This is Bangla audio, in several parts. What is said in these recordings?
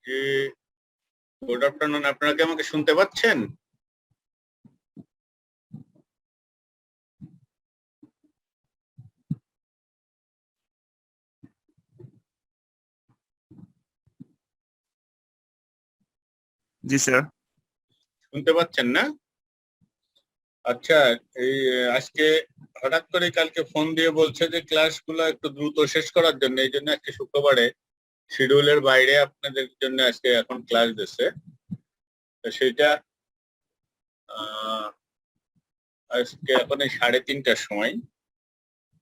জি, গুড আফটারনুন। আপনারা কি আমাকে শুনতে পাচ্ছেন? জি স্যার। শুনতে পাচ্ছেন না? আচ্ছা, এই আজকে হঠাৎ করে কালকে ফোন দিয়ে বলছে যে ক্লাসগুলো একটু দ্রুত শেষ করার জন্য, এই জন্য আজকে শুক্রবারে শিডিউলের বাইরে আপনাদের জন্য আজকে এখন ক্লাস দিচ্ছে। তো সেটা আজকে এখন এই 3:30টার সময়,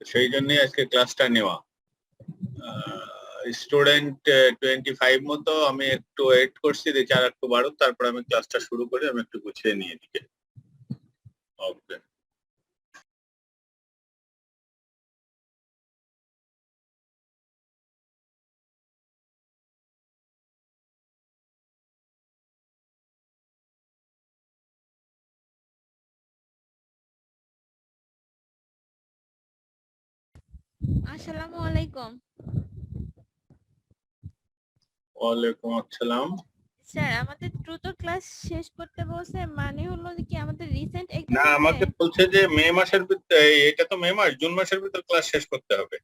সেই জন্যই আজকে ক্লাসটা নেওয়া। স্টুডেন্ট 25 মতো, আমি একটু ওয়েট করছি, দেখি আর একটু বাড়ুক, তারপর আমি ক্লাসটা শুরু করি। আমি একটু গুছিয়ে নিয়ে দিকে। ওকে। আসসালামু আলাইকুম। ওয়ালাইকুম আসসালাম। স্যার, আমাদের দ্রুত ক্লাস শেষ করতে বলছে, মানে হলো কি আমাদের রিসেন্ট না, এক্সাম আমাকে আছে। বলছে যে মে মাসের ভিতরে, এটা তো মে মাস, জুন মাসের ভিতরে ক্লাস শেষ করতে হবে।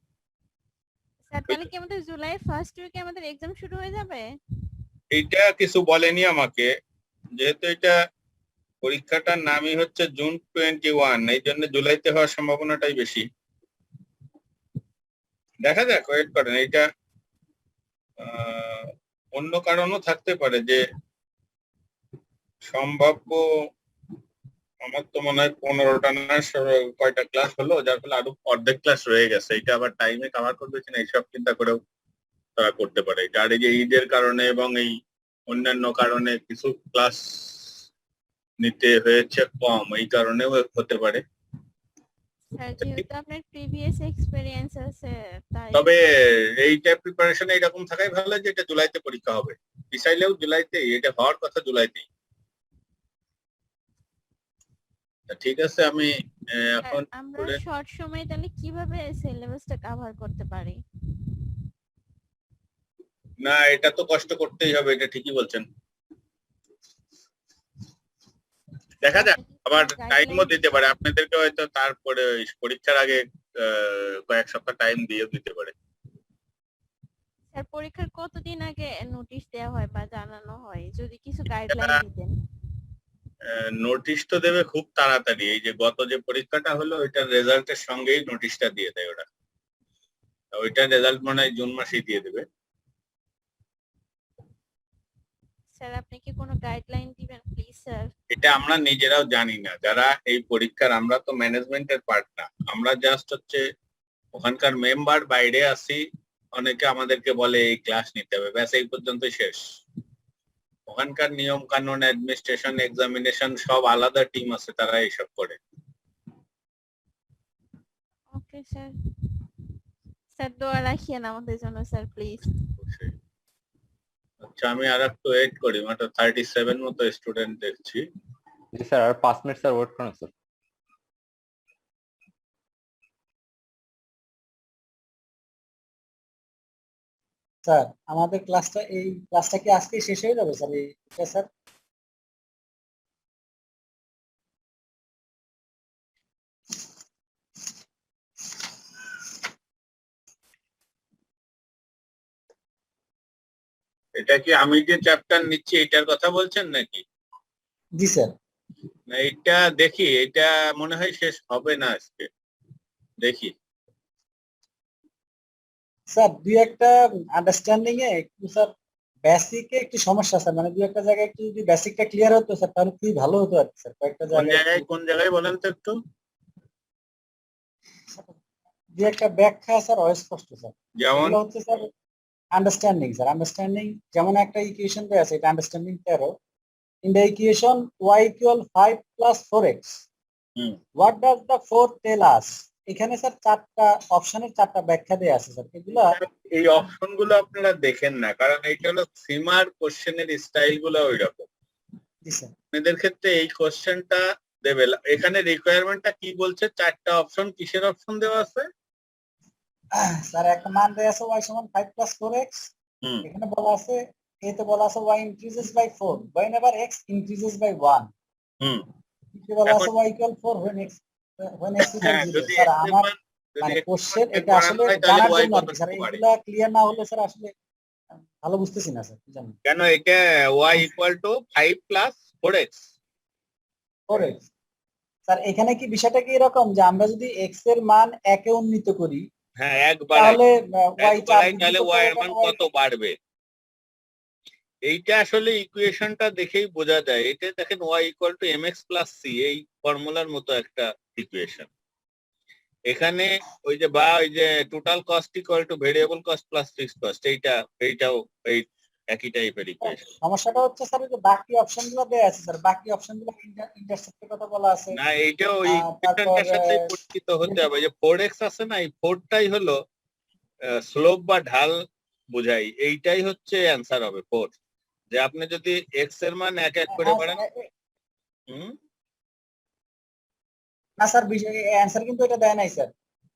স্যার, তাহলে কি আমাদের জুলাই ফার্স্ট উইকে আমাদের এক্সাম শুরু হয়ে যাবে? এইটা কিছু বলেনি আমাকে, যেহেতু এটা পরীক্ষাটার নামই হচ্ছে জুন 21, এই জন্য জুলাইতে হওয়ার সম্ভাবনাটাই বেশি। দেখা যাক, ওয়েট করেন। এইটা অন্য কারণও থাকতে পারে, যে সম্ভাব্য। আমার তো মনে হয় 15টা না কয়টা ক্লাস হলো, যার ফলে আরো অর্ধেক ক্লাস রয়ে গেছে। এটা আবার টাইমে কভার করবে কিনা এইসব চিন্তা করেও তারা করতে পারে। এটা আর এই যে ঈদের কারণে এবং এই অন্যান্য কারণে কিছু ক্লাস নিতে হয়েছে কম, এই কারণেও হতে পারে। স্যার, যেহেতু আপনার প্রিভিয়াস এক্সপেরিয়েন্স আছে তাই। তবে এইটা প্রিপারেশন এইরকম থাকাই ভালো যে এটা জুলাইতে পরীক্ষা হবে। পিছাইলেও জুলাইতেই, এটা হওয়ার কথা জুলাইতেই। ঠিক আছে, আমি স্যার, এখন আমরা শর্ট সময়ে তাহলে কিভাবে সিলেবাসটা কভার করতে পারি? না, এটা তো কষ্ট করতেই হবে, এটা ঠিকই বলছেন। দেখা যাক, আবার টাইমও দিতে পারে আপনাদেরকে, হয়তো তারপরে ওই পরীক্ষার আগে কয়েক সপ্তাহ টাইম দিয়ে দিতে পারে। স্যার, পরীক্ষার কতদিন আগে নোটিশ দেওয়া হয় বা জানানো হয়, যদি কিছু গাইডলাইন দিতেন। নোটিশ তো দেবে খুব তাড়াতাড়ি। এই যে গত যে পরীক্ষাটা হলো, ওইটার রেজাল্টের সঙ্গেই নোটিশটা দিয়ে দেয় ওরা। ওইটার রেজাল্ট মনে হয় জুন মাসেই দিয়ে দেবে। স্যার, আপনি কি কোনো গাইডলাইন দিবেন প্লিজ স্যার? এটা আমরা নিজেরাও জানি না, যারা এই পরীক্ষার, আমরা তো ম্যানেজমেন্টের পার্ট না, আমরা জাস্ট হচ্ছে ওখানকার মেম্বার, বাইরে আছি। অনেকে আমাদেরকে বলে এই ক্লাস নিতে হবে, ব্যাস এই পর্যন্ত শেষ। ওখানকার নিয়ম কানুন, অ্যাডমিনিস্ট্রেশন, এক্সামিনেশন সব আলাদা টিম আছে, তারা এইসব করে। Okay sir. স্যার, দোয়া রাখিয়েন আমাদের জন্য স্যার প্লিজ। আচ্ছা, আমি আর একটু ওয়েট করি, মাত্র 37 মতো স্টুডেন্ট দেখছি। জি স্যার, আর 5 মিনিট স্যার ওয়েট করুন স্যার। স্যার, আমাদের এই ক্লাসটা কি আজকে শেষ হয়ে যাবে স্যার? এটা স্যার, এটা কি আমি যে চ্যাপ্টার নিচ্ছি এটার কথা বলছেন নাকি? জি স্যার। না, এটা দেখি, এটা মনে হয় শেষ হবে না আজকে, দেখি। স্যার, দুই একটা আন্ডারস্ট্যান্ডিং এ একটু স্যার, বেসিকে একটু সমস্যা স্যার, মানে দুই একটা জায়গায় একটু যদি বেসিকটা ক্লিয়ার হতো স্যার, তাহলে খুবই ভালো হতো আর কি স্যার। কয়েকটা কোন জায়গায় বলেন তো একটু। দুই একটা ব্যাখ্যা স্যার অস্পষ্ট স্যার। যেমন এগুলো হচ্ছে স্যার আন্ডারস্ট্যান্ডিং স্যার, আন্ডারস্ট্যান্ডিং। যেমন একটা ইকুয়েশন দেয়া আছে, এটা understanding 13। In the equation y = 5 + 4x, what does the 4 টেল আস? এখানে স্যার চারটা অপশনের চারটা ব্যাখ্যা দেয়া আছে স্যার। এগুলা এই অপশন গুলো আপনারা দেখেন না, কারণ এইটা হলো সীমার কোশ্চেনের স্টাইল গুলো ওই রকম। জি স্যার। আপনাদের ক্ষেত্রে এই কোশ্চেনটা দেবে, এখানে রিকোয়ারমেন্টটা কি বলছে? চারটা অপশন, কিসের অপশন দেওয়া আছে? স্যার, একটা মান দেয়া আছে y = 5 + 4x। এখানে বলা আছে এতে বলা আছে y increases by 4 whenever x increases by 1 হুম এতে বলা আছে এখন- y equal 4 when x equal হ্যাঁ 0 যদি স্যার x এর আমার মান যদি মানে x এর কোশ্চেন মান এটা বাড়ানো আসলে হয় তাহলে জানার y জন্য আর কি স্যার কতটুকু বাড়ে? এগুলা ক্লিয়ার না হলে স্যার আসলে ভালো বুঝতেছি না স্যার কি জানেন কেন এটা y equal to 5 plus 4x 4x sir এখানে কি বিষয়টা কি এরকম যে আমরা যদি x এর মান 1 এ উন্নীত করি হ্যাঁ এক বাড়াই তাহলে y এক 4 বাড়াই বৃদ্ধি তাহলে করতে y হবে এর মান কেন? কত বাড়বে? এইটা আসলে ইকুয়েশনটা দেখেই বোঝা যায়। এটা দেখেন y equal to mx plus c, এই ফর্মুলার মতো একটা ইকুয়েশন। এখানে ওই যে ওই যে total cost equal to variable cost plus fixed cost, এইটাও এই একই টাইপের ইকুয়েশন। সমস্যাটা হচ্ছে স্যার যে বাকি অপশনগুলো দেয়া আছে স্যার বাকি অপশনগুলো ইন্টারসেপ্টের কথা বলা আছে না এইটাও ওই তারপর ইকুয়েশনটার সাথে পরিচিত হতে হবে। যে 4x আছে না, এই 4টাই হলো স্লোপ বা ঢাল বোঝাই, এইটাই হচ্ছে অ্যান্সার হবে 4। যে আপনি যদি x এর মান এক এক করে বাড়ান, না স্যার অ্যান্সার কিন্তু এটা দেয় নাই স্যার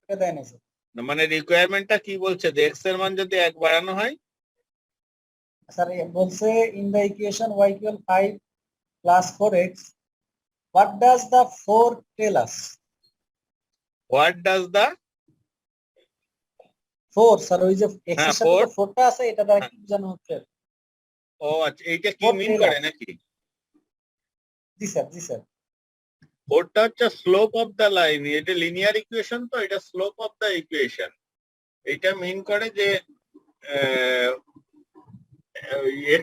এটা দেয় নাই স্যার মানে রিকোয়ারমেন্টটা কি বলছে যে x এর মান যদি এক বাড়ানো হয়, স্যার বলছে in the equation y equal 5 plus 4x what does the 4 tell us? What does the 4 sir ওই যে x হ্যাঁ, এর সাথে যে 4 4টা আছে এটা দ্বারা কি বোঝানো হচ্ছে? ও আচ্ছা, এইটা কি 4 মিন tell করে us। নাকি? জি স্যার জি স্যার ওটা হচ্ছে স্লোপ অফ দা লাইন। এটা লিনিয়ার ইকুয়েশন, তো এটা স্লোপ অফ দা ইকুয়েশন। এটা মিন করে যে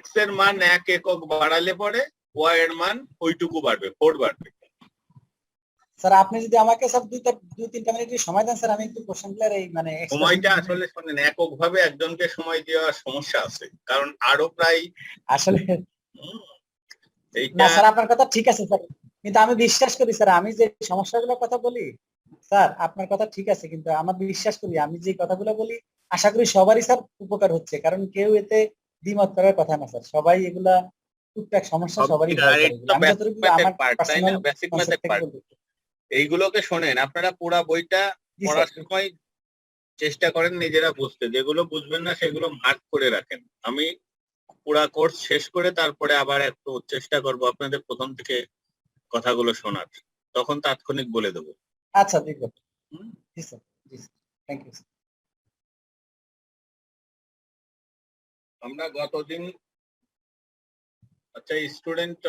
x এর মান এক একক বাড়ালে পরে y এর মান ওইটুকু বাড়বে, 4 বাড়বে। স্যার আপনি যদি আমাকে স্যার 2-3টা মিনিট সময় দেন স্যার আমি একটু কোশ্চেনগুলোর এই মানে সময়টা আসলে শোনেন, একক ভাবে একজনকে সময় দেওয়ার সমস্যা আছে, কারণ আরো প্রায় আসলে না এইটা স্যার আপনার কথা ঠিক আছে স্যার কিন্তু আমি বিশ্বাস করি স্যার আমি যে সমস্যাগুলোর কথা বলি স্যার আপনার কথা ঠিক আছে কিন্তু আমার বিশ্বাস করি আমি যে কথাগুলো বলি আশা করি সবারই স্যার উপকার হচ্ছে কারণ কেউ এতে দ্বিমত করার কথা না স্যার সবাই এগুলা টুকটাক সমস্যা সবারই ভয় করে এগুলো। আমি যতটুকু আমার পার্সোনাল বেসিক কনসেপ্ট ম্যাথের থেকে পার্ট। বলতে এইগুলোকে শোনেন, আপনারা পুরা বইটা জি পড়ার স্যার সময় চেষ্টা করেন নিজেরা বুঝতে, যেগুলো বুঝবেন না সেগুলো মার্ক করে রাখেন। আমি পুরা কোর্স শেষ করে তারপরে আবার একটু চেষ্টা করব আপনাদের প্রথম থেকে কথাগুলো শোনার, তখন তাৎক্ষণিক বলে দেবো। আচ্ছা ঠিক আছে জি স্যার জি স্যার থ্যাংক ইউ আমরা গতদিন আচ্ছা স্টুডেন্ট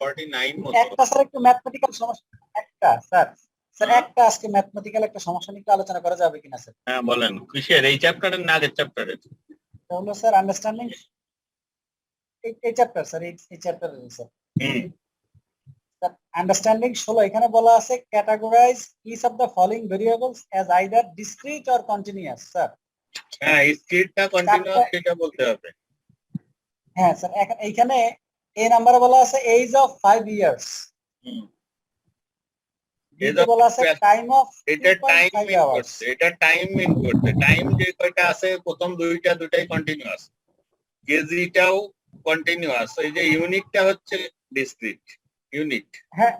49 মতো। একটা স্যার একটু ম্যাথমেটিক্যাল সমস্যা একটা স্যার স্যার একটা আজকে ম্যাথমেটিক্যাল একটা সমস্যা নিয়ে একটু আলোচনা করা যাবে কিনা স্যার হ্যাঁ বলেন, কিসের, এই চ্যাপ্টারের না আগের চ্যাপ্টারের? হলো স্যার আন্ডারস্ট্যান্ডিং এই চ্যাপ্টার স্যার এই চ্যাপ্টার স্যার আন্ডারস্ট্যান্ডিং 16 এখানে বলা আছে categorise each of the following variables as either discrete or continuous sir হ্যাঁ স্কিলটা কন্টিনিউয়াস সেটা বলতে হবে। হ্যাঁ স্যার এইখানে এই নাম্বারে বলা আছে age of 5 years Age of বলা আছে টাইম অফ এটা টাইম 2.5 মিন আওয়ার্স করছে, এটা টাইম মিন করছে। টাইম যে কয়টা আছে প্রথম দুইটাই কন্টিনিউয়াস, কেজিটাও কন্টিনিউয়াস, এই যে ইউনিটটা হচ্ছে ডিসক্রিট ইউনিট। হ্যাঁ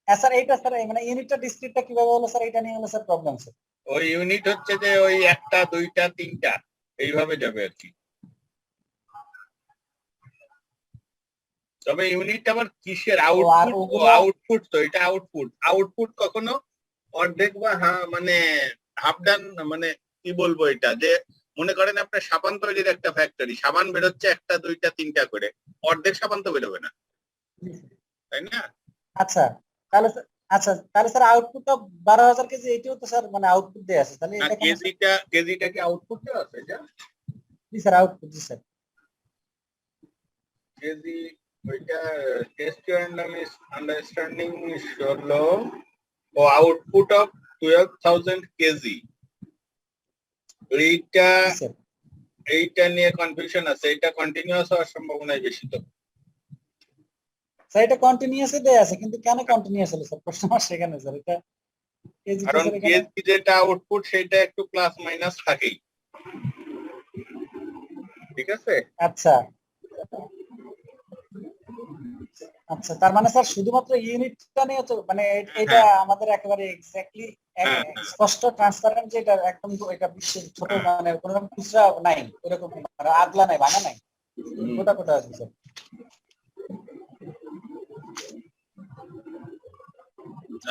স্যার এইটা স্যার মানে ইউনিটটা ডিসক্রিটটা কিভাবে হলো স্যার এটা নিয়ে হলো স্যার প্রবলেম স্যার ওই ইউনিট হচ্ছে যে ওই একটা দুইটা তিনটা এইভাবে যাবে আর কি। তবে ইউনিট আবার কিসের, আউটপুট? আউটপুট তো এটা আউটপুট কখনো অর্ধেক বা মানে হাফ ডান, মানে কি বলবো এটা, যে মনে করেন আপনার সাবান তৈরির একটা ফ্যাক্টরি, সাবান বেরোচ্ছে একটা দুইটা তিনটা করে, অর্ধেক সাবান তো বেরোবে না, তাই না? আচ্ছা তাহলে তাহলে স্যার আউটপুটটা 12,000 কেজি এটাও তো স্যার মানে আউটপুট দেয়া আছে তাহলে না এটা কেন কেজিটা কি আউটপুট আছে? এটা জি স্যার আউটপুট জি স্যার কেজি ওইটা টেস্ট আন্ডারস্ট্যান্ডিং হলো ও আউটপুট অফ 12,000 কেজি। এইটা নিয়ে কনফিউশন আছে, এটা কন্টিনিউয়াস হওয়ার সম্ভাবনা বেশি। তো স্যার এটা কন্টিনিউয়াসই দেয়া আছে কিন্তু কেন কন্টিনিউয়াস হলো স্যার প্রশ্ন আমার সেখানে স্যার এটা কেজি কারণ কেজি যেটা আউটপুট সেটা একটু প্লাস মাইনাস থাকেই, ঠিক আছে? আচ্ছা আচ্ছা তার মানে স্যার শুধুমাত্র ইউনিটটা নিয়ে তো মানে এটা আমাদের একেবারে এক্স্যাক্টলি স্পষ্ট ট্রান্সপারেন্ট যে এটা একদম এটা বিশ্বের ছোট মানে কোনো রকম খুচরা নাই এরকম আদলা নাই ভাঙা নাই কোথায় কোথায় আছে স্যার?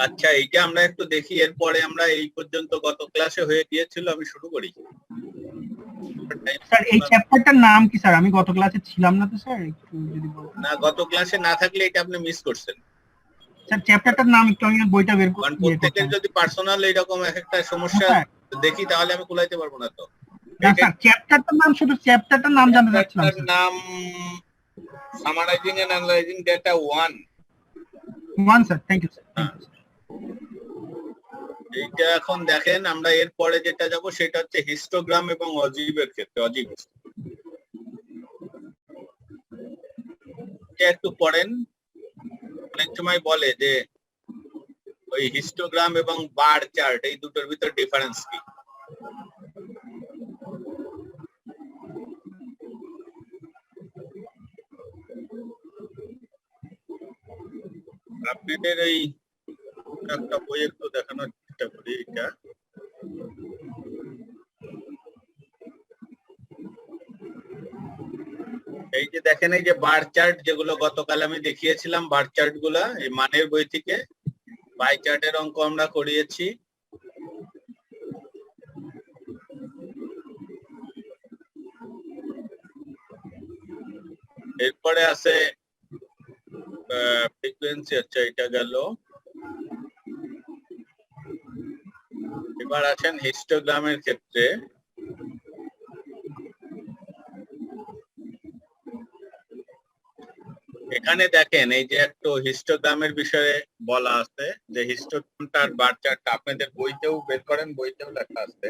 আচ্ছা, এইটা আমরা একটু দেখি, এরপরে আমরা এই পর্যন্ত গত ক্লাসে হয়ে গিয়েছিল, আমি শুরু করি। স্যার এই চ্যাপ্টারটার নাম কি স্যার? আমি গত ক্লাসে ছিলাম না তো স্যার, একটু যদি বলতেন। না, গত ক্লাসে না থাকলে এটা আপনি মিস করছেন। স্যার চ্যাপ্টারটার নাম একটু আমি বইটা বের কারণ করে প্রত্যেকের যদি পার্সোনাল এরকম একটা সমস্যা হ্যাঁ। দেখি তাহলে আমি কুলাইতে পারবো না তো। না স্যার চ্যাপ্টারটার নাম, শুধু চ্যাপ্টারটার নাম জানতে চাচ্ছিলাম এটার নাম summarising and analysing data 1। One sir, thank you sir. এইটা এখন দেখেন, আমরা এরপরে যেটা যাব সেটা হচ্ছে হিস্টোগ্রাম এবং অজীবের ক্ষেত্রে। অজীব এটা একটু পড়েন। অনেক সময় বলে যে ওই হিস্টোগ্রাম এবং বার চার্ট এই দুটোর ভিতর ডিফারেন্স কি। আপনাদের এই একটা বই একটু দেখানোর চেষ্টা করি। এটা এই যে দেখেন, এই যে বার চার্ট যেগুলো গতকাল আমি দেখিয়েছিলাম, বার চার্ট গুলা এই মানের বই থেকে বাই চার্টের অঙ্ক আমরা করিয়েছি। এরপরে আছে ফ্রিকোয়েন্সি। আচ্ছা, এটা গেল। এবার আছেন হিস্টোগ্রামের ক্ষেত্রে। এখানে দেখেন এই যে একটু হিস্টোগ্রামের বিষয়ে বলা আছে যে হিস্টোগ্রামটার বার চার্টটা আপনাদের বইতেও বের করেন, বইতেও লেখা আছে।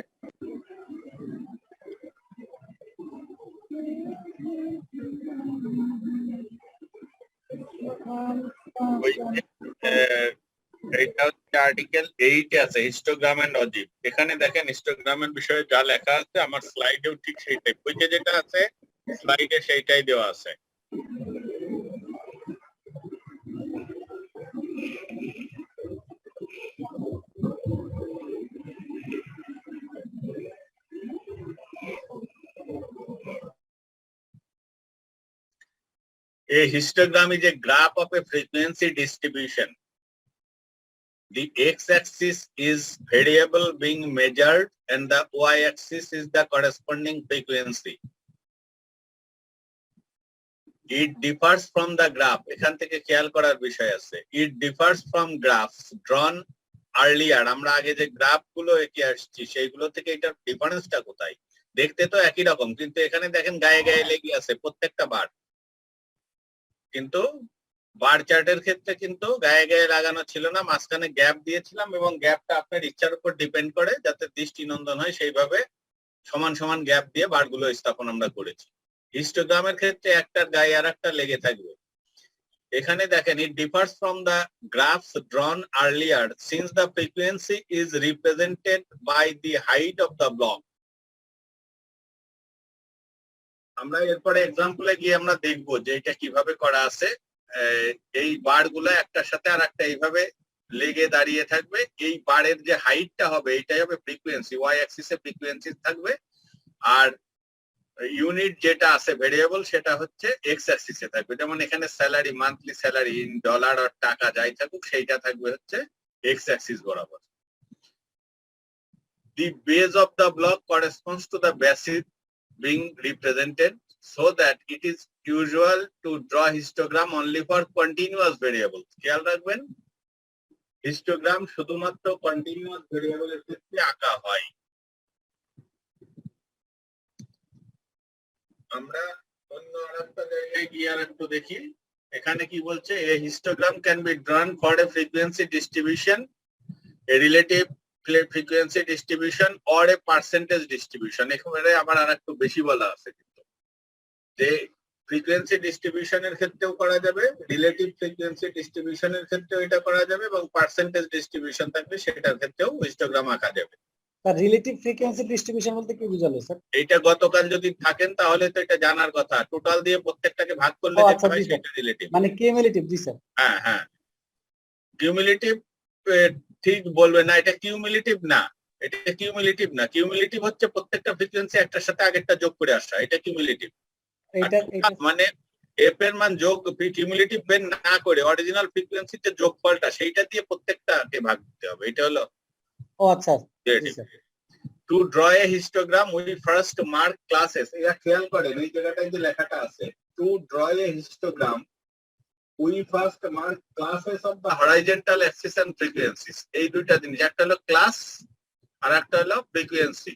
এইটা হচ্ছে আর্টিকেল 8 আছে, হিস্টোগ্রাম এন্ড অজীব। এখানে দেখেন হিস্টোগ্রামের বিষয়ে যা লেখা আছে আমার স্লাইডেও ঠিক সেইটাই, বইতে যেটা আছে স্লাইডে সেইটাই দেওয়া আছে। A histogram is a graph of a frequency distribution. The x-axis is variable being measured and the y-axis is the corresponding frequency. It differs from the graph. এখান থেকে খেয়াল করার বিষয় আছে। It differs from graphs drawn earlier. আমরা আগে যে গ্রাফ গুলো এঁকে আসছি সেইগুলো থেকে এটার ডিফারেন্সটা কোথায়? দেখতে তো একই রকম, কিন্তু এখানে দেখেন গায়ে গায়ে লেগে আছে প্রত্যেকটা বার। কিন্তু বার চার্টের ক্ষেত্রে কিন্তু গায়ে গায়ে লাগানো ছিল না, মাঝখানে গ্যাপ দিয়েছিলাম এবং গ্যাপটা আপনার ইচ্ছার উপর ডিপেন্ড করে, যাতে দৃষ্টিনন্দন হয় সেইভাবে সমান সমান গ্যাপ দিয়ে বারগুলো স্থাপন আমরা করেছি। হিস্টোগ্রামের ক্ষেত্রে একটার গায়ে আর একটা লেগে থাকবে। এখানে দেখেন it differs from the graphs drawn earlier since the frequency is represented by the height of the block. আমরা এরপরে এক্সাম্পলে গিয়ে আমরা দেখব যে এটা কিভাবে করা আছে। এই বারগুলো একটার সাথে আর একটা এইভাবে লেগে দাঁড়িয়ে থাকবে। এই বারের যে হাইটটা হবে এটাই হবে ফ্রিকোয়েন্সি, ওয়াই অ্যাক্সিসে ফ্রিকোয়েন্সি থাকবে, আর ইউনিট যেটা আছে ভেরিয়েবল সেটা হচ্ছে এক্স অ্যাক্সিসে থাকবে। যেমন এখানে salary, monthly salary in dollar আর টাকা যাই থাকুক সেইটা থাকবে হচ্ছে এক্স অ্যাক্সিস বরাবর। The base of the block corresponds to the basis being represented, so that it is usual to draw histogram only for continuous variables. খেয়াল রাখবেন, হিস্টোগ্রাম শুধুমাত্র কন্টিনিউয়াস ভেরিয়েবলের ক্ষেত্রে আঁকা হয়। আমরা অন্য আরেকটা জায়গায় গিয়ে আর একটু দেখি এখানে কি বলছে। A histogram can be drawn for a frequency distribution, a relative frequency distribution or a percentage distribution. এখানে আবার আর একটু বেশি বলা আছে কিন্তু, যে ফ্রিকোয়েন্সি ডিস্ট্রিবিউশনের ক্ষেত্রেও করা যাবে, রিলেটিভ ফ্রিকোয়েন্সি ডিস্ট্রিবিউশনের ক্ষেত্রেও এটা করা যাবে, এবং পার্সেন্টেজ ডিস্ট্রিবিউশন থাকলে সেটার ক্ষেত্রেও হিস্টোগ্রাম আঁকা যাবে। স্যার রিলেটিভ ফ্রিকোয়েন্সি ডিস্ট্রিবিউশন বলতে কি বোঝালো স্যার? এইটা গতকাল যদি থাকেন তাহলে তো এটা জানার কথা। টোটাল দিয়ে প্রত্যেকটাকে ভাগ করলে যেটা হয় সেটা রিলেটিভ, মানে কিউমুলেটিভ। জি স্যার। হ্যাঁ হ্যাঁ, কিউমুলেটিভ ঠিক বলবে না, এটা কিউমুলেটিভ না, এটা কিউমুলেটিভ না। কিউমুলেটিভ হচ্ছে প্রত্যেকটা ফ্রিকোয়েন্সি একটার সাথে আগেরটা যোগ করে আসা, এটা কিউমুলেটিভ। এটা এটা মানে এফ এর মান যোগ কিউমুলেটিভ বের না করে অরিজিনাল ফ্রিকোয়েন্সিতে যোগফলটা সেইটা দিয়ে প্রত্যেকটাকে ভাগ দিতে হবে। এটা হলো ও আচ্ছা জি sir to draw a histogram we first mark classes. এটা খেয়াল করেন এই জায়গাটায় যে লেখাটা আছে to draw a histogram we first mark classes of the horizontal axis and frequencies. এই দুইটা জিনিস, একটা হলো ক্লাস আর একটা হলো frequency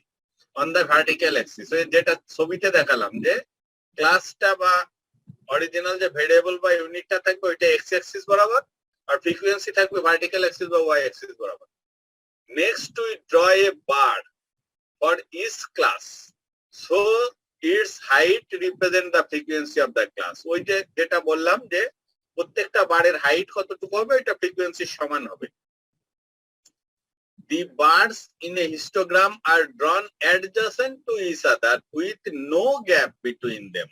on the vertical axis. যেটা ছবিতে দেখালাম যে ক্লাসটা বা অরিজিনাল যে ভেরিয়েবল বা ইউনিটটা থাকবে ওইটা এক্স অ্যাক্সিস বরাবর, আর ফ্রিকোয়েন্সি থাকবে ভার্টিক্যাল অ্যাক্সিস বা ওয়াই অ্যাক্সিস বরাবর। Next we draw a bar for each class so its height represent the frequency of the class. ওই যে যেটা বললাম যে প্রত্যেকটা বারের হাইট কতটুকু হবে এটা ফ্রিকোয়েন্সির সমান হবে। The bars in a histogram are drawn adjacent to each other with no gap between them.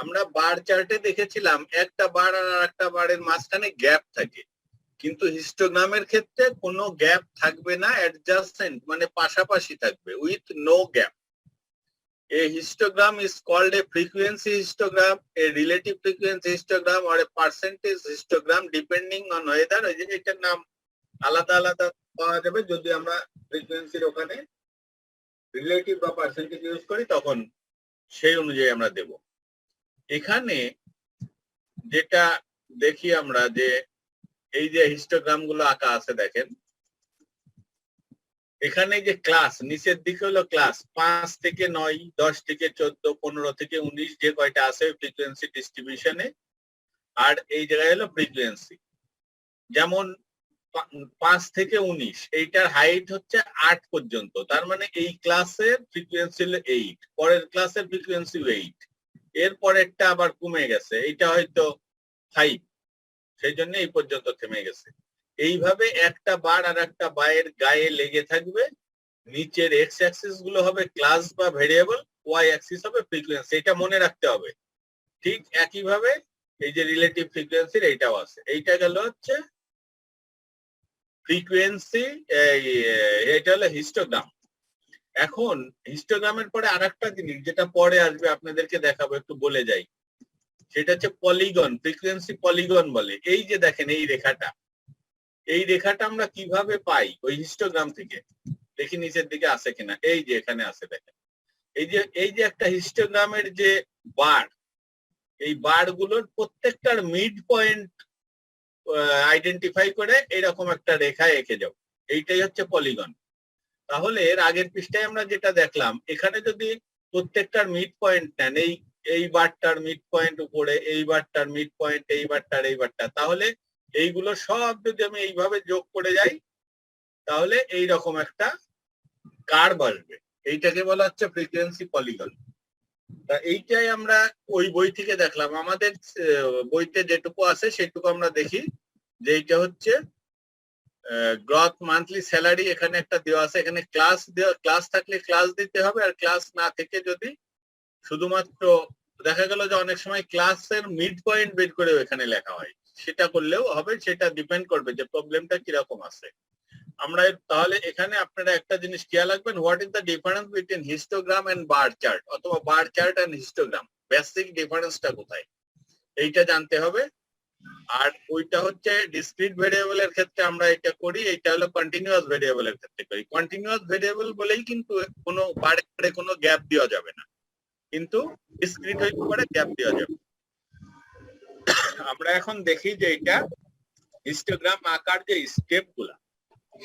আমরা বার চার্টে দেখেছিলাম একটা বার আর একটা বারের মাঝখানে গ্যাপ থাকে, কিন্তু হিস্টোগ্রামের ক্ষেত্রে কোনো গ্যাপ থাকবে না, অ্যাডজাসেন্ট মানে পাশাপাশি থাকবে, with no gap. A histogram is called a frequency histogram, a relative frequency histogram or a percentage histogram depending on whether এটার নাম আলাদা আলাদা পাওয়া যাবে যদি আমরা ফ্রিকোয়েন্সির ওখানে রিলেটিভ বা পার্সেন্টেজ ইউজ করি তখন সেই অনুযায়ী আমরা দেব। এখানে যেটা দেখি আমরা যে এই যে হিস্টোগ্রাম গুলো আঁকা আছে দেখেন, এখানে যে ক্লাস নিচের দিকে হলো ক্লাস 5 থেকে 9, 10 থেকে 14, 15 থেকে 19 যে কয়টা আছে ফ্রিকোয়েন্সি ডিস্ট্রিবিউশনে, আর এই জায়গায় হলো ফ্রিকোয়েন্সি। যেমন 5 থেকে 19 এইটার হাইট হচ্ছে 8 পর্যন্ত, তার মানে এই ক্লাসের ফ্রিকোয়েন্সি হলো 8, পরের ক্লাসের ফ্রিকোয়েন্সি 8, এর পরেরটা আবার কমে গেছে, এইটা হয়তো 5, সেই জন্য এই পর্যন্ত থেমে গেছে। এইভাবে একটা বার আর একটা বারের গায়ে লেগে থাকবে। নিচের এক্স অ্যাক্সিস গুলো হবে ক্লাস বা ভেরিয়েবল, ওয়াই অ্যাক্সিস হবে ফ্রিকোয়েন্সি, এটা মনে রাখতে হবে। ঠিক একইভাবে এই যে রিলেটিভ ফ্রিকোয়েন্সির এইটাও আছে। এইটা গেল হচ্ছে ফ্রিকোয়েন্সি, এটা হলো হিস্টোগ্রাম। এখন হিস্টোগ্রামের পরে আরেকটা জিনিস যেটা পরে আসবে আপনাদেরকে দেখাবো, একটু বলে যাই, সেটা হচ্ছে পলিগন। ফ্রিকোয়েন্সি পলিগন বলে। এই যে দেখেন এই রেখাটা, এই রেখাটা আমরা কিভাবে পাই ওই হিস্টোগ্রাম থেকে, দেখি নিচের দিকে আছে কিনা। এই যে এখানে আছে দেখেন, এই যে একটা হিস্টোগ্রামের যে বার, এই বার গুলোর প্রত্যেকটার মিড পয়েন্ট আইডেন্টিফাই করে এরকম একটা রেখা এঁকে যাও, এইটাই হচ্ছে পলিগন। তাহলে এর আগের পৃষ্ঠায় আমরা যেটা দেখলাম, এখানে যদি প্রত্যেকটার মিড পয়েন্ট নেন, এই বারটার মিড পয়েন্ট উপরে, এই বারটার মিড পয়েন্ট, এই বারটার এই বারটা, তাহলে এইগুলো সব যদি আমি এইভাবে যোগ করে যাই তাহলে এই রকম একটা কার্ভ আসবে। এইটাকে বলা হচ্ছে ফ্রিকোয়েন্সি পলিগন। তা এইটাই আমরা ওই বই থেকে দেখলাম। আমাদের বইতে যেটুকু আছে সেটুকু আমরা দেখি যে এইটা হচ্ছে গ্রথ মান্থলি স্যালারি, এখানে একটা দেওয়া আছে। এখানে ক্লাস থাকলে ক্লাস দিতে হবে, আর ক্লাস না থেকে যদি শুধুমাত্র দেখা গেল যে অনেক সময় ক্লাসের মিড পয়েন্ট বের করে এখানে লেখা হয়, সেটা করলেও হবে। সেটা ডিপেন্ড করবে যে প্রবলেমটা কিরকম আছে। আমরা তাহলে এখানে আপনারা একটা জিনিস খেয়াল রাখবেন, what is the difference between histogram and bar chart, অথবা bar chart and histogram, basic ডিফারেন্সটা কোথায় এইটা জানতে হবে। আর ওইটা হচ্ছে ডিসক্রিট ভেরিয়েবলের ক্ষেত্রে আমরা এটা করি, এটা হলো কন্টিনিউয়াস ভেরিয়েবলের ক্ষেত্রে করি। কন্টিনিউয়াস ভেরিয়েবল বলেই কিন্তু কোনো বারে বারে কোনো গ্যাপ দেওয়া যাবে না, কিন্তু ডিসক্রিট হইতে পারে গ্যাপ দেওয়া যাবে। আমরা এখন দেখি যে এটা হিস্টোগ্রাম আকার যে স্টেপ গুলা,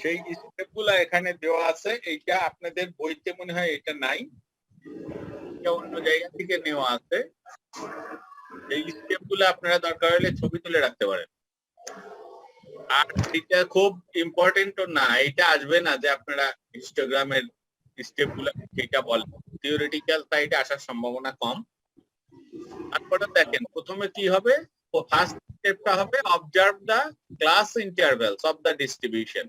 সেই স্টেপ গুলা এখানে দেওয়া আছে। এইটা আপনাদের বইতে মনে হয় এটা নাই, এটা অন্য জায়গা থেকে নেওয়া আছে। এই স্টেপ গুলো আপনারা দরকার হলে ছবি তুলে রাখতে পারেন। আর এটা খুব ইম্পর্টেন্ট না, এটা আসবে না যে আপনারা হিস্টোগ্রামের স্টেপ গুলো যেটা বলেন, থিওরিটিক্যাল সাইডে আসার সম্ভাবনা কম। তারপরে দেখেন প্রথমে কি হবে, ফার্স্ট স্টেপটা হবে observe the class intervals of the distribution.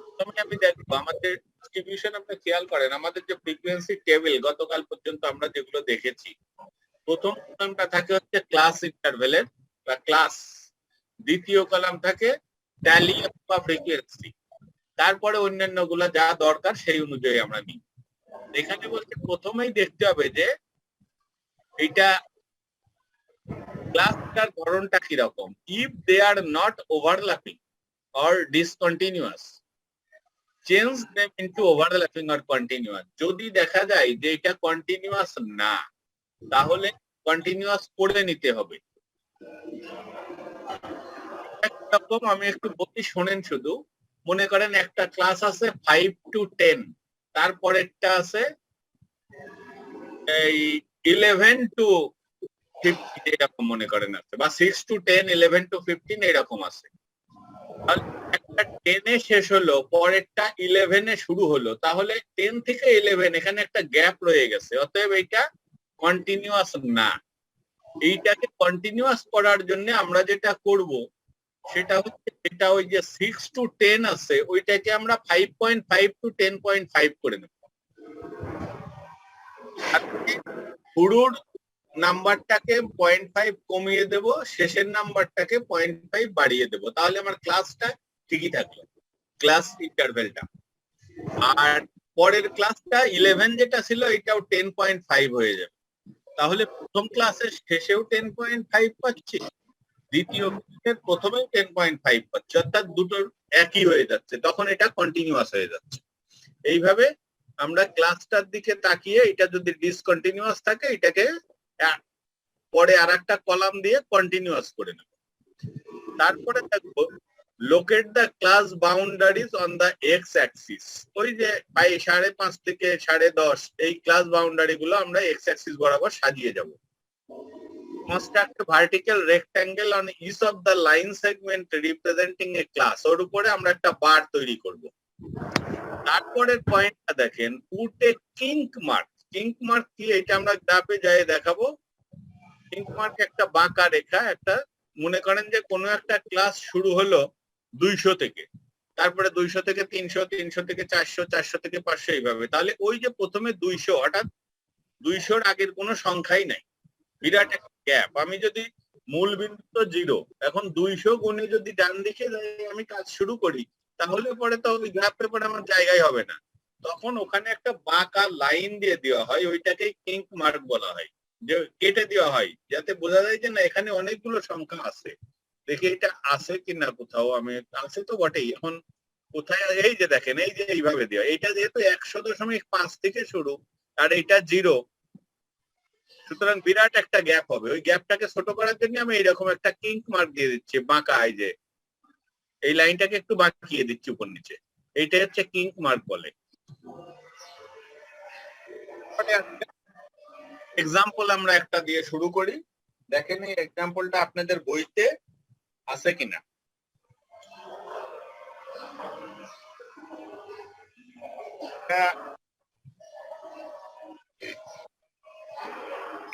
প্রথমে আমি দেখবো আমাদের ডিস্ট্রিবিউশন, আপনি খেয়াল করেন আমাদের যে ফ্রিকোয়েন্সি টেবিল গতকাল পর্যন্ত আমরা যেগুলো দেখেছি, প্রথম কলামটা থাকে হচ্ছে ক্লাস ইন্টারভ্যালের বা ক্লাস, দ্বিতীয় কলাম থাকে ট্যালি বা ফ্রিকোয়েন্সি, তারপরে অন্যান্য গুলা যা দরকার সেই অনুযায়ী আমরা নিই। এখানে বলতে প্রথমেই দেখতে হবে যে এইটা ক্লাসটার ধরনটা কিরকম? If they are not overlapping or discontinuous, change them into overlapping or continuous. যদি দেখা যায় যে এটা কন্টিনিউয়াস না, তাহলে কন্টিনিউয়াস করে নিতে হবে। এরকম আমি একটু বলি, শোনেন শুধু। মনে করেন একটা ক্লাস আছে 5 to 10, তারপরেরটা আছে এই 11 to 15 এরকম মনে করেন আছে, বা 6 to 10, 11 to 15 এরকম আছে। তাহলে একটা 10 এ শেষ হলো, পরেরটা 11 এ শুরু হলো, তাহলে 10 থেকে 11 এখানে একটা গ্যাপ রয়ে গেছে, অতএব এইটা কন্টিনিউয়াস না। এইটাকে কন্টিনিউয়াস করার জন্য আমরা যেটা করব সেটা হচ্ছে, এটা ওই যে 6 to 10 আছে ওইটাকে আমরা 5.5 to 10.5 করে নেব। শুরুর নাম্বারটাকে 0.5 কমিয়ে দেব, শেষের নাম্বারটাকে 0.5 বাড়িয়ে দেব, তাহলে আমার ক্লাসটা ঠিকই থাকলো, ক্লাস ইন্টারভেলটা। আর পরের ক্লাসটা 11 যেটা ছিল এটাও 10.5 হয়ে যাবে। তাহলে প্রথম ক্লাসের শেষেও 10.5 পাচ্ছি, দ্বিতীয় ক্লাসের প্রথমেও 10.5 পাচ্ছি, অর্থাৎ দুটোর একই হয়ে যাচ্ছে, তখন এটা কন্টিনিউয়াস হয়ে যাচ্ছে। এইভাবে আমরা ক্লাসটার দিকে তাকিয়ে এটা যদি ডিসকন্টিনিউয়াস থাকে এটাকে পরে আরেকটা কলাম দিয়ে কন্টিনিউয়াস করে নেব। তারপরে দেখবো locate the class boundaries on the X axis. ওই যে 5.5 থেকে 10.5 এই ক্লাস বাউন্ডারি গুলো আমরা এক্স অ্যাক্সিস বরাবর সাজিয়ে যাব। Construct a vertical rectangle on each of the line segment representing a class। ওর উপরে আমরা একটা বার তৈরি করব। তারপরের পয়েন্টটা দেখেন, পুট এ কিঙ্ক মার্ক। কিঙ্ক মার্ক কি, এটা আমরা গ্রাফে যাই দেখাবো। কিঙ্ক মার্ক একটা বাঁকা রেখা, একটা মনে করেন যে কোনো একটা ক্লাস শুরু হলো 200 থেকে, তারপরে 200 থেকে 300, 300 থেকে 400, 400 থেকে 500 এইভাবে। তাহলে ওই যে প্রথমে 200, অর্থাৎ 200-র আগের কোনো সংখ্যাই নাই, বিরাট একটা গ্যাপ। আমি যদি মূল বিন্দু তো 0, এখন 200 গুণে যদি ডান দিকে আমি কাজ শুরু করি, তাহলে পরে তো ওই গ্রাফের পরে আমার জায়গায় হবে না, তখন ওখানে একটা বাঁকা লাইন দিয়ে দেওয়া হয়, ওইটাকেই কিঙ্ক মার্ক বলা হয়, যে কেটে দেওয়া হয় যাতে বোঝা যায় যে না এখানে অনেকগুলো সংখ্যা আছে, দেখি এটা আছে কিনা কোথাও। আমি আছে তো বটেই, এখন কোথায়, এই যে দেখেন, এই যে এইভাবে দেওয়া, এটা যেহেতু 100.5 থেকে শুরু আর এটা 0, সুতরাং বিরাট একটা গ্যাপ হবে। ওই গ্যাপটাকে ছোট করার জন্য আমি এইরকম একটা কিঙ্ক মার্ক দিয়ে দিচ্ছি, বাঁকা, এই যে এই লাইনটাকে একটু বাঁকিয়ে দিচ্ছি উপর নিচে, এইটাই হচ্ছে কিঙ্ক মার্ক বলে। এক্সাম্পল আমরা একটা দিয়ে শুরু করি, দেখেন এই এক্সাম্পলটা আপনাদের বইতে আছে কিনা।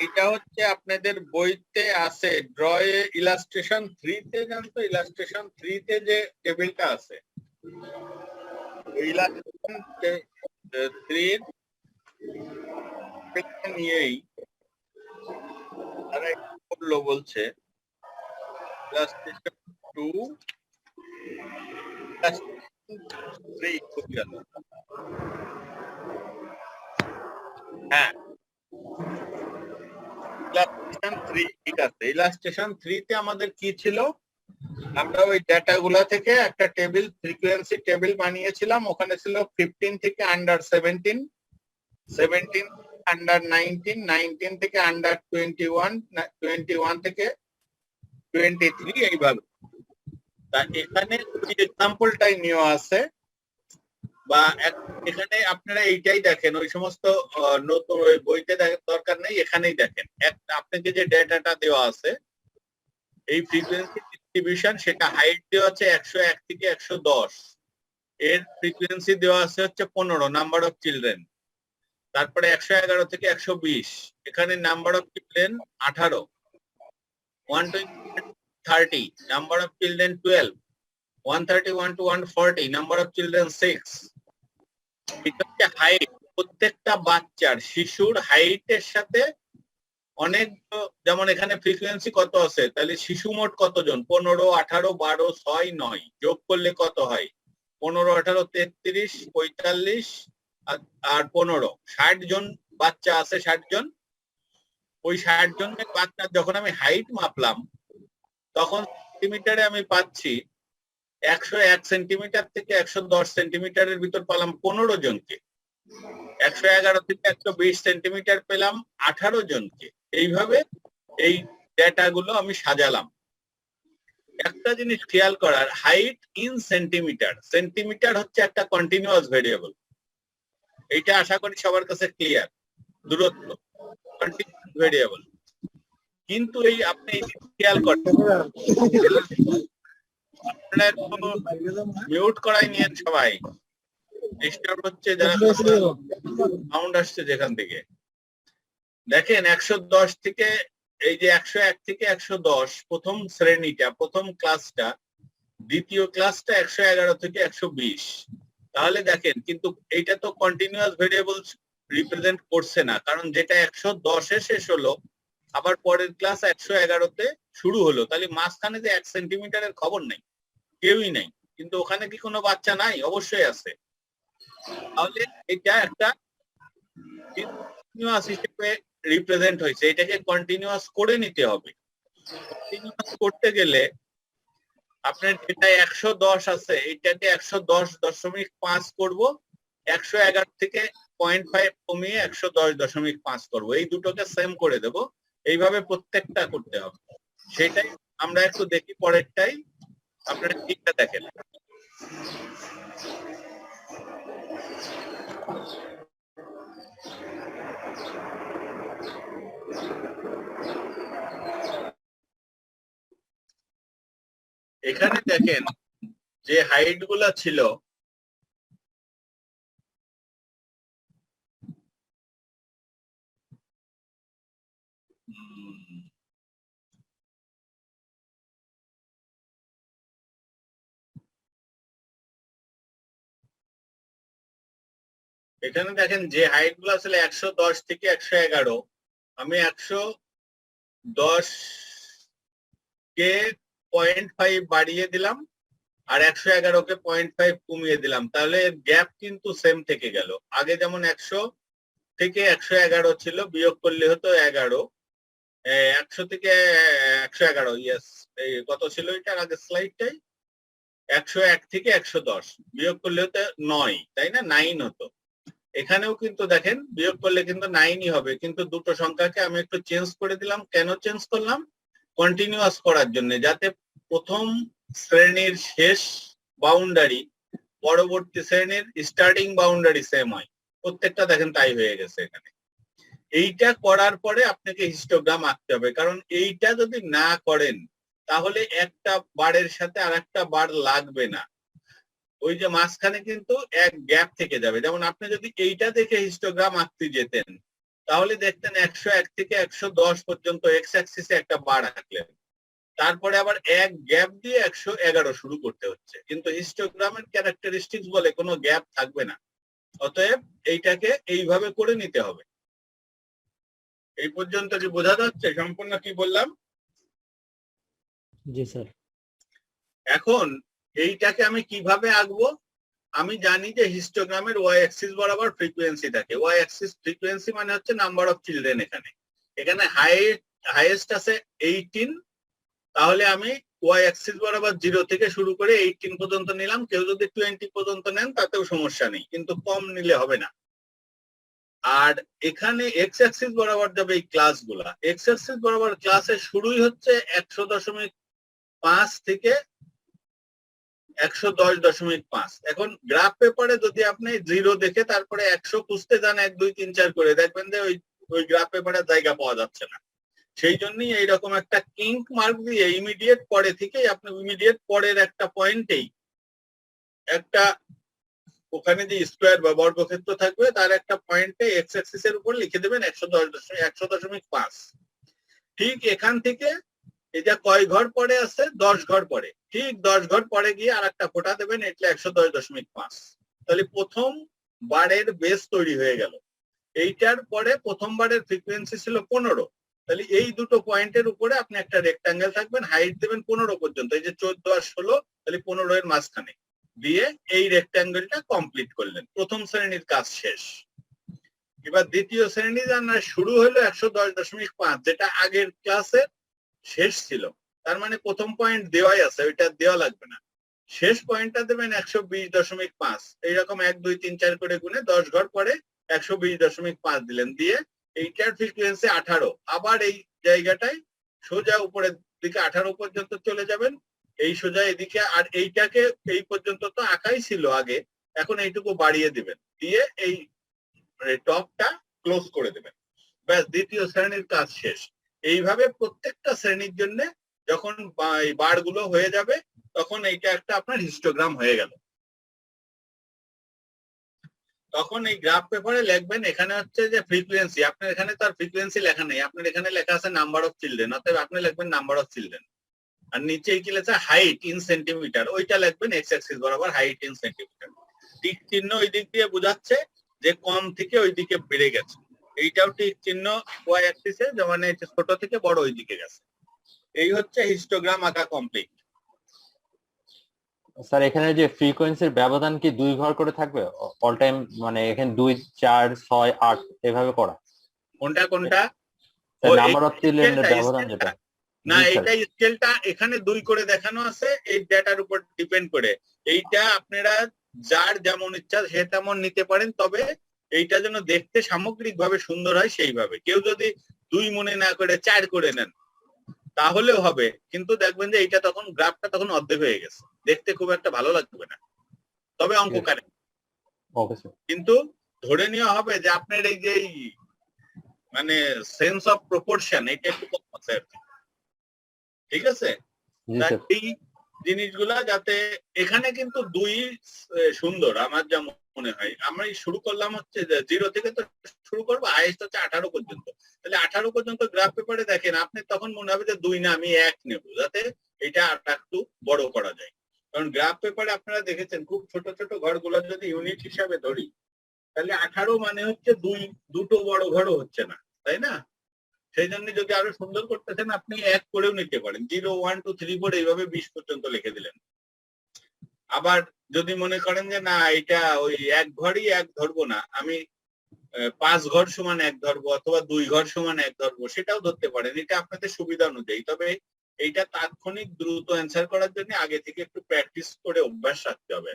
এটা হচ্ছে আপনাদের বইতে আছে, ড্রয়ে ইলাস্ট্রেশন 3 তে, জানতো ইলাস্ট্রেশন 3 তে যে টেবিলটা আছে, ইলাস্ট্রেশন 3 নিয়েই তারা করলো, বলছে ইলাস্ট্রেশন 2 3 হ্যাঁ ইলাস্ট্রেশন 3, ঠিক আছে। ইলাস্ট্রেশন 3 তে আমাদের কি ছিল, আমরা ওই ডেটা গুলা থেকে একটা টেবিল, ফ্রিকোয়েন্সি টেবিল বানিয়েছিলাম। ওখানে ছিল 15 থেকে আন্ডার 17, 17 আন্ডার 19, 19 থেকে আন্ডার 21, 21 থেকে 23 এইভাবে। তা এখানে ওই এক্সাম্পলটাই নেওয়া আছে, বা এখানে আপনারা এইটাই দেখেন, ওই সমস্ত নতুন ওই বইতে দরকার নেই, এখানেই দেখেন আপনাকে যে ডেটাটা দেওয়া আছে, এই ফ্রিকোয়েন্সি ডিস্ট্রিবিউশন, সেটা হাইট দেওয়া আছে 101 থেকে 110, এর ফ্রিকোয়েন্সি দেওয়া আছে হচ্ছে 15, নাম্বার অফ চিলড্রেন। তারপরে 111 থেকে 120, এখানে number of children 18, 120 30, number of children 12, 131 to 140, number of children 6। এটা হচ্ছে হাইট, প্রত্যেকটা বাচ্চার, শিশুর হাইটের সাথে অনেক, যেমন এখানে ফ্রিকোয়েন্সি কত আছে, তাহলে শিশু মোট কতজন, 15, 18, 12, 6, 9, যোগ করলে কত হয়, 15, 18, 33, 45 আর 15, 60 জন বাচ্চা আছে, 60 জন, ওই 60 জনের বাচ্চার যখন আমি হাইট মাপলাম তখন সেন্টিমিটারে আমি পাচ্ছি 101 সেন্টিমিটার থেকে 110 সেন্টিমিটারের ভিতর পেলাম 15 জনকে, 111 থেকে 120 সেন্টিমিটার পেলাম 18 জনকে। এইভাবে এই ডেটাগুলো আমি সাজালাম। একটা জিনিস খেয়াল করার, হাইট ইন সেন্টিমিটার, সেন্টিমিটার হচ্ছে একটা কন্টিনিউয়াস ভেরিয়েবল। এইটা আশা করি সবার কাছে ক্লিয়ার। দূরত্ব কন্টিনিউয়াস ভেরিয়েবল, কিন্তু এই আপনি খেয়াল করেন, আপনারা মিউট করাই নিয়েন সবাই, ডিস্টার্ব হচ্ছে যারা সাউন্ড আসছে যেখান থেকে। দেখেন 110 থেকে এই যে 101 থেকে 110 প্রথম শ্রেণীটা, প্রথম ক্লাসটা, দ্বিতীয় ক্লাসটা 111 থেকে 120। তাহলে দেখেন কিন্তু এইটা তো কন্টিনিউয়াস ভেরিয়েবল রিপ্রেজেন্ট করছে না, কারণ যেটা 110-এ শেষ হলো আবার পরের ক্লাস 111-তে শুরু হলো, তাহলে মাঝখানে যে 1 সেন্টিমিটারের খবর নেই, কেউই নাই। কিন্তু ওখানে কি কোনো বাচ্চা নাই? অবশ্যই আছে। তাহলে এটা একটা কন্টিনিউয়াস হিসেবে রিপ্রেজেন্ট হয়েছে, এটাকে কন্টিনিউয়াস করে নিতে হবে। কন্টিনিউয়াস করতে গেলে আপনার যেটা 110 আছে এটাকে 110.5 করব, 111 থেকে 0.5 কমিয়ে 110.5 করব, এই দুটোকে সেম করে দেব। এইভাবে প্রত্যেকটা করতে হবে। সেটাই আমরা একটু দেখি পরেরটাই। আপনারা ঠিকটা দেখেন। এখানে দেখেন যে হাইট গুলা ছিল এখানে দেখেন যে হাইট গুলো আসলে 110 থেকে 111, আমি 110 কে 0.5 বাড়িয়ে দিলাম আর 111-কে 0.5 কমিয়ে দিলাম, তাহলে গ্যাপ কিন্তু সেম থেকে গেল। আগে যেমন 100 থেকে 111 ছিল, বিয়োগ করলে হতো 11, 100 থেকে 111, ইয়েস, এই কত ছিল এটার আগের স্লাইডটাই, 101 থেকে 110 বিয়োগ করলে হতো 9, তাই না? 9 হতো। এখানেও কিন্তু দেখেন বিয়োগ করলে কিন্তু 9ই হবে, কিন্তু দুটো সংখ্যাকে আমি একটু চেঞ্জ করে দিলাম। কেন চেঞ্জ করলাম? কন্টিনিউয়াস করার জন্য, যাতে প্রথম শ্রেণীর শেষ বাউন্ডারি পরবর্তী শ্রেণীর স্টার্টিং বাউন্ডারি সেম হয়। প্রত্যেকটা দেখেন তাই হয়ে গেছে এখানে। এইটা করার পরে আপনাকে হিস্টোগ্রাম আঁকতে হবে, কারণ এইটা যদি না করেন তাহলে একটা বারের সাথে আর একটা বার লাগবে না, ওই যে মাঝখানে কিন্তু এক গ্যাপ থেকে যাবে। যেমন আপনি যদি এইটা দেখে হিস্টোগ্রাম আঁকতে যেতেন তাহলে দেখতেন 101 থেকে 110 পর্যন্ত এক্স অ্যাক্সিসে একটা বার আঁকলেন, তারপরে আবার এক গ্যাপ দিয়ে 111 শুরু করতে হচ্ছে, কিন্তু হিস্টোগ্রামের ক্যারেক্টারিস্টিক্স বলে কোনো গ্যাপ থাকবে না। অতএব এইটাকে এইভাবে করে নিতে হবে। এই পর্যন্ত কি বোঝা যাচ্ছে সম্পূর্ণ কি বললাম? জি স্যার। এখন এইটাকে আমি কিভাবে আঁকবো? আমি জানি যে হিস্টোগ্রামের ওয়াই অ্যাক্সিস বরাবর ফ্রিকোয়েন্সি থাকে। ওয়াই অ্যাক্সিস ফ্রিকোয়েন্সি মানে হচ্ছে নাম্বার অফ চিলড্রেন। এখানে হাইয়েস্ট আছে 18, তাহলে আমি ওয়াই অ্যাক্সিস বরাবর 0 থেকে শুরু করে 18 পর্যন্ত নিলাম। কেউ যদি 20 পর্যন্ত নেন তাতেও সমস্যা নেই, কিন্তু কম নিলে হবে না। আর এখানে এক্স অ্যাক্সিস বরাবর যাবে এই ক্লাসগুলা। এক্স অ্যাক্সিস বরাবর ক্লাসের শুরুই হচ্ছে 100.5 থেকে 110.5। এখন গ্রাফ পেপারে যদি আপনি 0 দেখে তারপরে 100 খুঁজতে যান 1 2 3 4 করে, দেখবেন যে ওই গ্রাফ পেপারে জায়গা পাওয়া যাচ্ছে না। সেই জন্যই এইরকম একটা কিঙ্ক মার্ক দিয়ে ইমিডিয়েট পরে থেকেই আপনি ইমিডিয়েট পরের একটা পয়েন্টেই একটা, ওখানে যে স্কোয়ার বা বর্গক্ষেত্র থাকবে তার একটা পয়েন্টে এক্স অ্যাক্সিসের উপর লিখে দেবেন 110.5। ঠিক এখান থেকে এটা কয় ঘর পরে আছে? 10 ঘর পরে। ঠিক 10 ঘর পরে গিয়ে আর একটা ফোঁটা দেবেন, এটা 110.5। তাহলে প্রথম বারের বেস তৈরি হয়ে গেল। এইটার পরে প্রথমবারের ফ্রিকোয়েন্সি ছিল 15, তাহলে এই দুটো পয়েন্টের উপরে আপনি একটা রেক্টাঙ্গেল থাকবেন, হাইট দেবেন 15 পর্যন্ত, এই যে 14 আর 16, তাহলে 15 এর মাঝখানে দিয়ে এই রেক্টাঙ্গেলটা কমপ্লিট করলেন। প্রথম শ্রেণীর কাজ শেষ। এবার দ্বিতীয় শ্রেণী জানার শুরু হলো 110.5, যেটা আগের ক্লাসে শেষ ছিল। তার মানে প্রথম পয়েন্ট দেওয়াই আছে, ওইটা দেওয়া লাগবে না। শেষ পয়েন্টটা দেবেন 120.5। এইরকম 1 2 3 4 করে গুনে 10 ঘর পরে 120.5 দিলেন, দিয়ে এইটার ফ্রিকোয়েন্সি 18। আবার এই জায়গাটায় সোজা উপরের দিকে 18 পর্যন্ত চলে যাবেন, এই সোজা এদিকে। আর এইটাকে এই পর্যন্ত তো আঁকাই ছিল আগে, এখন এইটুকু বাড়িয়ে দিবেন, দিয়ে এই টপটা ক্লোজ করে দেবেন। ব্যাস, দ্বিতীয় শ্রেণীর কাজ শেষ। এইভাবে প্রত্যেকটা শ্রেণীর জন্য যখন বারগুলো হয়ে যাবে তখন এইটা একটা আপনার হিস্টোগ্রাম হয়ে গেল। তখন এই গ্রাফ পেপারে লিখবেন, এখানে হচ্ছে যে ফ্রিকোয়েন্সি, আপনার এখানে তার ফ্রিকোয়েন্সি লেখা নেই, আপনার এখানে লেখা আছে নাম্বার অফ চিলড্রেন, অতএব আপনি লিখবেন নাম্বার অফ চিলড্রেন। আর নিচে কি লেখা হাইট ইন সেন্টিমিটার, ওইটা লিখবেন এক্স অ্যাক্সিস বরাবর হাইট ইন সেন্টিমিটার। টিক চিহ্ন ওই দিক দিয়ে বোঝাচ্ছে যে কম থেকে ওই দিকে বেড়ে গেছে, এইটাও টিক চিহ্ন ওয়াই অ্যাক্সিসে, মানে ছোট থেকে বড় ওই দিকে গেছে। এই হচ্ছে হিস্টোগ্রাম আঁকা কমপ্লিট। স্যার এখানে যে ফ্রিকোয়েন্সির ব্যবধান কি 2 ঘর করে থাকবে অল টাইম, মানে এখানে 2 4 6 8 এভাবে করা? কোনটা কোনটা? নাম্বার অফ চিলড্রেনের ব্যবধান যেটা। না, এটা স্কেলটা এখানে 2 করে দেখানো আছে, এই ডেটার উপর ডিপেন্ড করে। এইটা আপনারা যার যেমন ইচ্ছা সে তেমন নিতে পারেন, তবে এইটা যেন দেখতে সামগ্রিকভাবে সুন্দর হয় সেইভাবে। কেউ যদি 2 মনে না করে 4 করে নেন তাহলেও হবে, কিন্তু দেখবেন যে এইটা তখন গ্রাফটা তখন অর্ধেক হয়ে গেছে, দেখতে খুব একটা ভালো লাগবে না, তবে অঙ্ক কারেক্ট। কিন্তু ধরে নেওয়া হবে যে আপনার এই যে মানে সেন্স অফ প্রপোর্শন এটা একটু কম আছে আর কি। ঠিক আছে, এই জিনিসগুলা যাতে এখানে কিন্তু 2 সুন্দর আমার যা মনে হয়। আমরা শুরু করলাম হচ্ছে 0 থেকে তো শুরু করবো, হাইয়েস্ট হচ্ছে 18 পর্যন্ত। তাহলে 18 পর্যন্ত গ্রাফ পেপারে দেখেন, আপনি তখন মনে হবে যে 2 না আমি 1 নেব, যাতে এটা আর একটু বড় করা যায়। কারণ গ্রাফ পেপারে আপনারা দেখেছেন খুব ছোট ছোট ঘরগুলো যদি ইউনিট হিসাবে ধরি, তাহলে 18 মানে হচ্ছে দুটো বড় ঘরও হচ্ছে না, তাই না? সেই জন্য যদি আরো সুন্দর করতে চান আপনি 1 করেও নিতে পারেন, 0 1 2 3 4 এইভাবে 20 পর্যন্ত লিখে দিলেন। আবার যদি মনে করেন যে না এটা ওই 1 ঘরই 1 ধরবো না, আমি 5 ঘর সমান 1 ধরবো, অথবা 2 ঘর সমান 1 ধরবো, সেটাও ধরতে পারেন, এটা আপনাদের সুবিধা অনুযায়ী। তবে এইটা তাৎক্ষণিক দ্রুত অ্যান্সার করার জন্য আগে থেকে একটু প্র্যাকটিস করে অভ্যাস রাখতে হবে।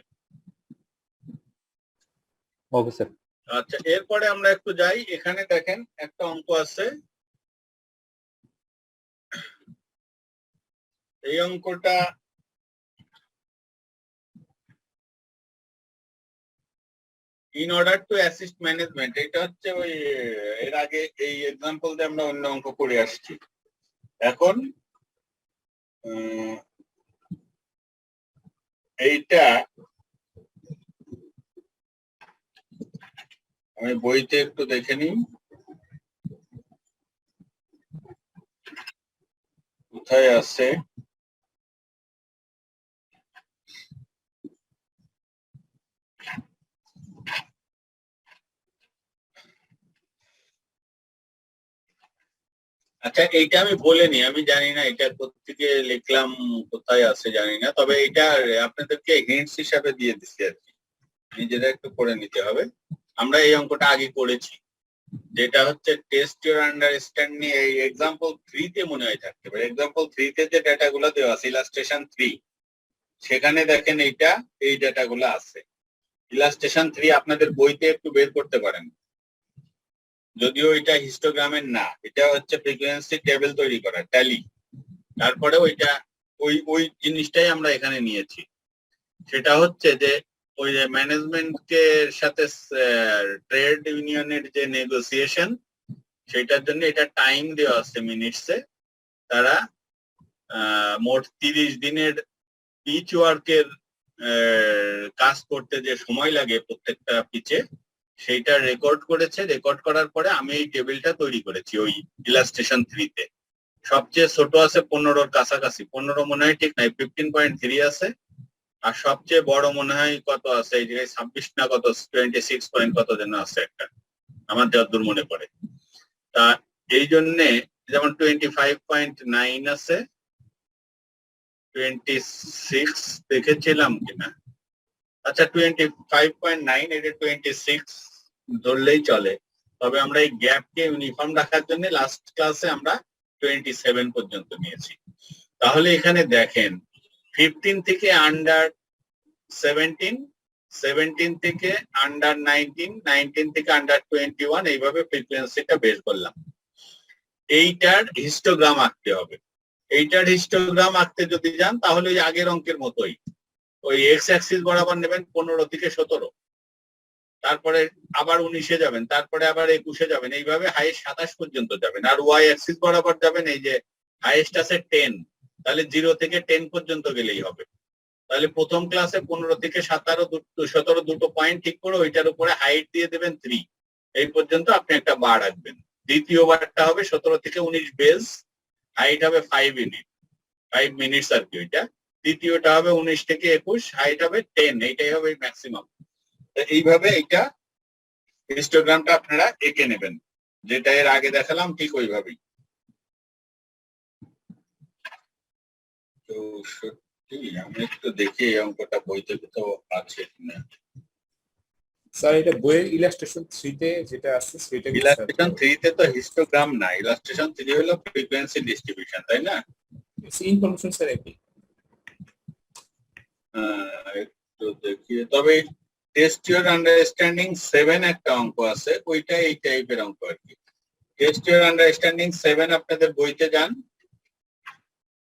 Okay sir. আচ্ছা, এরপরে আমরা একটু যাই, এখানে দেখেন একটা অঙ্ক আছে। এই অঙ্কটা in order two assist management, এটা হচ্ছে ওই এর আগে এই এক্সাম্পল দিয়ে আমরা অন্য অঙ্ক করে আসছি। এখন এইটা আমি বইতে একটু দেখে নিই কোথায় আছে। আচ্ছা, এইটা আমি বলিনি, আমি জানি না এটা কোত্থেকে লিখলাম, কোথায় আছে জানি না, তবে এটা আপনাদেরকে হিন্টস হিসাবে দিয়ে দিচ্ছি আর কি, নিজেরা একটু করে নিতে হবে। আমরা এই অঙ্কটা আগে করেছি, যেটা হচ্ছে টেস্ট ইউর আন্ডারস্ট্যান্ডিং, এই এক্সাম্পল 3 তে মনে হয় থাকতে পারে। এক্সাম্পল 3 তে যে ডেটাগুলো দেওয়া আছে ইলাস্ট্রেশন 3, সেখানে দেখেন এইটা এই ডেটাগুলো আছে। ইলাস্ট্রেশন 3 আপনাদের বইতে একটু বের করতে পারেন, যদিও এটা হিস্টোগ্রামের না, এটা হচ্ছে ফ্রিকোয়েন্সি টেবিল তৈরি করা, ট্যালি। তারপরে ওইটা ওই জিনিসটাই আমরা এখানে নিয়েছি। সেটা হচ্ছে যে ওই যে ম্যানেজমেন্টকে সাথে ট্রেড ইউনিয়নের যে নেগোসিয়েশন, সেটার জন্য এটা টাইম দেওয়া আছে মিনিটসে। তারা মোট 30 দিনের পিচ ওয়ার্কের কাজ করতে যে সময় লাগে প্রত্যেকটা পিচে, সেইটা রেকর্ড করেছে। রেকর্ড করার পরে আমি এই টেবিলটা তৈরি করেছি ওই ইলাস্ট্রেশন 3 তে। সবচেয়ে ছোট আছে 15-র কাছাকাছি, 15 মনে হয় ঠিক নাই, 15.3 আছে। আর সবচেয়ে বড় মনে হয় কত আছে, এই জায়গায় 26 না কত, 26 পয়েন্ট কত যেন আছে একটা, আমার যতদূর মনে পড়ে। তা এই জন্যে যেমন 25.9 আছে, 26 দেখেছিলাম কিনা, আচ্ছা 25.9, এটা 26 ধরলেই চলে। তবে আমরা এই গ্যাপকে ইউনিফর্ম রাখার জন্য লাস্ট ক্লাসে আমরা 27 পর্যন্ত নিয়েছি। তাহলে এখানে দেখেন 15 থেকে আন্ডার 17, 17 থেকে আন্ডার 19, 19 থেকে আন্ডার 21, এইভাবে ফ্রিকোয়েন্সিটা বের করলাম। এইটার হিস্টোগ্রাম আঁকতে হবে। এইটার হিস্টোগ্রাম আঁকতে যদি যান তাহলে ওই আগের অঙ্কের মতোই ওই এক্স অ্যাক্সিস বরাবর নেবেন 15 থেকে 17, তারপরে আবার 19-এ যাবেন, তারপরে আবার 21-এ যাবেন, এইভাবে হাইয়েস্ট 27 পর্যন্ত যাবেন। আর ওয়াই অ্যাক্সিস বরাবর যাবেন, এই যে হাইয়েস্ট আছে 10, তাহলে 0 থেকে 10 পর্যন্ত গেলেই হবে। তাহলে প্রথম ক্লাসে 15 থেকে 17 দুটো পয়েন্ট ঠিক করে ওইটার উপরে হাইট দিয়ে দেবেন 3, এই পর্যন্ত আপনি একটা বার রাখবেন। দ্বিতীয় বারটা হবে 17 থেকে 19 বেস, হাইট হবে 5 মিনিটস আর কি ওইটা। তৃতীয়টা হবে 19 থেকে 21, হাইট হবে 10, এইটাই হবে ম্যাক্সিমাম। এইভাবে এইটা হিস্টোগ্রামটা আপনারা এঁকে নেবেন, যেটা এর আগে দেখালাম ঠিক ওইভাবেই। তো সত্যি আমি একটু দেখি এই অঙ্কটা বইতে কোথাও আছে কিনা। স্যার এটা বইয়ের ইলাস্ট্রেশন 3 তে যেটা আছে সেটা কি ইলাস্ট্রেশন 3 তে তো হিস্টোগ্রাম না, ইলাস্ট্রেশন 3 হলো ফ্রিকোয়েন্সি ডিস্ট্রিবিউশন, তাই না? ইনফরমেশন স্যার একই। একটু দেখি, তবে টেস্ট ইউর আন্ডারস্ট্যান্ডিং 7 একটা অঙ্ক আছে, ওইটা এই টাইপের অঙ্ক আর কি। টেস্ট ইউর আন্ডারস্ট্যান্ডিং 7 আপনাদের বইতে যান,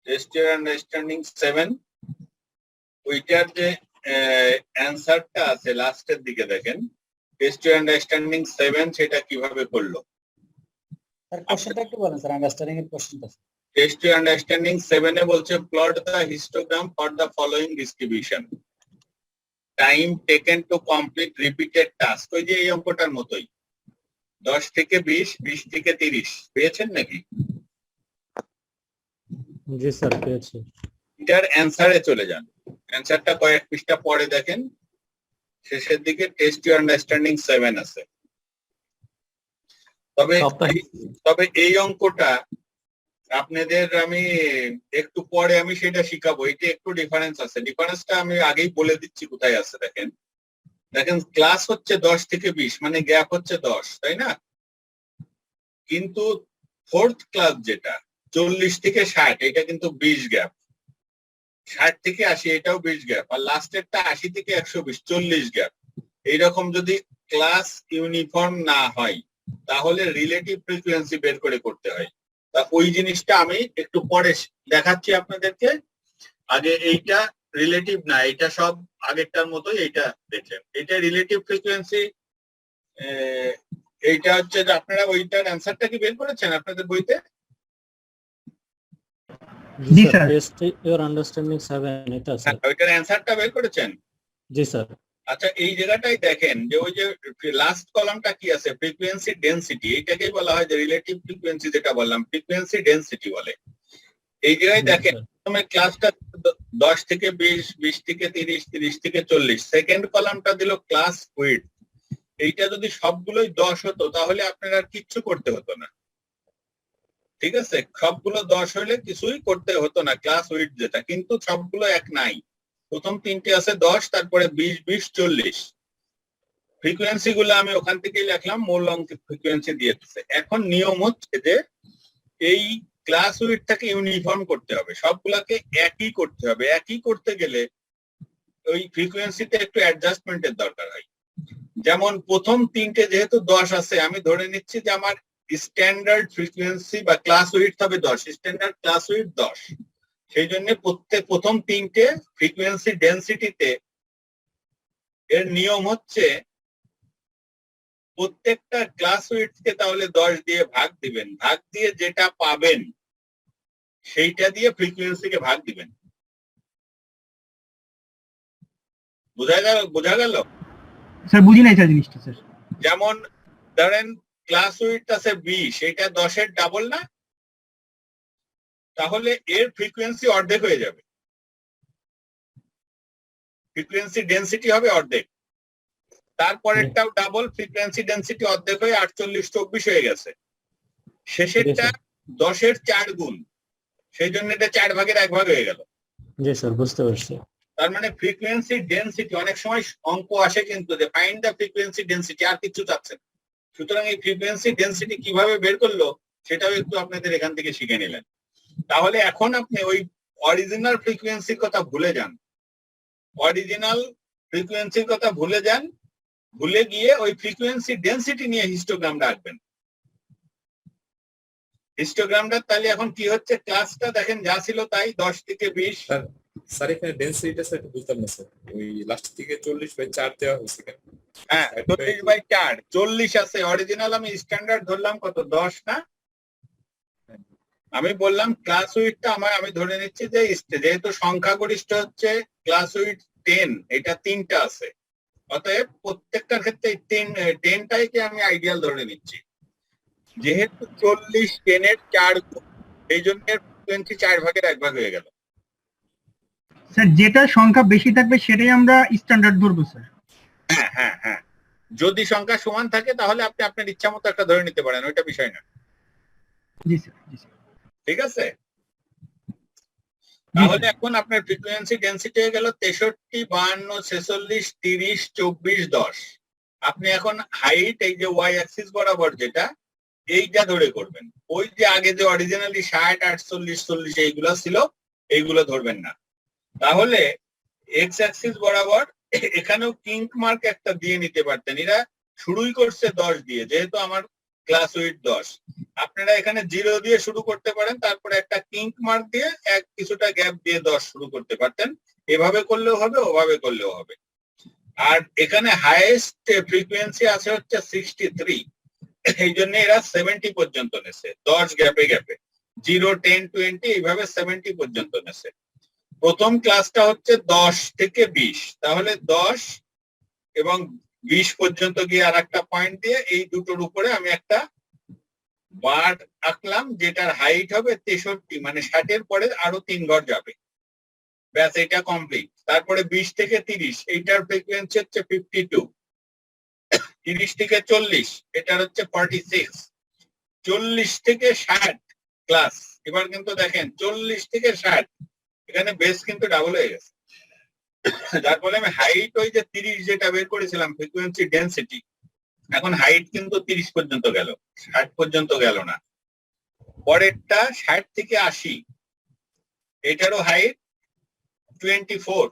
টেস্ট ইউর আন্ডারস্ট্যান্ডিং 7, ওইটার যে অ্যান্সারটা আছে লাস্টের দিকে দেখেন, টেস্ট ইউর আন্ডারস্ট্যান্ডিং 7 সেটা কিভাবে করলো। স্যার কোশ্চেনটা একটু বলেন স্যার, আন্ডারস্ট্যান্ডিং এর কোশ্চেনটা। টেস্ট ইউর আন্ডারস্ট্যান্ডিং 7 এ বলছে plot the histogram for the following distribution, time taken to complete repeated task. ওই যে এই অঙ্কটার মতোই 10 থেকে 20, 20 থেকে 30 পেয়েছেন নাকি? জি স্যার পেয়েছি। এটার অ্যান্সারে চলে যান, অ্যান্সারটা কয়েক পৃষ্ঠা পরে দেখেন, শেষের দিকে টেস্ট ইউর আন্ডারস্ট্যান্ডিং 7 আছে। তবে এই অঙ্কটা আপনাদের আমি একটু পরে আমি সেটা শিখাবো, এটা একটু ডিফারেন্স আছে। ডিফারেন্সটা আমি আগেই বলে দিচ্ছি কোথায় আছে। দেখেন ক্লাস হচ্ছে 10 থেকে 20, মানে গ্যাপ হচ্ছে 10, তাই না? কিন্তু ফোর্থ ক্লাস যেটা 40 থেকে 60, এটা কিন্তু 20 গ্যাপ। 60 থেকে 80 এটাও 20 গ্যাপ, আর লাস্টেরটা 80 থেকে 120, 40 গ্যাপ। এইরকম যদি ক্লাস ইউনিফর্ম না হয় তাহলে রিলেটিভ ফ্রিকোয়েন্সি বের করে করতে হয়। তা ওই জিনিসটা আমি একটু পরে দেখাচ্ছি আপনাদেরকে। আগে এইটা রিলেটিভ না, এটা সব আগেরটার মতোই, এইটা দেখলেন, এটা রিলেটিভ ফ্রিকোয়েন্সি। এইটা হচ্ছে যে আপনারা ওইটার অ্যান্সারটা কি বের করেছেন আপনাদের বইতে? জি স্যার। টেস্ট ইওর আন্ডারস্ট্যান্ডিং 7 এটা স্যার। ওইটার অ্যান্সারটা বের করেছেন? জি স্যার। আচ্ছা, এই জায়গাটাই দেখেন যে ওই যে লাস্ট কলামটা কি আছে, ফ্রিকোয়েন্সি ডেনসিটি, এইটাকেই বলা হয় যে রিলেটিভ ফ্রিকোয়েন্সি, যেটা বললাম ফ্রিকোয়েন্সি ডেনসিটি বলে। এই জায়গায় দেখেন প্রথমে ক্লাসটা 10 থেকে 20, 20 থেকে 30, 30 থেকে 40, সেকেন্ড কলামটা দিল ক্লাস উইডথ। এইটা যদি সবগুলোই 10 হতো তাহলে আপনার আর কিচ্ছু করতে হতো না, ঠিক আছে? সবগুলো 10 হলে কিছুই করতে হতো না ক্লাস উইডথ যেটা, কিন্তু সবগুলো এক নাই। প্রথম তিনটে আছে 10, তারপরে 20, 20, 40। ফ্রিকোয়েন্সি গুলো আমি ওখান থেকেই লিখলাম, মূল অঙ্কের ফ্রিকোয়েন্সি দিয়ে দিচ্ছে। এখন নিয়ম হচ্ছে যে এই ক্লাস উইডথটাকে ইউনিফর্ম করতে হবে, সবগুলাকে একই করতে হবে। একই করতে গেলে ওই ফ্রিকোয়েন্সিতে একটু অ্যাডজাস্টমেন্টের দরকার হয়। যেমন প্রথম তিনটে যেহেতু 10 আছে, আমি ধরে নিচ্ছি যে আমার স্ট্যান্ডার্ড ফ্রিকোয়েন্সি বা ক্লাস উইডথ হবে 10, স্ট্যান্ডার্ড ক্লাস উইডথ 10। সেই জন্য প্রথম তিনটে ফ্রিকোয়েন্সি ডেনসিটিতে এর নিয়ম হচ্ছে প্রত্যেকটা ক্লাস উইডথকে তাহলে 10 দিয়ে ভাগ দিবেন, ভাগ দিয়ে যেটা পাবেন সেইটা দিয়ে ফ্রিকোয়েন্সিকে ভাগ দিবেন। বোঝা গেল স্যার? বুঝি নাই স্যার জিনিসটা স্যার। যেমন ধরেন ক্লাস উইডথ আছে 20, এটা 10 এর ডাবল না? তাহলে এর ফ্রিকোয়েন্সি অর্ধেক হয়ে যাবে, ফ্রিকোয়েন্সি ডেনসিটি হবে অর্ধেক। তারপরেরটাও ডাবল, ফ্রিকোয়েন্সি ডেনসিটি অর্ধেক হয়ে 48, 24 হয়ে গেছে। শেষেরটা 10 এর 4 গুণ, সেই জন্য এটা 4 ভাগের 1 ভাগ হয়ে গেল। জি স্যার বুঝতে পারছি। তার মানে ফ্রিকোয়েন্সি ডেনসিটি, অনেক সময় অঙ্ক আসে কিন্তু যে ফাইন্ড দ্য ফ্রিকোয়েন্সি ডেনসিটি, আর কিছু চাচ্ছেন, সুতরাং এই ফ্রিকোয়েন্সি ডেনসিটি কিভাবে বের করলো সেটাও একটু আপনাদের এখান থেকে শিখে নিলেন। তাহলে এখন আপনি ওই অরিজিনাল ফ্রিকোয়েন্সির কথা ভুলে যান, অরিজিনাল ফ্রিকোয়েন্সির কথা ভুলে যান, ভুলে গিয়ে ওই ফ্রিকোয়েন্সি ডেনসিটি নিয়ে হিস্টোগ্রামটা আঁকবেন। হিস্টোগ্রামটা তাহলে এখন কি হচ্ছে, ক্লাসটা দেখেন যা ছিল তাই 10 থেকে 20। স্যার এখানে ডেনসিটিটা স্যার বুঝতাম না স্যার, ওই লাস্ট থেকে 40/4 দেওয়া হয়েছে কেন? হ্যাঁ 40/4, 40 আছে অরিজিনাল, আমি স্ট্যান্ডার্ড ধরলাম কত 10 না, আমি বললাম ক্লাস উইডটা আমি ধরে নিচ্ছি যে যেহেতু সংখ্যাগরিষ্ঠ হচ্ছে ক্লাস উইড 10, এটা 3টা আছে, অতএব প্রত্যেকটার ক্ষেত্রে 10টাকে আমি আইডিয়াল ধরে নিচ্ছি। যেহেতু 40 10 এর 4 গুণ, এই জন্য ফ্রিকোয়েন্সি 4 ভাগের 1 ভাগ হয়ে গেল। স্যার যেটা সংখ্যা বেশি থাকবে সেটাই আমরা স্ট্যান্ডার্ড ধরবো স্যার। হ্যাঁ হ্যাঁ হ্যাঁ, যদি সংখ্যা সমান থাকে তাহলে আপনি আপনার ইচ্ছা মতো একটা ধরে নিতে পারেন, ওইটা বিষয় না। জি স্যার, জি স্যার। ঠিক আছে, তাহলে এখন আপনার ফ্রিকোয়েন্সি ডেনসিটি হয়ে গেল 63 52 46 30 24 10। আপনি এখন হাইট এই যে ওয়াই অ্যাক্সিস বরাবর যেটা এইটা ধরে করবেন, ওই যে আগে যে অরিজিনালি 60 48 40 এইগুলো ছিল এইগুলো ধরবেন না। তাহলে এক্স অ্যাক্সিস বরাবর এখানেও কিঙ্ক মার্ক একটা দিয়ে নিতে পারতেন, এরা শুরুই করছে 10 দিয়ে, যেহেতু আমার ক্লাস উইড 10, আপনারা এখানে 0 দিয়ে শুরু করতে পারেন, তারপরে একটা কিঙ্ক মার্ক দিয়ে কিছুটা গ্যাপ দিয়ে 10 শুরু করতে পারতেন। এভাবে করলেও হবে, ওভাবে করলেও হবে। আর এখানে হাইয়েস্ট ফ্রিকোয়েন্সি আছে হচ্ছে 63, এই জন্য এরা 70 পর্যন্ত নেছে, 10 গ্যাপে গ্যাপে 0 10 20 এইভাবে 70 পর্যন্ত নেছে। প্রথম ক্লাসটা হচ্ছে 10 থেকে 20, তাহলে 10 এবং 20 পর্যন্ত গিয়ে আর একটা পয়েন্ট দিয়ে এই দুটোর উপরে আমি একটা বার আঁকলাম, যেটার হাইট হবে 63, মানে 60 এর পরে আরো 3 ঘর যাবে, ব্যাস এটা কমপ্লিট। তারপরে 20 থেকে 30, এইটার ফ্রিকোয়েন্সি হচ্ছে 52, 30 থেকে 40 এটার হচ্ছে 46, 40 থেকে 60 ক্লাস। এবার কিন্তু দেখেন 40 থেকে 60 এখানে বেস কিন্তু ডাবল হয়ে গেছে, যার ফলে আমি হাইট ওই যে 30 যেটা বের করেছিলাম ফ্রিকোয়েন্সি ডেনসিটি, এখন হাইট কিন্তু 30 পর্যন্ত গেল, 60 পর্যন্ত গেল না। পরেরটা 60 থেকে 80, এটারও হাইট 24,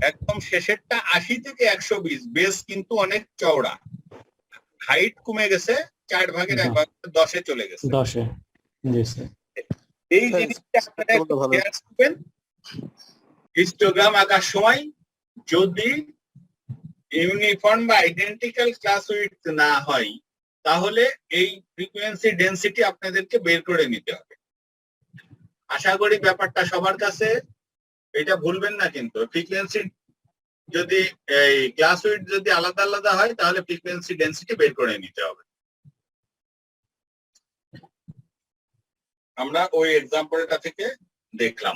একদম শেষেরটা 80 থেকে 120, বেস কিন্তু অনেক চওড়া, হাইট কমে গেছে, 4 ভাগের 1 ভাগ 10-এ চলে গেছে। 10-এ, জি স্যার। এই জিনিসটা আপনারা একটু খেয়াল রাখবেন হিস্টোগ্রাম আঁকার সময়, যদি ইউনিফর্ম বা আইডেন্টিক্যাল ক্লাস উইডথ না হয় তাহলে এই ফ্রিকোয়েন্সি ডেনসিটি আপনাদেরকে বের করে নিতে হবে। আশা করি ব্যাপারটা সবার কাছে, এটা ভুলবেন না কিন্তু। ফ্রিকোয়েন্সি যদি এই ক্লাস উইডথ যদি আলাদা আলাদা হয় তাহলে ফ্রিকোয়েন্সি ডেনসিটি বের করে নিতে হবে। আমরা ওই এক্সাম্পলটা থেকে দেখলাম,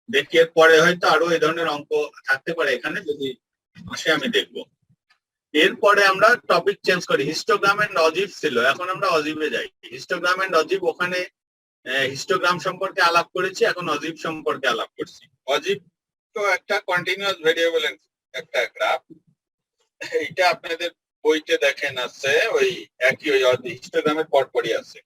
দেখি এর পরে হয়তো আরো এই ধরনের অঙ্ক থাকতে পারে এখানে, যদি আসে আমি দেখবো। এরপরে আমরা টপিক চেঞ্জ করি, হিস্টোগ্রাম এন্ড অজিব ছিল, এখন আমরা অজিবে যাই। হিস্টোগ্রাম এন্ড অজিব, ওখানে হিস্টোগ্রাম সম্পর্কে আলাপ করেছি, এখন অজিব সম্পর্কে আলাপ করছি। অজিব তো একটা কন্টিনিউয়াস ভেরিয়েবল একটা গ্রাফ, এইটা আপনাদের বইতে দেখেন আছে ওই একই ওই হিস্টোগ্রামের পরপরই আছে।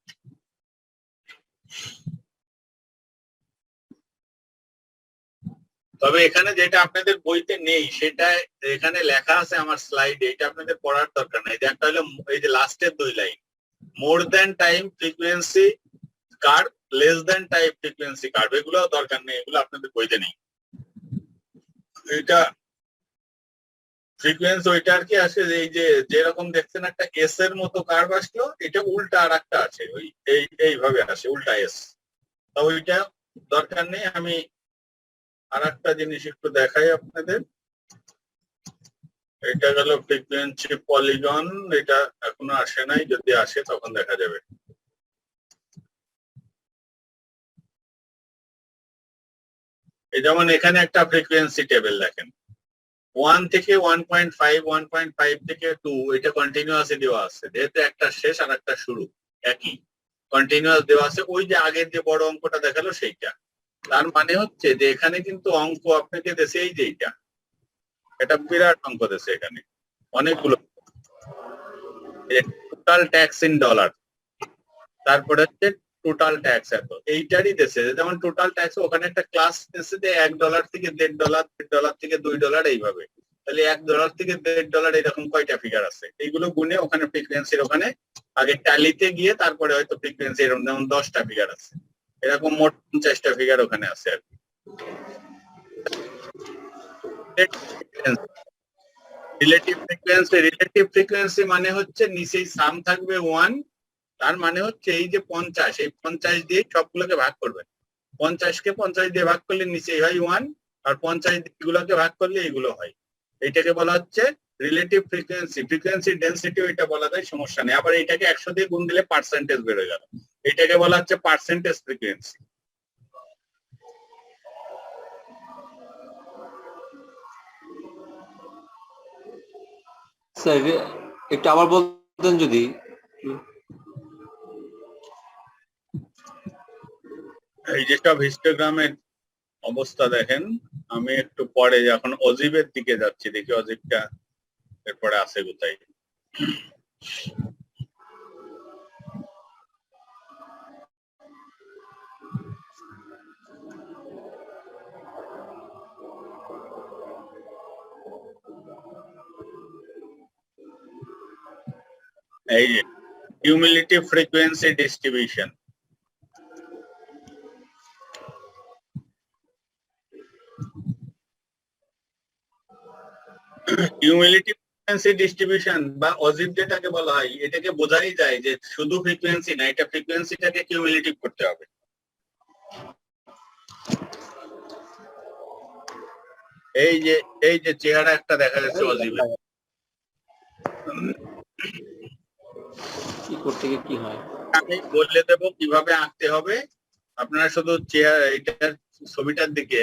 তবে এখানে যেটা আপনাদের বইতে নেই সেটা এখানে লেখা আছে আমার স্লাইডে, এটা আপনাদের পড়ার দরকার নাই। একটা হলো এই যে লাস্টের 2 line, more than time frequency curve, less than time frequency curve, এগুলো দরকার নেই, এগুলো আপনাদের বইতে নেই। এটা ফ্রিকোয়েন্সি ওইটা আর কি আসে, এই যে যেরকম দেখছেন একটা এস এর মতো কার্ভ আসলো, এটা উল্টা আর একটা আছে, ওই এইভাবে আসে উল্টা এস, তো ওইটা দরকার নেই। আমি আর একটা জিনিস একটু দেখাই আপনাদের, এটা গেল ফ্রিকোয়েন্সি পলিগন, এটা এখনো আসে নাই, যদি আসে তখন দেখা যাবে। এই যেমন এখানে একটা ফ্রিকোয়েন্সি টেবিল দেখেন, 1 থেকে 1.5, 1.5 থেকে 2, এটা কন্টিনিউয়াসলি দেওয়া আছে, যেহেতু একটা শেষ আর একটা শুরু একই কন্টিনিউয়াস দেওয়া আছে। ওই যে আগের যে বড় অঙ্কটা দেখালো সেইটা, তার মানে হচ্ছে যে এখানে কিন্তু অঙ্ক আপনাকে দেশে এই যে এটা বিরাট অঙ্ক দেশে, এখানে অনেকগুলো। টোটাল ট্যাক্স ইন ডলার, তারপরে হচ্ছে টোটাল ট্যাক্স এত, এইটারই দেশে যেমন টোটাল ট্যাক্স ওখানে একটা ক্লাস দেশে যে $1 থেকে $1.5, $1 থেকে $2 এইভাবে, তাহলে $1 থেকে $1.5 এরকম কয়টা ফিগার আছে, এইগুলো গুনে ওখানে ফ্রিকোয়েন্সির ওখানে আগে ট্যালিতে গিয়ে তারপরে হয়তো ফ্রিকোয়েন্সি এরকম যেমন 10টা ফিগার আছে, এরকম মোট 50টা ফিগার ওখানে আছে আর কি। রিলেটিভ ফ্রিকোয়েন্সি মানে হচ্ছে নিচেই সাম থাকবে 1, তার মানে হচ্ছে এই যে 50, এই 50 দিয়ে সবগুলোকে ভাগ করবেন, 50কে 50 দিয়ে ভাগ করলে নিচেই হয় 1, আর 50 গুলোকে ভাগ করলে এগুলো হয়, এইটাকে বলা হচ্ছে রিলেটিভ ফ্রিকোয়েন্সি। ফ্রিকোয়েন্সি ডেনসিটি ওইটা বলা যায়, সমস্যা নেই। আবার এটাকে 100 দিয়ে গুণ দিলে পার্সেন্টেজ বেড়ে গেল, এটাকে বলা হচ্ছে পার্সেন্টেজ ফ্রিকোয়েন্সি। স্যার একটু আবার বলতেন যদি। এই যে সব হিস্টোগ্রামের অবস্থা দেখেন, আমি একটু পরে যখন অজিবের দিকে যাচ্ছি দেখি অজিবটা এরপরে আছে কোথায়। এই যে cumulative frequency distribution, cumulative frequency distribution বা অজিব যেটাকে বলা হয়, এটাকে বোঝাই যায় যে শুধু ফ্রিকোয়েন্সি না, এটা ফ্রিকোয়েন্সিটাকে কিউমুলেটিভ করতে হবে। এই যে চেহারা একটা দেখা যাচ্ছে অজিবে, কি করতে গিয়ে কি হয় আমি বলে দেবো কিভাবে আঁকতে হবে, আপনারা শুধু চেহারা এইটার ছবিটার দিকে,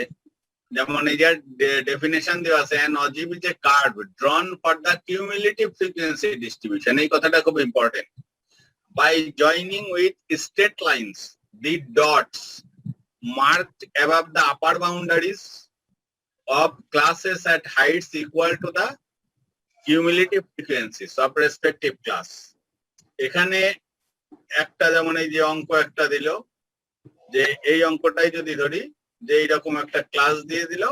যেমন এই যে ডেফিনেশন দেওয়া আছে, an ogive is a curve drawn for the cumulative frequency distribution, এই কথাটা খুব important. by joining with straight lines the dots marked above the upper boundaries of classes at heights equal to the cumulative frequencies of respective class। এখানে একটা যেমন এই যে অঙ্ক একটা দিল, যে এই অঙ্কটাই যদি ধরি যে এইরকম একটা ক্লাস দিয়ে দিল,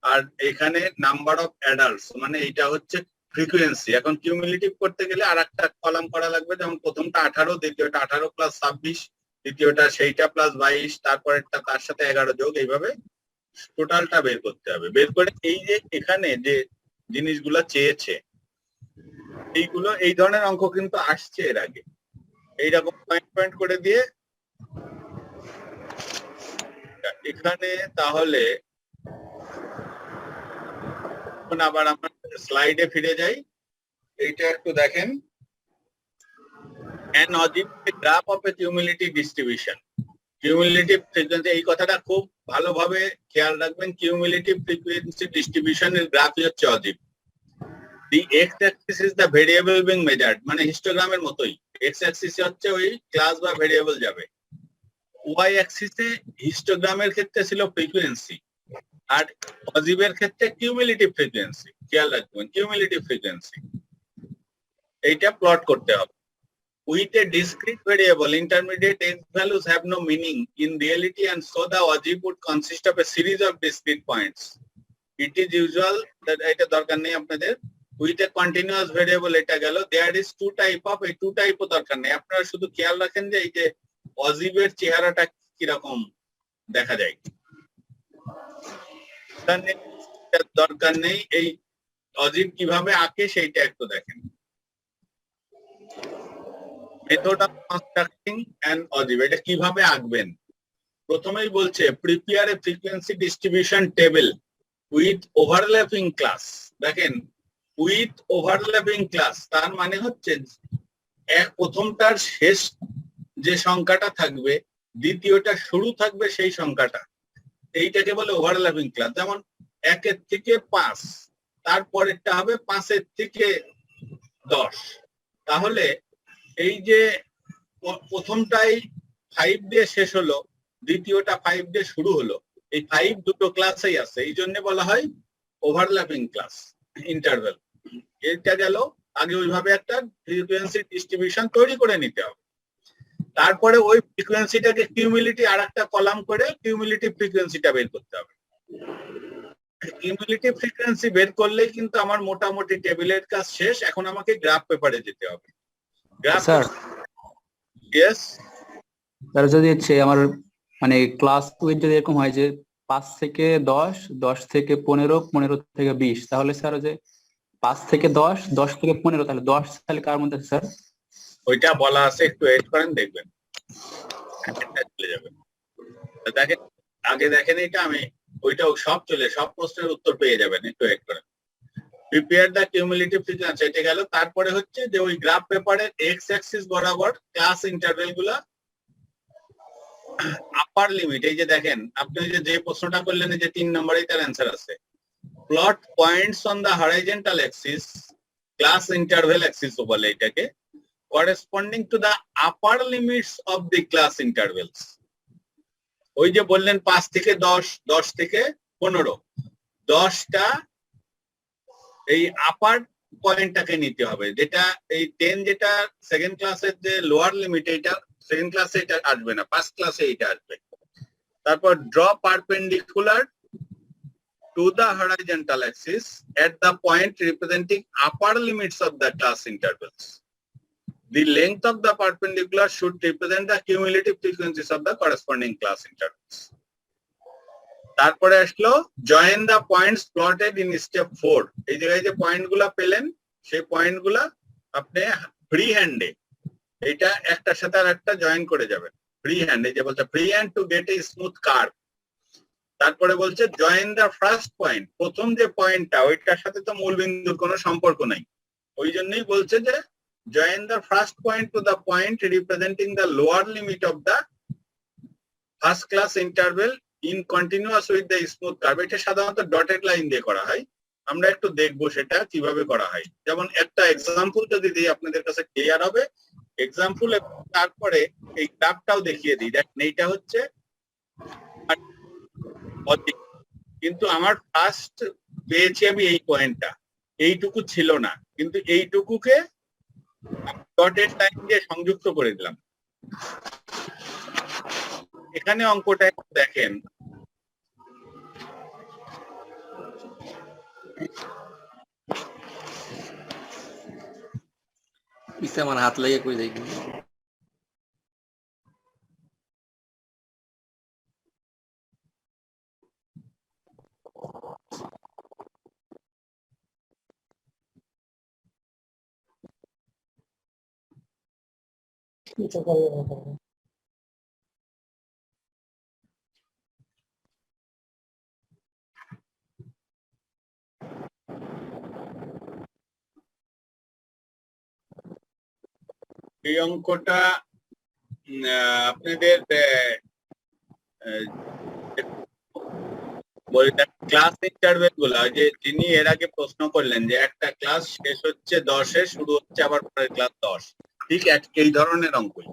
আর এখানে নাম্বার অফ অ্যাডাল্টস, মানে এটা হচ্ছে ফ্রিকোয়েন্সি। এখন কিউমুলেটিভ করতে গেলে আর একটা কলাম করা লাগবে, যেমন প্রথমটা 18, দ্বিতীয়টা 18 প্লাস 26, তৃতীয়টা সেইটা প্লাস 22, তারপরেরটা তার সাথে 11 যোগ, এইভাবে টোটালটা বের করতে হবে। বের করে এই যে এখানে যে জিনিসগুলো চেয়েছে এইগুলো, এই ধরনের অঙ্ক কিন্তু আসছে এর আগে, এইরকম পয়েন্ট পয়েন্ট করে দিয়ে এখানে। তাহলে আবার আমার স্লাইডে ফিরে যাই, এইটা একটু দেখেন, an ogive is a graph of a cumulative distribution। Cumulative frequency, এই কথাটা খুব ভালোভাবে খেয়াল রাখবেন, কিউমুলেটিভ ফ্রিকোয়েন্সি ডিস্ট্রিবিউশনের গ্রাফই হচ্ছে অজিব। The X axis is the variable being measured, মানে হিস্টোগ্রামের মতোই এক্স অ্যাক্সিস হচ্ছে ওই ক্লাস বা ভেরিয়েবল যাবে, ওয়াই অ্যাক্সিসে হিস্টোগ্রামের ক্ষেত্রে ছিল ফ্রিকোয়েন্সি, আর অজিবের ক্ষেত্রে কিউমুলেটিভ ফ্রিকোয়েন্সি। খেয়াল রাখবেন কিউমুলেটিভ ফ্রিকোয়েন্সি, এইটা প্লট করতে হবে। With a discrete variable, intermediate x values have no meaning in reality, and so the ogive would consist of a series of discrete points. It is usual that এটা দরকার নেই আপনাদের। With a continuous variable এটা গেল, there is two type of, এই two type ও দরকার নেই, আপনারা শুধু খেয়াল রাখেন যে এই যে অজিবের চেহারাটা কিরকম দেখা যায়, দরকার নেই। এই অজিব কিভাবে আঁকে সেইটা একটু দেখেন। মেথড অফ কনস্ট্রাক্টিং অ্যান অজিব, এটা কিভাবে আঁকবেন। প্রথমেই বলছে prepare a frequency distribution table with overlapping class. দেখেন উইথ ওভারল্যাপিং ক্লাস তার মানে হচ্ছে প্রথমটার শেষ যে সংখ্যাটা থাকবে, দ্বিতীয়টা শুরু থাকবে সেই সংখ্যাটা, এইটাকে বলে ওভারল্যাপিং ক্লাস। যেমন 1 থেকে 5, তারপরেরটা হবে 5 থেকে 10। তাহলে এই যে প্রথমটাই 5 দিয়ে শেষ হলো, দ্বিতীয়টা 5 দিয়ে শুরু হলো, এই 5 দুটো ক্লাসেই আছে, এই জন্য বলা হয় ওভারল্যাপিং ক্লাস ইন্টারভ্যাল। এটা গেল আগে ওইভাবে একটা ফ্রিকোয়েন্সি ডিস্ট্রিবিউশন তৈরি করে নিতে হবে। তারপরে ওই ফ্রিকোয়েন্সিটাকে কিউমুলেটিভ আর একটা কলাম করে কিউমুলেটিভ ফ্রিকোয়েন্সিটা বের করতে হবে। কিউমুলেটিভ ফ্রিকোয়েন্সি বের করলেই কিন্তু আমার মোটামুটি টেবিলের কাজ শেষ। এখন আমাকে গ্রাফ পেপারে যেতে হবে। গ্রাফ স্যার ইয়েস স্যার যদি হচ্ছে আমার মানে ক্লাস উইথ যদি এরকম হয় যে 5 থেকে 10, 10 থেকে 15, 15 থেকে 20, তাহলে স্যার ওই যে 5 থেকে 10, 10 থেকে 15, তাহলে 10 তাহলে কার মধ্যে আছে স্যার? ওইটা বলা আছে, একটু ওয়েট করেন দেখবেন চলে যাবে। দেখেন আগে দেখেন এটা আমি ওইটাও সব সব প্রশ্নের উত্তর পেয়ে যাবেন, একটু ওয়েট করেন। প্রিপেয়ার দ্য কিউমুলেটিভ ফ্রিকোয়েন্সি এটা গেল। তারপরে হচ্ছে যে ওই গ্রাফ পেপারের এক্স অ্যাক্সিস বরাবর ক্লাস ইন্টারভেল গুলা আপার লিমিট, এই যে দেখেন আপনি যে প্রশ্নটা করলেন যে 3 নম্বরেই তার অ্যান্সার আছে। Plot points on the horizontal axis, class interval axis বলে এটাকে, corresponding to the upper limits of the class intervals. ওই যে বললেন 5 থেকে 10, 10 থেকে 15, 10টা এই আপার পয়েন্টটাকে নিতে হবে, যেটা এই 10 যেটা সেকেন্ড ক্লাসের যে লোয়ার লিমিট, এটা সেকেন্ড ক্লাসে এটা আসবে না, ফার্স্ট ক্লাসে এটা আসবে। তারপর draw perpendicular to the horizontal axis at the point representing upper limits of the class intervals. The length of the perpendicular should represent the cumulative frequencies of the corresponding class intervals. তারপরে আসলো join the points plotted in step 4। এই জায়গায় যে পয়েন্টগুলো পেলেন সেই পয়েন্টগুলো আপনি ফ্রি হ্যান্ডে এটা একটার সাথে আর একটা জয়েন করে যাবেন ফ্রি হ্যান্ড। এই যে বলছে free hand to get A smooth curve. তারপরে বলছে জয়েন দা ফার্স্ট পয়েন্ট, প্রথম যে পয়েন্টটা ওইটার সাথে তো মূল বিন্দুর কোনো সম্পর্ক নাই, ওই জন্যই বলছে যে join the first point to the point representing the lower limit of the first class interval in continuous with the smooth curve। এটা সাধারণত ডটেড লাইন দিয়ে করা হয়, আমরা একটু দেখবো সেটা কিভাবে করা হয়। যেমন একটা এক্সাম্পল যদি দিই আপনাদের কাছে ক্লিয়ার হবে। এক্সাম্পল তারপরে এই গ্রাফটাও দেখিয়ে দিই। দেখেন এইটা হচ্ছে কিন্তু আমার ফার্স্ট পেয়েছি আমি এই পয়েন্টটা, এইটুকু ছিল না, কিন্তু এইটুকুকে ডটেড লাইন দিয়ে সংযুক্ত করে দিলাম। এখানে অঙ্কটা দেখেন, আমার হাত লাগে কই যাই এই অঙ্কটা আপনাদের ক্লাস ইন্টারভেল গুলা যে তিনি এর আগে প্রশ্ন করলেন যে একটা ক্লাস শেষ হচ্ছে 10-এ, শুরু হচ্ছে আবার পরের ক্লাস 10, ঠিক এই ধরনের অঙ্কই।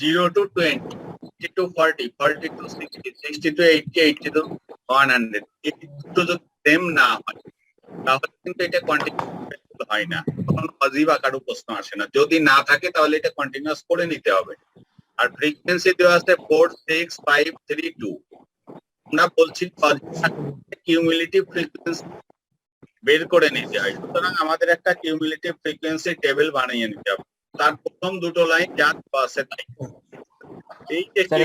0 to 20, 20 to 40, 40 to 60, 60 to 80, 80 to 100, এই দুটো যদি সেম না হয় তাহলে কিন্তু এটা কন্টিনিউয়াস হয় না, তখন অজীব আকারও প্রশ্ন আসে না। যদি না থাকে তাহলে এটা কন্টিনিউয়াস করে নিতে হবে। আর ফ্রিকোয়েন্সি দেওয়া আছে 4, 6, 5, 3, 2। আমরা বলছি কিউমুলেটিভ ফ্রিকোয়েন্সি বের করে নিতে হয়, সুতরাং আমাদের একটা কিউমুলেটিভ ফ্রিকোয়েন্সি টেবিল বানিয়ে নিতে হবে। তার প্রথম দুটো লাইন যা আছে তাই। এই যে স্যার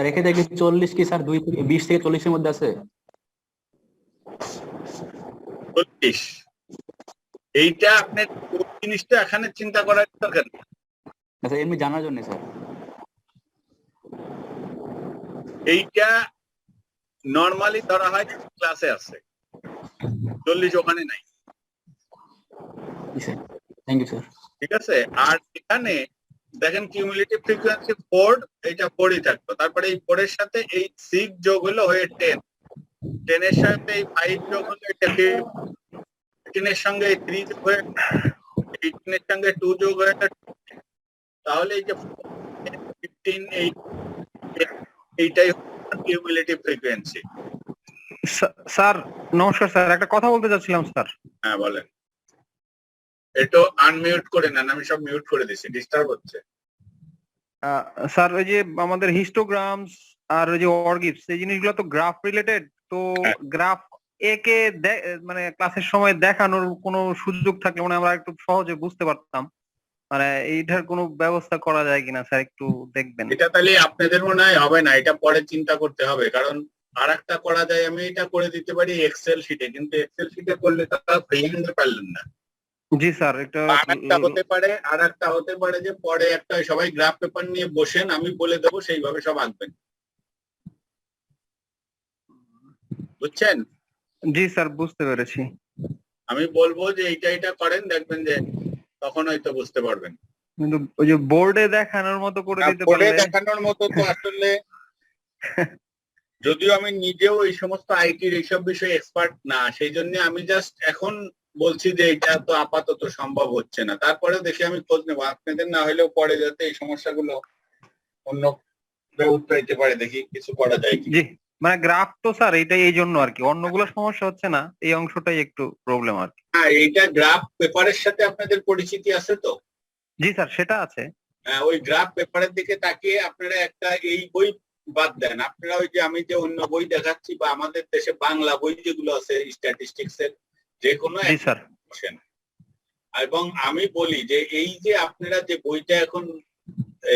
এক্ষেত্রে কি 40 কি স্যার 2 থেকে 20 থেকে 40 এর মধ্যে আছে? 40, এইটা আপনার জিনিসটা এখানে চিন্তা করার দরকার নেই। আচ্ছা, এমনি জানার জন্য স্যার এইটা নরমালি ধরা হয় ক্লাসে আছে, 40 ওখানে নাই, থ্যাংক ইউ স্যার। ঠিক আছে। আর এখানে দেখেন কিউমুলেটিভ ফ্রিকোয়েন্সি 4, এটা 4ই থাকতো, তারপরে এই 4 এর সাথে এই 6 যোগ হলো হয়ে 10, 10 এর সাথে এই 5 যোগ হলো এটা 15 এর সঙ্গে এই 3 যোগ হয়ে 18 এর সঙ্গে 2 যোগ হয়ে, তাহলে এই যে 15 এইটাই কিউমুলেটিভ ফ্রিকোয়েন্সি। স্যার নমস্কার স্যার, একটা কথা বলতে চাচ্ছিলাম স্যার। হ্যাঁ বলেন। একটু আনমিউট করে নেন, আমি সব মিউট করে দিছি, ডিস্টার্ব হচ্ছে। স্যার ওই যে আমাদের হিস্টোগ্রামস আর ওই যে অর্গিপস এই জিনিসগুলো তো গ্রাফ রিলেটেড, তো হ্যাঁ। গ্রাফ একে মানে ক্লাসের সময় দেখানোর কোনো সুযোগ থাকলে মানে আমরা একটু সহজে বুঝতে পারতাম, মানে এইটার কোনো ব্যবস্থা করা যায় কিনা স্যার একটু দেখবেন। এটা তাহলে আপনাদের মনে হয় হবে না, এটা পরে চিন্তা করতে হবে, কারণ আর একটা করা যায়, আমি এটা করে দিতে পারি এক্সেল শিটে, কিন্তু এক্সেল শিটে করলে তারা ফ্রি হ্যান্ডে পারলেন না। জি স্যার এটা আরেকটা হতে পারে, আর একটা হতে পারে যে পরে একটা সবাই গ্রাফ পেপার নিয়ে বসেন, আমি বলে দেবো সেইভাবে সব আঁকবেন, বুঝছেন? জি স্যার বুঝতে পেরেছি। আমি বলবো যে এটা করেন, দেখবেন যে তখন হয়তো বুঝতে পারবেন। কিন্তু ওই যে বোর্ডে দেখানোর মতো করে দিতে বোর্ডে পারলে দেখানোর মতো তো আসলে যদিও আমি নিজেও এই সমস্ত আইটির এইসব বিষয়ে এক্সপার্ট না, সেই জন্য আমি জাস্ট এখন বলছি যে এটা তো আপাতত সম্ভব হচ্ছে না, তারপরে দেখি আমি খোঁজ নেবো, আপনাদের না হলেও পরে যাতে এই সমস্যাগুলো অন্য উত্তরাইতে পারে, দেখি কিছু করা যায় কি। জি মানে গ্রাফ তো স্যার এইটাই এই জন্য আর কি, অন্যগুলো সমস্যা হচ্ছে না, এই অংশটাই একটু প্রবলেম আর কি। হ্যাঁ, এইটা গ্রাফ পেপারের সাথে আপনাদের পরিচিতি আছে তো? জি স্যার সেটা আছে। ওই গ্রাফ পেপারের দিকে তাকিয়ে আপনারা একটা, এই বই বাদ দেন, আপনারা ওই যে আমি যে অন্য বই দেখাচ্ছি বা আমাদের দেশে বাংলা বই যেগুলো আছে স্ট্যাটিস্টিক্স এর, যে কোনো জি স্যার বসেন। এবং আমি বলি যে এই যে আপনারা যে বইটা এখন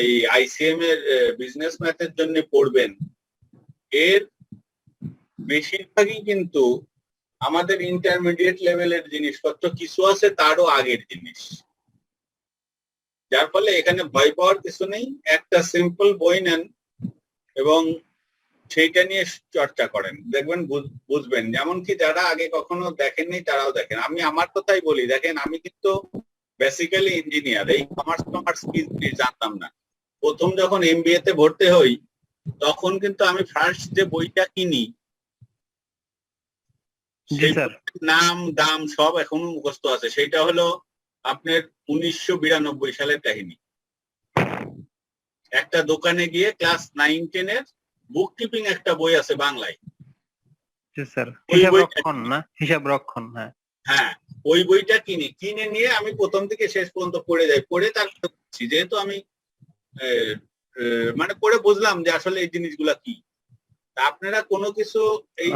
এই আইসিএম এর বিজনেস ম্যাথের জন্য পড়বেন, এর বেশিরভাগই কিন্তু আমাদের ইন্টারমিডিয়েট লেভেলের জিনিসপত্র, কিছু আছে তারও আগের জিনিস, যার ফলে এখানে ভয় পাওয়ার কিছু নেই। একটা সিম্পল বই নেন এবং সেইটা নিয়ে চর্চা করেন, দেখবেন বুঝবেন। যেমন কি যারা আগে কখনো দেখেননি তারাও দেখেন। আমি আমার কথাই বলি, দেখেন আমি কিন্তু বেসিক্যালি ইঞ্জিনিয়ার, এই কমার্স কি জানতাম না। প্রথম যখন এমবিএ তে ভর্তি হই তখন কিন্তু আমি ফার্স্ট যে বইটা কিনি সেই নাম দাম সব এখনো মুখস্থ আছে, সেটা হলো আপনার 1992 সালের কাহিনী। একটা দোকানে গিয়ে ক্লাস 9-10 এর বুক কিপিং একটা বই আছে বাংলায়, হিসাব রক্ষণ, হ্যাঁ ওই বইটা কিনে নিয়ে আমি প্রথম থেকে শেষ পর্যন্ত পড়ে যাই, পড়ে তারপরে যেহেতু আমি মানে পড়ে বুঝলাম যে আসলে এই জিনিসগুলা কি। আপনারা কোনো কিছু এই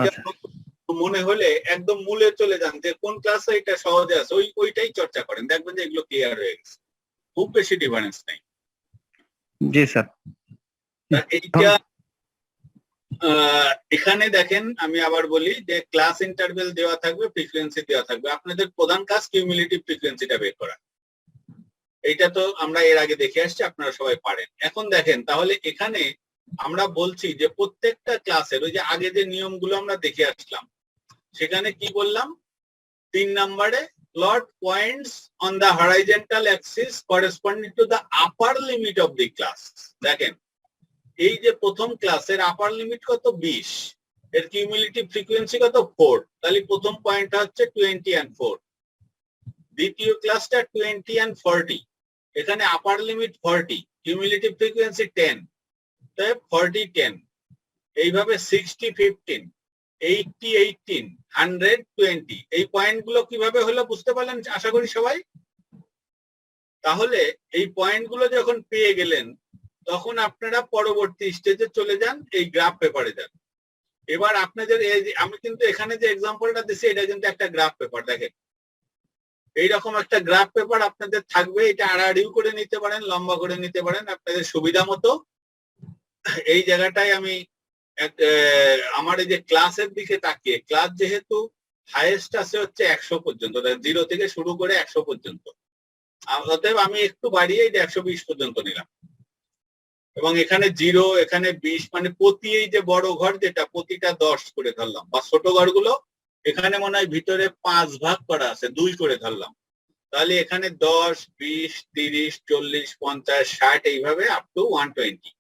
মনে হলে একদম মূলে চলে যান, যে কোন ক্লাসে এটা সহজে আছে ওইটাই চর্চা করেন, দেখবেন যে এগুলো ক্লিয়ার হয়ে গেছে, খুব বেশি ডিফারেন্স নাই। জি স্যার। এইটা এখানে দেখেন, আমি আবার বলি যে ক্লাস ইন্টারভেল দেওয়া থাকবে, ফ্রিকোয়েন্সি দেওয়া থাকবে, আপনাদের প্রধান কাজ কিউমুলেটিভ ফ্রিকোয়েন্সিটা বের করা। এইটা তো আমরা এর আগে দেখে আসছি, আপনারা সবাই পারেন। এখন দেখেন তাহলে এখানে আমরা বলছি যে প্রত্যেকটা ক্লাসের ওই যে আগে যে নিয়মগুলো আমরা দেখে আসলাম, সেখানে কি বললাম 3 নম্বরে, plot points on the horizontal axis corresponding to the upper limit of the class। দেখেন এই যে প্রথম ক্লাসের আপার লিমিট কত 20, এর কিউমুলেটিভ ফ্রিকোয়েন্সি কত 4, তাহলে প্রথম পয়েন্টটা হচ্ছে 20 and 4। দ্বিতীয় ক্লাসটা 20 and 40, এখানে আপার লিমিট 40, কিউমুলেটিভ ফ্রিকোয়েন্সি 10, তাই 40 10। এইভাবে 60 15, 80 18, 100 20। এই পয়েন্টগুলো কিভাবে হলো বুঝতে পারলেন আশা করি সবাই। তাহলে এই পয়েন্টগুলো যখন পেয়ে গেলেন তখন আপনারা পরবর্তী স্টেজে চলে যান, এই গ্রাফ পেপারে যান। এবার আপনাদের আমি কিন্তু এখানে যে এক্সাম্পলটা দিচ্ছি এটা কিন্তু একটা গ্রাফ পেপার, দেখেন এইরকম একটা গ্রাফ পেপার আপনাদের থাকবে। এটা আড়াআড়িও করে নিতে পারেন, লম্বা করে নিতে পারেন, আপনাদের সুবিধা মতো। এই জায়গাটায় আমি আমার এই যে ক্লাসের দিকে তাকিয়ে, ক্লাস যেহেতু হাইয়েস্ট আছে হচ্ছে 100 পর্যন্ত, 0 থেকে শুরু করে 100 পর্যন্ত, অতএব আমি একটু বাড়িয়ে 120 পর্যন্ত নিলাম। এবং এখানে 0, এখানে 20, মানে প্রতি এই যে বড় ঘর যেটা প্রতিটা 10 করে ধরলাম, বা ছোট ঘরগুলো এখানে মনে হয় ভিতরে 5 ভাগ করা আছে, 2 করে ধরলাম। তাহলে এখানে 10 20 30 40 50 60 এইভাবে আপ টু 120।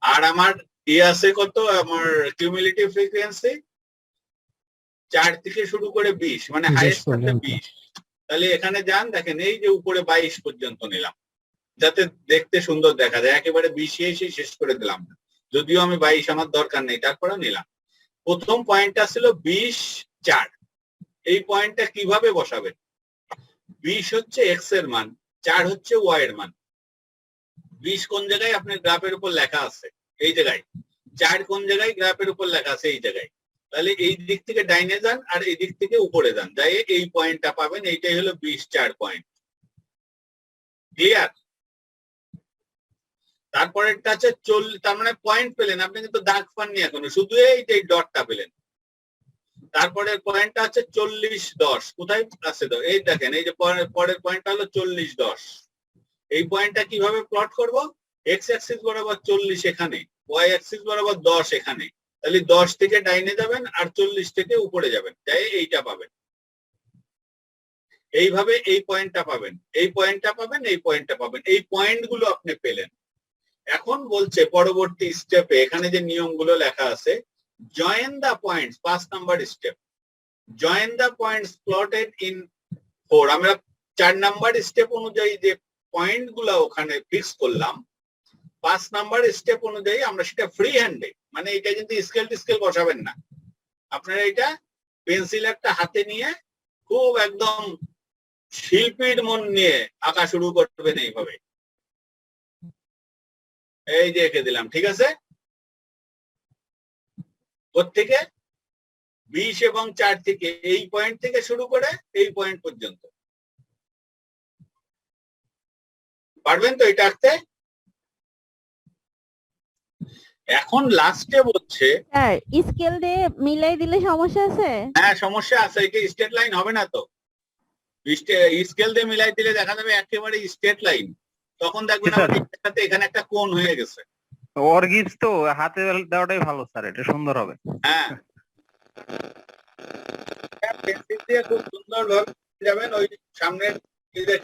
আর আমার আছে কত, আমার কিউমুলেটিভ ফ্রিকোয়েন্সি 4 থেকে শুরু করে 20, মানে হাইয়েস্ট আছে 20। তাহলে এখানে যান, দেখেন এই যে উপরে 22 পর্যন্ত নিলাম, যাতে দেখতে সুন্দর দেখা যায়। একেবারে 20 এসে শেষ করে দিলাম, যদিও আমি 22 আমার দরকার নেই, তারপরে নিলাম। প্রথম পয়েন্টটা ছিল 20 4। এই পয়েন্টটা কিভাবে বসাবেন, 20 হচ্ছে এক্স এর মান, 4 হচ্ছে ওয়াই এর মান। 20 কোন জায়গায় আপনার গ্রাফের উপর লেখা আছে? এই জায়গায়। 4 কোন জায়গায় গ্রাফের উপর লেখা আছে? এই জায়গায়। তাহলে এই দিক থেকে ডাইনে যান আর এই দিক থেকে উপরে যান, যাই এই পয়েন্টটা পাবেন। এইটাই হলো 20 4 পয়েন্ট। ক্লিয়ার? তারপরেরটা আছে 40, তার মানে পয়েন্ট পেলেন আপনি, কিন্তু দাগ পাননি এখনো, শুধু এই ডটটা পেলেন। তারপরের পয়েন্টটা আছে 40 10। কোথায় আছে তো? এই দেখেন, এই যে পরের পয়েন্টটা হলো 40 10। এই পয়েন্টটা কিভাবে প্লট করব? এক্স অ্যাক্সিস বরাবর 40 এখানে, ওয়াই অ্যাক্সিস বরাবর 10 এখানে। তাহলে 10 থেকে ডাইনে যাবেন আর 40 থেকে উপরে যাবেন, তাই এইটা পাবেন। এইভাবে এই পয়েন্টটা পাবেন, এই পয়েন্টটা পাবেন, এই পয়েন্টটা পাবেন। এই পয়েন্টগুলো আপনি পেলেন। এখন বলছে পরবর্তী স্টেপে এখানে যে নিয়মগুলো লেখা আছে, join the points, 5 number step, join the points plotted in 4। আমরা 4 নাম্বার স্টেপ অনুযায়ী যে পয়েন্টগুলো ওখানে ফিক্স করলাম, 5 নাম্বার স্টেপ অনুযায়ী আমরা সেটা ফ্রি হ্যান্ডে, মানে এটা কিন্তু স্কেল বসাবেন না, আপনারা এটা পেন্সিল একটা হাতে নিয়ে খুব একদম শিল্পীর মন নিয়ে আঁকা শুরু করবেন এইভাবে। এই যে এঁকে দিলাম, ঠিক আছে? প্রত্যেকে 20 এবং 4 থেকে, এই পয়েন্ট থেকে শুরু করে এই পয়েন্ট পর্যন্ত পারবেন তো এটা আঁকতে? এখন লাস্টে বলছে, স্যার স্কেল দিয়ে মিলাই দিলে সমস্যা আছে? হ্যাঁ সমস্যা আছে, এটা স্ট্রেট লাইন হবে না তো। স্কেল দিয়ে মিলাই দিলে দেখা যাবে একেবারে স্ট্রেট লাইন, তখন দেখবেন এখানে একটা কোণ হয়ে গেছে। অর্গিস তো হাতে দেওয়াটাই ভালো স্যার, এটা সুন্দর হবে। হ্যাঁ, পেন্সিল দিয়ে খুব সুন্দর ভাবে যাবেন, ওই সামনের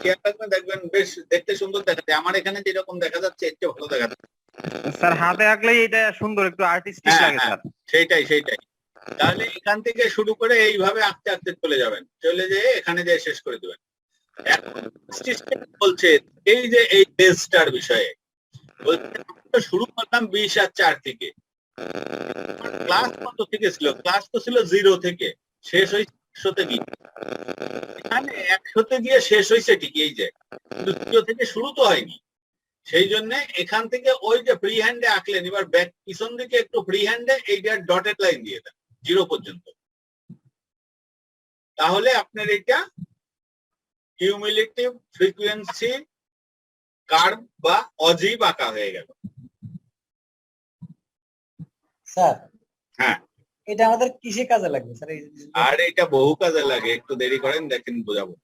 খেয়াল রাখবেন, দেখবেন বেশ দেখতে সুন্দর দেখা যায়। আমার এখানে যেরকম দেখা যাচ্ছে এর চেয়ে ভালো দেখা যাচ্ছে স্যার। হাতে আঁকলেই এটা সুন্দর, একটু আর্টিস্টিক লাগে স্যার। সেইটাই। তাহলে এখান থেকে শুরু করে এইভাবে আঁকতে আঁকতে চলে যাবেন, চলে যেয়ে এখানে যেয়ে শেষ করে দেবেন। বলছে এই যে এই বেসটার বিষয়ে বলছে, শুরু করলাম 20 আর 4 থেকে। ক্লাস কত থেকে ছিল? ক্লাস তো ছিল 0 থেকে, শেষ হয়েছে 100 থেকে। এখানে 100 গিয়ে শেষ হয়েছে ঠিকই, এই যে, কিন্তু 0 থেকে শুরু তো হয়নি। সেই জন্য এখান থেকে ওই যে ফ্রি হ্যান্ডে আঁকলেন, এবার ব্যাক পিছন দিকে একটু ফ্রি হ্যান্ডে এইটা ডটেড লাইন দিয়ে দেন 0 পর্যন্ত। তাহলে আপনার এটা কিউমুলেটিভ ফ্রিকোয়েন্সি কার্ভ বা অজীব আঁকা হয়ে গেল। স্যার হ্যাঁ, এটা আমাদের কিসে কাজে লাগবে স্যার? আর এটা বহু কাজে লাগে, একটু দেরি করেন, দেখেন বোঝাবো।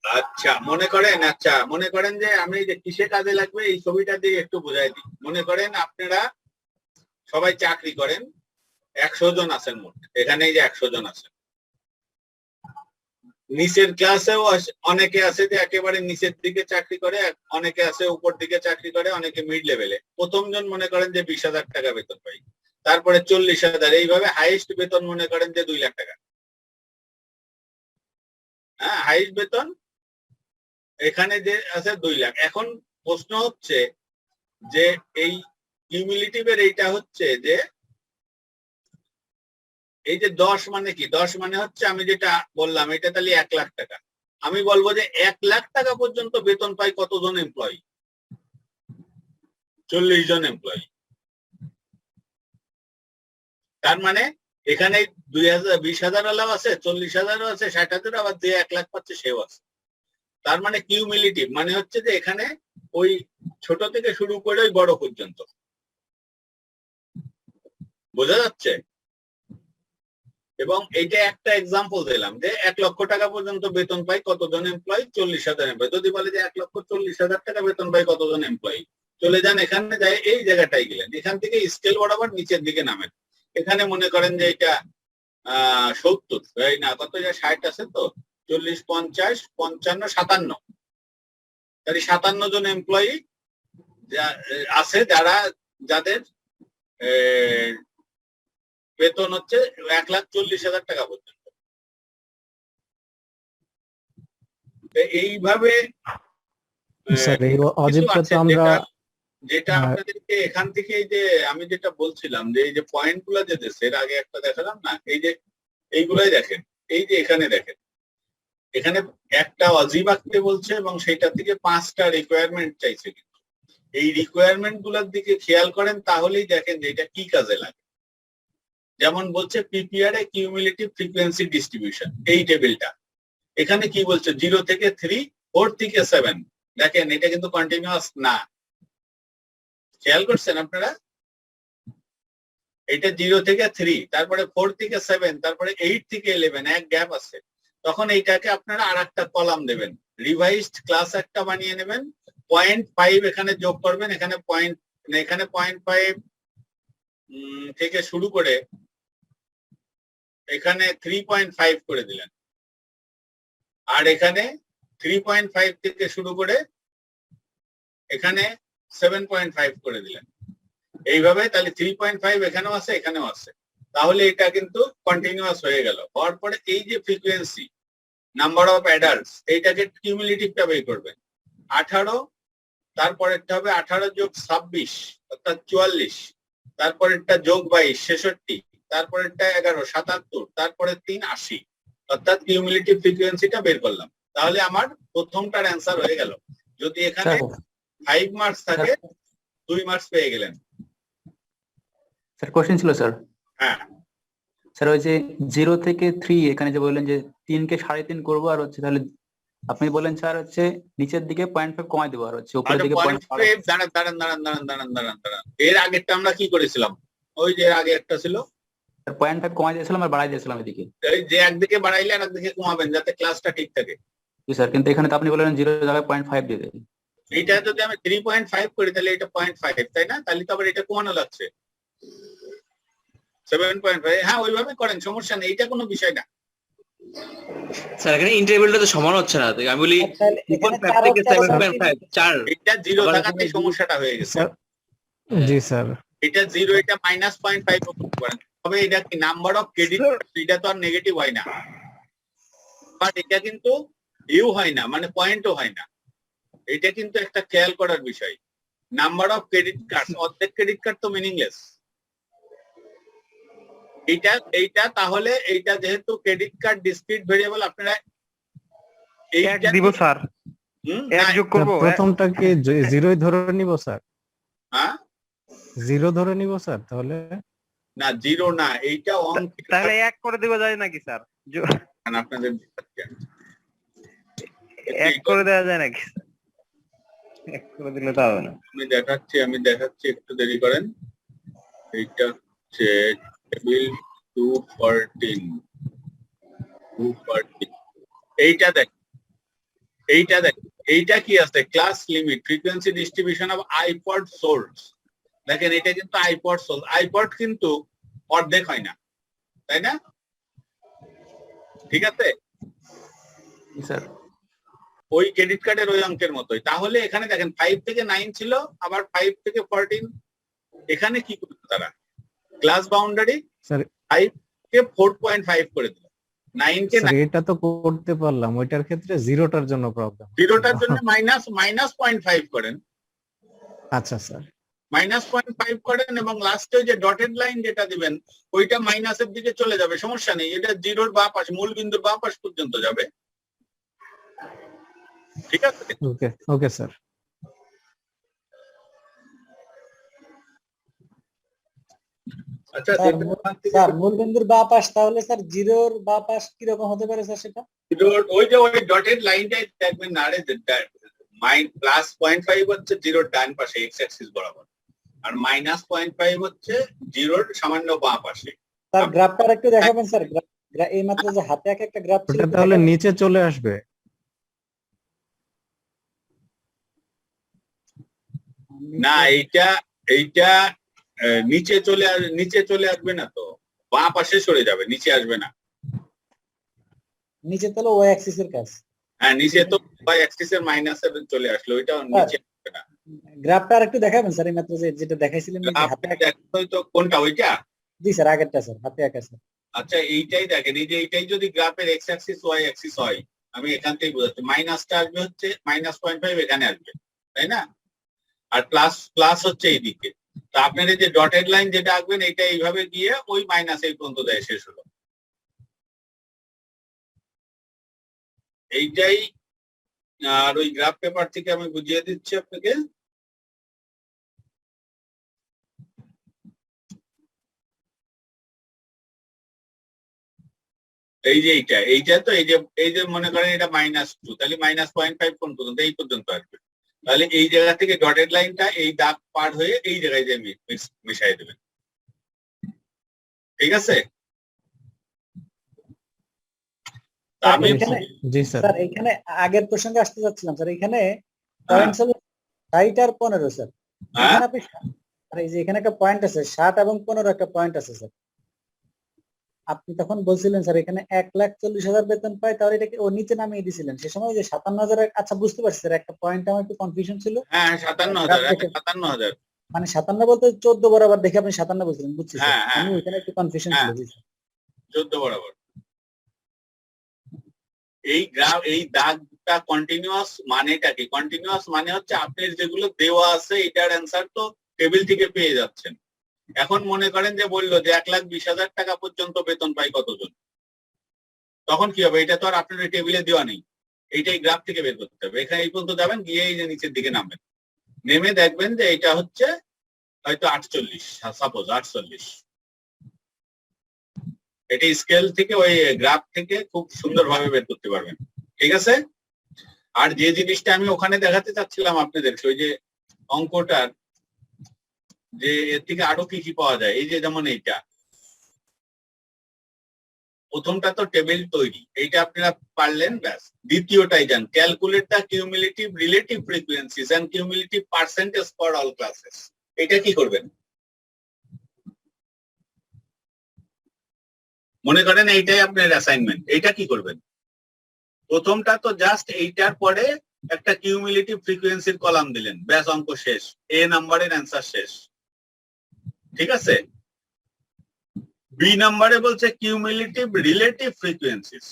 আচ্ছা মনে করেন যে আমি যে কিসে কাজে লাগবে এই ছবিটা দিয়ে একটু বোঝাই দিই। মনে করেন আপনারা সবাই চাকরি করেন, 100 জন আছেন মোট এখানে, এই যে 100 জন আছেন। নিচের ক্লাসেও অনেকে আছে যে একেবারে নিচের দিকে চাকরি করে, অনেকে আছে উপর দিকে চাকরি করে, অনেকে মিড লেভেলে। প্রথম জন মনে করেন যে 20,000 টাকা বেতন পাই, তারপরে 40,000, এইভাবে হাইয়েস্ট বেতন মনে করেন যে 2 লাখ টাকা। হ্যাঁ, হাইয়েস্ট বেতন এখানে যে আছে 2 লাখ। এখন প্রশ্ন হচ্ছে যে এই কিউমুলেটিভের এইটা হচ্ছে যে এই যে 10 মানে কি? 10 মানে হচ্ছে আমি যেটা বললাম এটা তাহলে 1 লাখ টাকা। আমি বলবো যে 1 লাখ টাকা পর্যন্ত বেতন পাই কতজন এমপ্লয়ি? 40 জন এমপ্লয়ি। তার মানে এখানে 20,000 আলাও আছে, 40,000ও আছে, 60,000, আবার যে 1 লাখ পাচ্ছে সেও আছে। তার মানে কিউমুলেটিভ মানে হচ্ছে যে এখানে ওই ছোট থেকে শুরু করে ওই বড় পর্যন্ত। বোঝা যাচ্ছে? এবং এইটা একটা এক্সাম্পল দিলাম যে 1 লক্ষ টাকা পর্যন্ত বেতন পাই কতজন এমপ্লয়ি? 40,000 এমপ্লয়ি। যদি বলে যে 1,40,000 টাকা বেতন পাই কতজন এমপ্লয়ি, চলে যান এখানে, যায় এই জায়গাটাই গেলেন, এখান থেকে স্কেল বরাবর নিচের দিকে নামেন। এখানে মনে করেন যে এটা 70, এই না কত, 60 আছে তো, 40 50 55 57, তাহলে 57 জন এমপ্লয়ি আছে যাদের বেতন হচ্ছে 1,40,000 টাকা পর্যন্ত। এইভাবে যেটা আপনাদেরকে এখান থেকে এই যে আমি যেটা বলছিলাম যে এই যে পয়েন্ট গুলা যে এর আগে একটা দেখালাম না, এই যে এইগুলাই দেখেন, এই যে এখানে দেখেন, এখানে একটা অজীব আঁকতে বলছে এবং সেটা থেকে 5টা রিকোয়ারমেন্ট চাইছে। কিন্তু এই রিকোয়ারমেন্ট গুলোর দিকে খেয়াল করেন তাহলেই দেখেন যে এটা কি কাজে লাগে। যেমন বলছে পিপিআর এ কিউমুলেটিভ ফ্রিকোয়েন্সি ডিস্ট্রিবিউশন, এই টেবিলটা এখানে কি বলছে 0 থেকে 3, 4 থেকে 7। দেখেন এটা কিন্তু কন্টিনিউয়াস না, খেয়াল করছেন আপনারা? এটা 0 থেকে 3, তারপরে 4 থেকে 7, তারপরে 8 থেকে 11, এক গ্যাপ আছে। তখন এইটাকে আপনারা আর একটা কলাম দেবেন, রিভাইজড ক্লাস একটা বানিয়ে নেবেন, 0.5 এখানে যোগ করবেন, এখানে 0.5 থেকে শুরু করে এখানে 3.5 করে দিলেন, আর এখানে 3.5 থেকে শুরু করে এখানে 7.5 করে দিলেন। এইভাবে তাহলে 3.5 এখানেও আছে, এখানেও আছে, তাহলে এটা কিন্তু কন্টিনিউয়াস হয়ে গেল। হওয়ার পরে এই যে ফ্রিকোয়েন্সি নাম্বার অফ অ্যাডাল্টস, এইটাকে কিউমুলেটিভটা বের করবেন। 18, তারপরেরটা হবে 18 যোগ 26 অর্থাৎ 44, তারপরেরটা যোগ 22 66, তারপরেরটা 11 77, তারপরে 3 80, অর্থাৎ কিউমুলেটিভ ফ্রিকোয়েন্সিটা বের করলাম। তাহলে আমার প্রথমটার অ্যান্সার হয়ে গেল। যদি এখানে 5 মার্কস থাকে 2 মার্কস পেয়ে গেলেন। স্যার কোশ্চেন ছিল স্যার। হ্যাঁ স্যার ওই যে 0 থেকে 3 এখানে যে বললেন যে 3 কে 3.5 করবো, আর হচ্ছে তাহলে আপনি বললেন স্যার হচ্ছে নিচের দিকে 0.5 কমাই দেবো, আর হচ্ছে উপরের দিকে 0.5। দাঁড়ান, এর আগেরটা আমরা কি করেছিলাম? ওই যে আগে একটা ছিল 0.5 কমাই দিয়েছিলাম আর বাড়াই দিয়েছিলাম এদিকে। এই যে একদিকে বাড়াইলে আর একদিকে কমাবেন যাতে ক্লাসটা ঠিক থাকে। জি স্যার, কিন্তু এখানে তো আপনি বললেন 0 জায়গায় 0.5 দিয়ে দেবেন। এইটা যদি আমি 3.5 করি তাহলে এটা 0.5, তাই না? তাহলে তো আবার এটা কমানো লাগছে 7.5। হ্যাঁ ওইভাবে করেন, সমস্যা নেই, এটা কোনো বিষয় না। স্যার এখানে ইন্টারভেলটা তো সমান হচ্ছে না, আমি বলি 2.5 থেকে 7.5 4। এটা 0 থাকাতে সমস্যাটা হয়ে গেছে। জি স্যার। এটা 0, এটা -0.5 করতে পারেন, তবে এটা কি নাম্বার অফ ক্রেডিট, এটা তো আর নেগেটিভ হয় না, বাট এটা কিন্তু ইউ হয় না, মানে পয়েন্টও হয় না। এটা কিন্তু একটা খেয়াল করার বিষয়। নাম্বার অফ ক্রেডিট কার্ড, অর্ধেক ক্রেডিট কার্ড তো মিনিংলেস। এইটা তাহলে এইটা যেহেতু ক্রেডিট কার্ড ডিসক্রিট ভেরিয়েবল, আপনারা এক দিব স্যার, এক যোগ করব। প্রথমটাকে 0 ধরে নিব স্যার? হ্যাঁ 0 ধরে নিব স্যার তাহলে? না 0 না, এইটা অঙ্ক। তাহলে এক করে দেওয়া যায় নাকি স্যার? আপনাদের এক করে দেওয়া যায় নাকি? এক করে দিলে তো হবে না। আমি দেখাচ্ছি একটু দেরি করেন। এইটা হচ্ছে টেবিল 214। এইটা দেখ, এইটা কি আছে? Class limit frequency distribution of iPod source. দেখেন এটা কিন্তু আইপড সোর্স, আইপড কিন্তু অর্ধেক হয় না, তাই না? ঠিক আছে, স্যার ওই ক্রেডিট কার্ডের ওই অঙ্কের মতোই। তাহলে এখানে দেখেন 5 থেকে 9 ছিল, আবার 5 থেকে 14। এখানে কি করবে তারা? ক্লাস বাউন্ডারি 5 কে 4.5 করে দিল, 9 কে। এটা তো করতে পারলাম, ওইটার ক্ষেত্রে 0টার জন্য প্রবলেম। 0টার জন্য -0.5 করেন। আচ্ছা স্যার, -0.5 করেন এবং লাস্টে যে ডটেড লাইন যেটা দিবেন ওইটা মাইনাসের দিকে চলে যাবে, সমস্যা নেই। এটা 0-র বাঁ পাশ, মূল বিন্দুর বাঁ পাশ পর্যন্ত যাবে। ঠিক আছে, ওকে স্যার। আচ্ছা স্যার মূলবিন্দুর বাঁ পাশ, তাহলে স্যার 0-র বাঁ পাশ কি রকম হতে পারে স্যার সেটা? ওই ডটেড লাইনটাই দেখবেন না, আরে +0.5 হচ্ছে 0-র ডান পাশে এক্স অ্যাক্সিস বরাবর, আর -0.5 হচ্ছে 0-র সামান্য বাঁ পাশে। স্যার গ্রাফটা একটু দেখাবেন স্যার? এই মাত্র যে হাতে একটা গ্রাফ ছিল, ওটা তাহলে নিচে চলে আসবে? না, এইটা নিচে চলে আসবে না, তো বাঁ পাশে সরে যাবে, নিচে আসবে না। নিচে তাহলে ওয়াই অ্যাক্সিস এর কাজ। হ্যাঁ নিচে তো ওয়াই অ্যাক্সিস এর মাইনাসে চলে আসলো, ওইটা নিচে আসবে না। গ্রাফটা একটু দেখাবেন স্যার? এই মাত্র যেটা দেখাইছিলেন হাতে তো কোনটা? ওইটা? জি স্যার, আগেরটা স্যার, হাতে আঁকা স্যার। আচ্ছা এইটাই দেখেন, এই যে এইটাই যদি গ্রাফের এক্স অ্যাক্সিস ওয়াই অ্যাক্সিস হয়, আমি এখান থেকেই বোঝাচ্ছি, মাইনাসটা আসবে হচ্ছে -0.5 এখানে আসবে, তাই না? আর প্লাস হচ্ছে এইদিকে। তো আপনার এই যে ডটেড লাইন যেটা আঁকবেন, এটা এইভাবে গিয়ে ওই মাইনাস এই পর্যন্ত দেয়, শেষ হলো। এইটাই। আর ওই গ্রাফ পেপার থেকে আমি বুঝিয়ে দিচ্ছি আপনাকে। এই যে এইটা তো এই যে মনে করেন এটা -2, তাহলে -0.5 কোন পর্যন্ত? এই পর্যন্ত আসবে। তাহলে এই জায়গা থেকে ডটেড লাইনটা এই দাগ পার হয়ে এই জায়গায় যে মিশাই দেবেন। ঠিক আছে? আমি জি স্যার এখানে আগের প্রসঙ্গে আসতে যাচ্ছিলাম স্যার। এখানে পয়েন্টস হলো 60 আর 15 স্যার। এখানে আপনি আর এই যে এখানে একটা পয়েন্ট আছে 60 এবং 15 একটা পয়েন্ট আছে স্যার। আপনি তখন বলছিলেন স্যার এখানে 1,40,000 বেতন পায়, তাহলে এটাকে ও নিচে নামিয়ে দিয়েছিলেন সে সময় যে 57,000। আচ্ছা বুঝতে পারছি স্যার, একটা পয়েন্ট আমার একটু কনফিউশন ছিল। হ্যাঁ 57,000 মানে 57 বলতে 14 বরাবর দেখে আপনি 57 বলছিলেন, বুঝছি স্যার। হ্যাঁ, আমি ওখানে একটু কনফিউশন ছিল। জি স্যার 14 বরাবর। এই দাগটা কন্টিনিউয়াস মানেটা কি? কন্টিনিউয়াস মানে হচ্ছে আপনার যেগুলো দেওয়া আছে এটার অ্যান্সার তো টেবিল থেকে পেয়ে যাচ্ছেন। এখন মনে করেন যে বললো যে 1,20,000 টাকা পর্যন্ত বেতন পাই কতজন, তখন কি হবে? এটা তো আর আপনার টেবিলে দেওয়া নেই, এইটাই গ্রাফ থেকে বের করতে হবে। এখানে এই পর্যন্ত যাবেন, গিয়ে এই যে নিচের দিকে নামবেন, নেমে দেখবেন যে এটা হচ্ছে হয়তো 48, সাপোজ 48। এটি স্কেল থেকে ওই গ্রাফ থেকে খুব সুন্দরভাবে বের করতে পারবেন। ঠিক আছে? আর যে জিনিসটা আমি ওখানে দেখাতে চাচ্ছিলাম আপনাদেরকে, ওই যে অঙ্কটার যে এর থেকে আরো কি কি পাওয়া যায়, এই যে যেমন এইটা প্রথমটা তো টেবিল তৈরি, এইটা আপনারা পারলেন, ব্যাস। দ্বিতীয়টাই যান, calculate the cumulative relative frequencies and cumulative percentage for all classes. এটা কি করবেন? মনে করেন এইটাই আপনার অ্যাসাইনমেন্ট, এইটা কি করবেন? প্রথমটা তো জাস্ট এইটার পরে একটা কিউমুলেটিভ ফ্রিকোয়েন্সির কলাম দিলেন, ব্যাস অঙ্ক শেষ, এ নাম্বারের অ্যান্সার শেষ। ঠিক আছে? বি নাম্বারে বলছে কিউমুলেটিভ রিলেটিভ ফ্রিকোয়েন্সিস।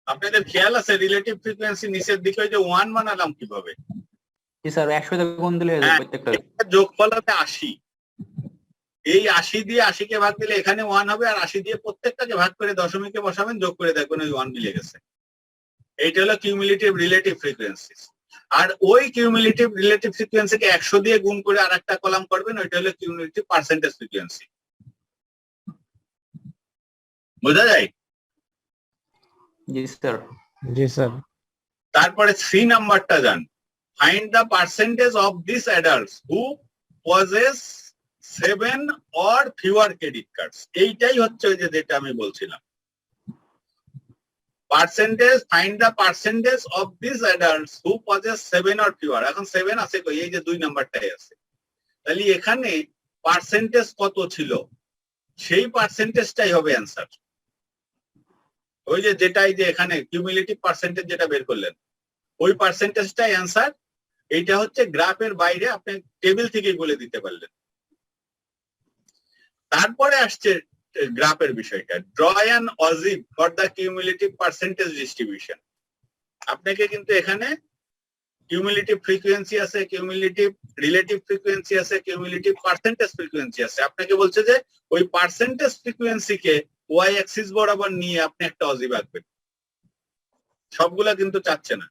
আপনাদের খেয়াল আছে রিলেটিভ ফ্রিকোয়েন্সি নিচের দিকে ওই যে 1 বানালাম কিভাবে? জি স্যার 100 তে গুণ দিলে হয়ে যাবে প্রত্যেকটা। যোগফল হবে 80। এই 80 দিয়ে 80 কে ভাগ দিলে এখানে 1 হবে, আর 80 দিয়ে প্রত্যেকটাকে ভাগ করে দশমিকে বসাবেন, যোগ করে দেখবেন ওই 1 মিলে গেছে। এইটা হলো কিউমুলেটিভ রিলেটিভ ফ্রিকোয়েন্সিস। আর ওই কিউমুলেটিভ রিলেটিভ ফ্রিকোয়েন্সিকে 100 দিয়ে গুণ করে আরেকটা কলাম করবেন, ওইটা হলো কিউমুলেটিভ পার্সেন্টেজ ফ্রিকোয়েন্সি। বোঝা যায়? জি স্যার। জি স্যার। তারপরে 3 নাম্বারটা যান, find the percentage of this adults who possess 7 or fewer credit cards. এইটাই হচ্ছে ওই যে যেটা আমি বলছিলাম, percentage, find the percentage of this adults who possess 7 or fewer। এখন 7 আছে কই? এই যে 2 নাম্বারটাই আছে। তাহলে এখানে পার্সেন্টেজ কত ছিল, সেই পার্সেন্টেজটাই হবে অ্যান্সার। ওই যে যেটাই যে এখানে কিউমুলেটিভ পার্সেন্টেজ যেটা বের করলেন, ওই পার্সেন্টেজটাই অ্যান্সার। এইটা হচ্ছে গ্রাফের বাইরে, আপনি টেবিল থেকেই বলে দিতে পারলেন। তারপরে আসছে গ্রাফের বিষয়টা, draw an ogive for the cumulative percentage distribution. আপনাকে কিন্তু এখানে কিউমুলেটিভ ফ্রিকোয়েন্সি আছে, কিউমুলেটিভ রিলেটিভ ফ্রিকোয়েন্সি আছে, কিউমুলেটিভ পার্সেন্টেজ ফ্রিকোয়েন্সি আছে। আপনাকে বলছে যে ওই পার্সেন্টেজ ফ্রিকোয়েন্সিকে ওয়াই অ্যাক্সিস বরাবর নিয়ে আপনি একটা অজিভ আঁকবেন। সবগুলা কিন্তু চাচ্ছে না।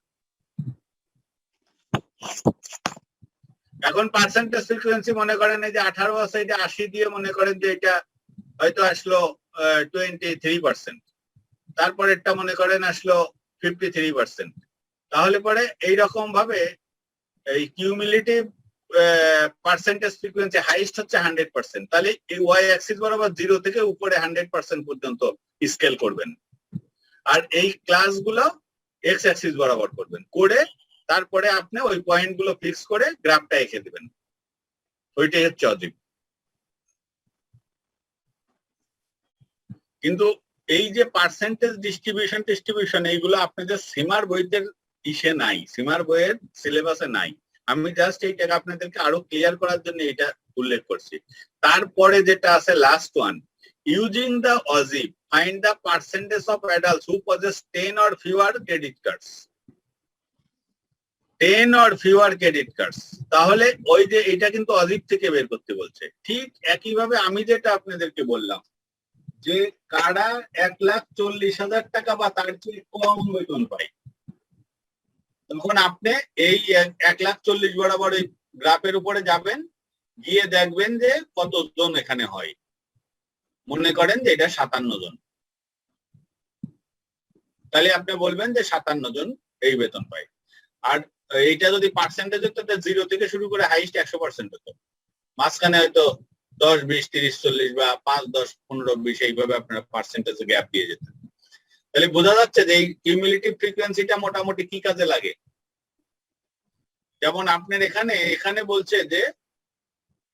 এখন পার্সেন্টেজ ফ্রিকোয়েন্সি মনে করেন এই যে 18 আছে, এটা 80 দিয়ে মনে করেন যে এটা হয়তো আসলো 23%। তারপরেরটা মনে করেন আসলো 53%। তাহলে পরে এইরকম ভাবে এই কিউমুলেটিভ পার্সেন্টেজ ফ্রিকোয়েন্সি হাইস্ট হচ্ছে 100%। তাহলে এই ওয়াই অ্যাক্সিস বরাবর 0 থেকে উপরে 100% পর্যন্ত স্কেল করবেন। আর এই ক্লাসগুলো এক্স অ্যাক্সিস বরাবর করবেন, করে তারপরে আপনি ওই পয়েন্ট গুলো ফিক্স করে গ্রাফটা এঁকে দিবেন। ওইটাই হচ্ছে অজিব। কিন্তু এই যে পার্সেন্টেজ ডিস্ট্রিবিউশন এইগুলো আপনাদের সীমার বইতে ইসে নাই, সীমার বইয়ের সিলেবাসে নাই। আমি জাস্ট এইটাকে আপনাদেরকে আরো ক্লিয়ার করার জন্য এটা উল্লেখ করছি। তারপরে যেটা আছে লাস্ট ওয়ান, ইউজিং দ্য অজিব find the percentage of adults who possess 10 or fewer credit cards. 10 or fewer credit cards, তাহলে ওই যে এটা কিন্তু অজিব থেকে বের করতে বলছে। ঠিক একইভাবে আমি যেটা আপনাদেরকে বললাম যে কারা 1,40,000 টাকা বা তার চেয়ে কম বেতন পায়, তখন আপনি এই 1,40,000 বরাবর এই গ্রাফের উপরে যাবেন, গিয়ে দেখবেন যে কতজন এখানে হয়। মনে করেন যে এটা 57 জন, তাহলে আপনি বলবেন যে 57 জন এই বেতন পায়। আর এইটা যদি পার্সেন্টেজ হতো, 0 থেকে শুরু করে হাইস্ট 100% হতো। মাঝখানে হয়তো 10, 20, 30, 40 বা 5, 10, 15, 20 এইভাবে আপনারা পার্সেন্টেজে গ্যাপ দিয়ে যেতেন। তাহলে বোঝা যাচ্ছে যে এই কিউমুলেটিভ ফ্রিকোয়েন্সিটা মোটামুটি কি কাজে লাগে। যেমন আপনার এখানে বলছে যে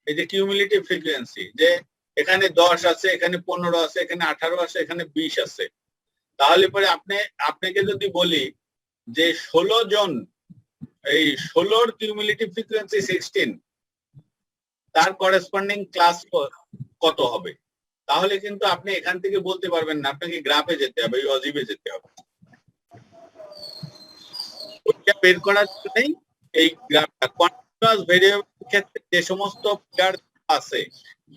এই যে কিউমুলেটিভ ফ্রিকোয়েন্সি, যে এখানে 10 আছে, এখানে 15 আছে, এখানে 18 আছে, এখানে 20 আছে। তাহলে পরে আপনাকে যদি বলি যে 16 জন, এই 16 কিউমুলেটিভ ফ্রিকোয়েন্সি 16, তার করেসপন্ডিং ক্লাস কত হবে, তাহলে কিন্তু আপনি এখান থেকে বলতে পারবেন না, আপনাকে গ্রাফে যেতে হবে, এই অজিবে যেতে হবে। ওইটা বের করার জন্যই এই গ্রাফটা কন্টিনিউয়াস ভেরিয়েবলের ক্ষেত্রে যে সমস্ত ফিগার আছে,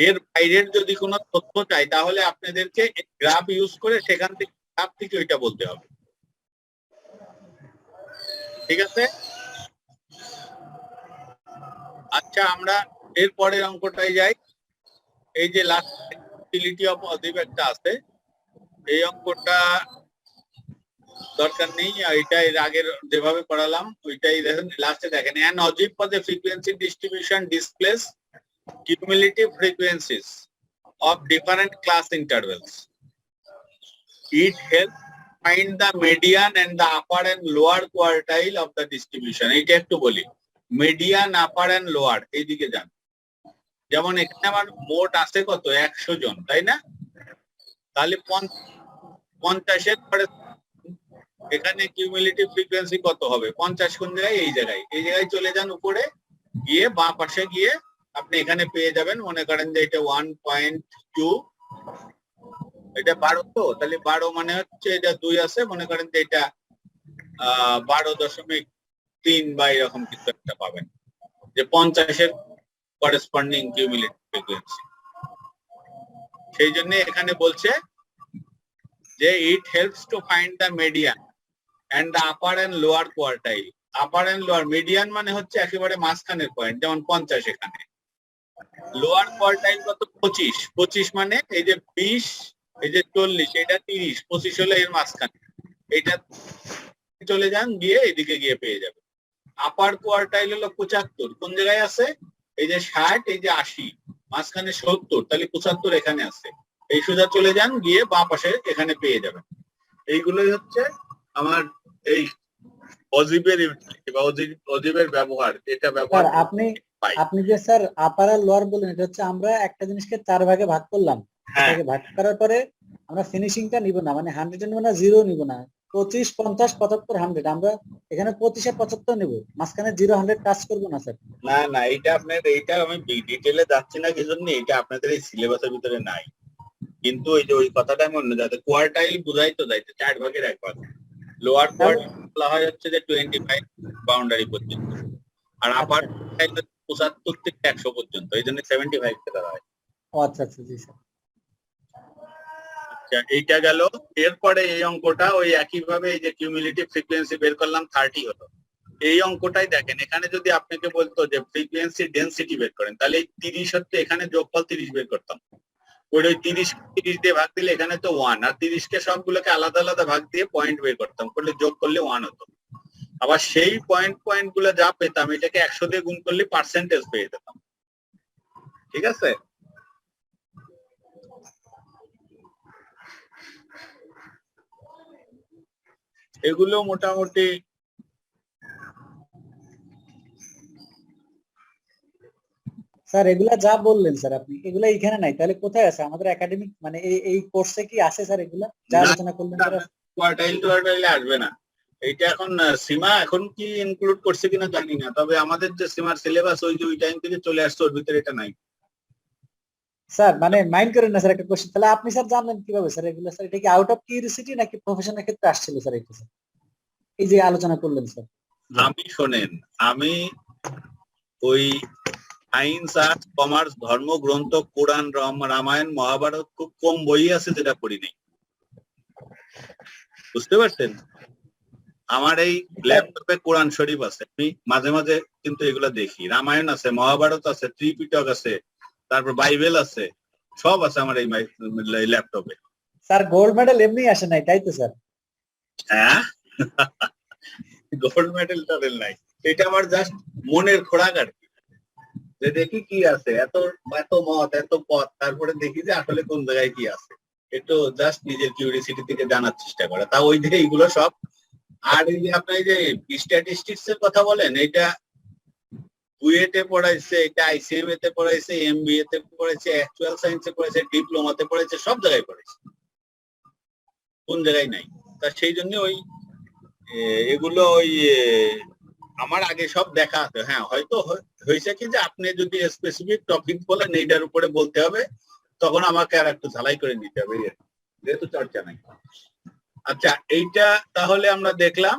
এর বাইরের যদি কোনো তথ্য চাই, তাহলে আপনাদেরকে গ্রাফ ইউজ করে সেখান থেকে গ্রাফ থেকে ওইটা বলতে হবে। ঠিক আছে? আচ্ছা, আমরা এর পরের অঙ্কটায় যাই। এই যে লাস্ট ইউটিলিটি অফ অজিব একটা আছে, এই অঙ্কটা দরকার নেই, এটা এর আগের যেভাবে করালাম ওইটাই দেখেন। লাস্টে দেখেন, an অজিব for the frequency distribution displays cumulative frequencies of different class intervals. It helps find the median and the upper and lower quartile of the distribution. এইটা একটু বলি, মিডিয়ান, আপার এন্ড লোয়ার, এইদিকে যান। যেমন এখানে আমার মোট আছে কত, 100 জন, তাই না? তাহলে 50-এর পরে এখানে কিউমুলেটিভ ফ্রিকোয়েন্সি কত হবে? 50 কোন জায়গায়? এই জায়গায় চলে যান উপরে, গিয়ে বাঁ পাশে গিয়ে আপনি এখানে পেয়ে যাবেন, মনে করেন যে এটা 1.2, এটা 12, তো তাহলে 12 মানে হচ্ছে এটা 2 আছে, মনে করেন যে এটা 12.3 বা এরকম কিছু একটা পাবেন, যে 50-এর করেসপন্ডিং কিউমুলেটিভ ফ্রিকোয়েন্সি। সেই জন্য এখানে বলছে যে it helps to find the median and the upper and lower quartile. Upper and lower, median মানে হচ্ছে একেবারে মাঝখানের পয়েন্ট, যেমন 50 এখানে। লোয়ার কোয়ার্টাইল কত? 25 মানে এই যে 20, এই যে 40, এটা 30, 25 হলো এর মাঝখানে, এটা চলে যান, গিয়ে এদিকে গিয়ে পেয়ে যাবে। আপার কোয়ার্টাইল হলো 75, কোন জায়গায় আছে? এই যে 60, এই যে 80, মাঝখানে 70, তাহলে 75 এখানে আছে। এই সোজা চলে যান, গিয়ে বাঁ পাশে এখানে পেয়ে যাবেন। এইগুলোই হচ্ছে আমার এই অজিবের ইউটিলিটি বা অজিবের ব্যবহার, এটা ব্যবহার আপনি যে স্যার আপার আর লোয়ার বললেন, এটা হচ্ছে আমরা একটা জিনিসকে 4 ভাগে ভাগ করলাম, এটাকে ভাগ করার পরে আমরা ফিনিশিংটা নিব না, মানে 100 নিব না, 0 নিব না, 25, 50, 75, 100, আমরা এখানে 25 আর 75 নিব, মাঝখানে 0, 100 টাচ করব না স্যার। না, এটা আপনাদের, এইটা আমি ডিটেইলে যাচ্ছি না কি জন্য, এটা আপনাদের এই সিলেবাসের ভিতরে নাই, কিন্তু ওই যে ওই কথাটা আমি অন্য যাতে কোয়ার্টাইল বুঝাই তো যাইতে 4 ভাগের 1 ভাগ। লোয়ার কোয়ার্টাইল বলা হয় হচ্ছে যে 25 বাউন্ডারি পর্যন্ত, আর আপার কোয়ার্টাইল 75 থেকে 100 পর্যন্ত, এই জন্য 75 কে ধরা হয়। আচ্ছা জি স্যার। আচ্ছা, এইটা গেল। এরপরে এই অঙ্কটা ওই একই ভাবে, এই যে কিউমুলেটিভ ফ্রিকোয়েন্সি বের করলাম 30 হলো। এই অঙ্কটাই দেখেন, এখানে যদি আপনাকে বলতো যে ফ্রিকোয়েন্সি ডেনসিটি বের করেন, তাহলে 30 হচ্ছে, এখানে যোগফল 30 বের করতাম, ওই 30 দিয়ে ভাগ দিলে এখানে তো 1, আর 30 কে সবগুলোকে আলাদা আলাদা ভাগ দিয়ে পয়েন্ট বের করতাম, করলে যোগ করলে 1 হতো। আবার সেই পয়েন্ট গুলো যা পেতাম, এটাকে 100 দিয়ে গুণ করলে পার্সেন্টেজ পেয়ে যেতাম। ঠিক আছে? এগুলো মোটামুটি স্যার এগুলা যা বললেন স্যার আপনি, এগুলা এখানে নাই, তাহলে কোথায় আছে আমাদের একাডেমিক, মানে এই কোর্সে কি আছে স্যার এগুলা যা আলোচনা করলেন? কোয়ার্টাইলে আসবে না। এইটা এখন সীমা এখন কি ইনক্লুড করছে কিনা জানি না, তবে আমাদের যে সীমার সিলেবাস ওই যে ওই টাইম থেকে চলে আসছে, ওর ভিতরে এটা নাই। স্যার মানে মাইন্ড করেন না স্যার, একটা কোশ্চেন, তাহলে আপনি স্যার জানলেন কিভাবে স্যার এগুলো? স্যার এটা কি আউট অফ কিউরিওসিটি নাকি প্রফেশনের ক্ষেত্রে আসছিল স্যার এটা স্যার, এই যে আলোচনা করলেন স্যার? আমি শোনেন, আমি ওই সায়েন্স, আর্টস, কমার্স, ধর্মগ্রন্থ, কোরআন, রামায়ণ, মহাভারত খুব কম বই আছে যেটা পড়ি নাই, বুঝতে পারছেন? আমার এই ল্যাপটপে কোরআন শরীফ আছে, আমি মাঝে মাঝে কিন্তু এগুলো দেখি। রামায়ণ আছে, মহাভারত আছে, ত্রিপিটক আছে, তারপর বাইবেল আছে, সব আছে আমার এই ল্যাপটপে। স্যার গোল্ড মেডেল এমনি আসে নাই, তাই তো স্যার? হ্যাঁ, গোল্ড মেডেল টাডেল নাই, এটা আমার জাস্ট মনের খোরাক আর কি, যে দেখি কি আছে, এত এত মত এত পথ, তারপরে দেখি যে আসলে কোন জায়গায় কি আছে, একটু জাস্ট নিজের কিউরিয়াসিটি থেকে জানার চেষ্টা করা। তা ওই যে এইগুলো সব। আর এই যে আপনি যে স্ট্যাটিস্টিক্স এর কথা বলেন, এটা বুয়েটে পড়াইছে, এটা আইসিএমএ তে পড়াইছে, এমবিএ তে পড়াইছে, অ্যাকচুয়াল সায়েন্সে পড়াইছে, ডিপ্লোমাতে পড়াইছে, সব জায়গায় পড়াইছে, কোন জায়গায় নাই। তা সেই জন্য ওই এগুলো ওই আমার আগে সব দেখা আছে। হ্যাঁ, হয়তো হয়েছে কি যে আপনি যদি স্পেসিফিক টপিক বলেন এইটার উপরে বলতে হবে, তখন আমাকে আর একটু ঝালাই করে নিতে হবে, যেহেতু চর্চা নাই। আচ্ছা, এইটা তাহলে আমরা দেখলাম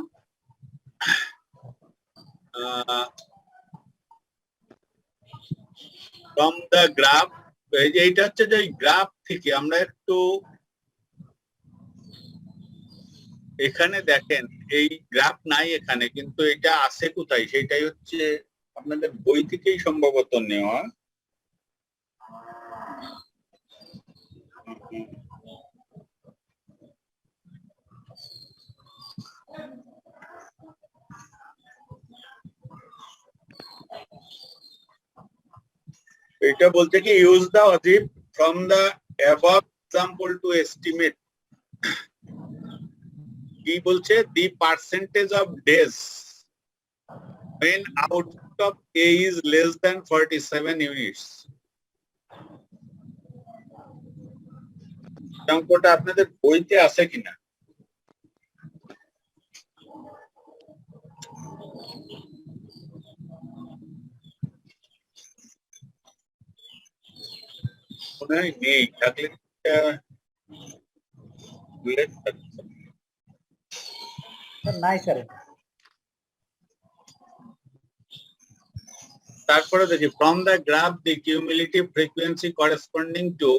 ফ্রম দ্য গ্রাফ। এইটা হচ্ছে যে গ্রাফ থেকে আমরা একটু এখানে দেখেন, এই গ্রাফ নাই এখানে, কিন্তু এটা আছে কোথায়, সেটাই হচ্ছে আপনাদের বই থেকেই সম্ভবত নেওয়া। এটা বলতে কি ইউজ দা অজিব from the above example to estimate, কি বলছে, the percentage of days when output of A is less than 47 units. অঙ্কটা আপনাদের বইতে আছে কিনা? মনে হয় নেই, থাকলে নাই স্যার। তারপরে দেখি from the graph the cumulative frequency corresponding to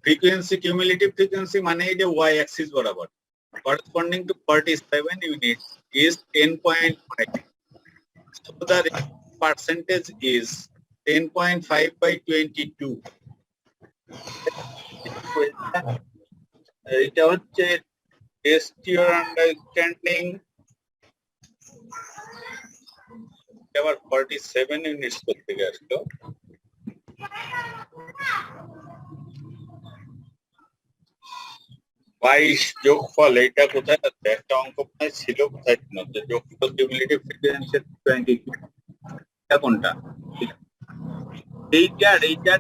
frequency, cumulative frequency মানে এই যে ওয়াই অ্যাক্সিস বরাবর, corresponding to 47 units is 10.5. So the percentage is 10.5 by 22. এটা হচ্ছে test your understanding. আবার 47 ইউনিটস করতে গেছিল। বাইশ যোগফল, এটা কোথায় আছে? একটা অঙ্ক প্রায় ছিল, কোথায় ছিল যে যোগফল কিউমুলেটিভ ফ্রিকোয়েন্সি 22, এটা কোনটা? এইটার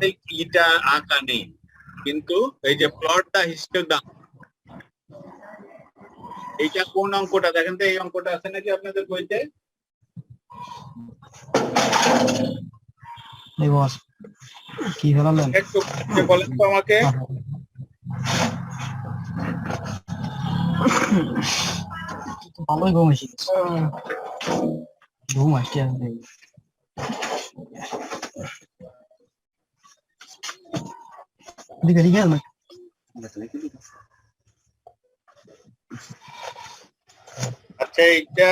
এই কিটা আঁকা নেই, কিন্তু এই যে প্লট দা হিস্টোগ্রাম, এইটা কোন অঙ্কটা দেখেন তো, এই অঙ্কটা আছে নাকি আপনাদের বইতে? কি হলো একটু বলেন তো আমাকে। ভালোই ঘুম আসি, ঘুম আসছে। আচ্ছা, এইটা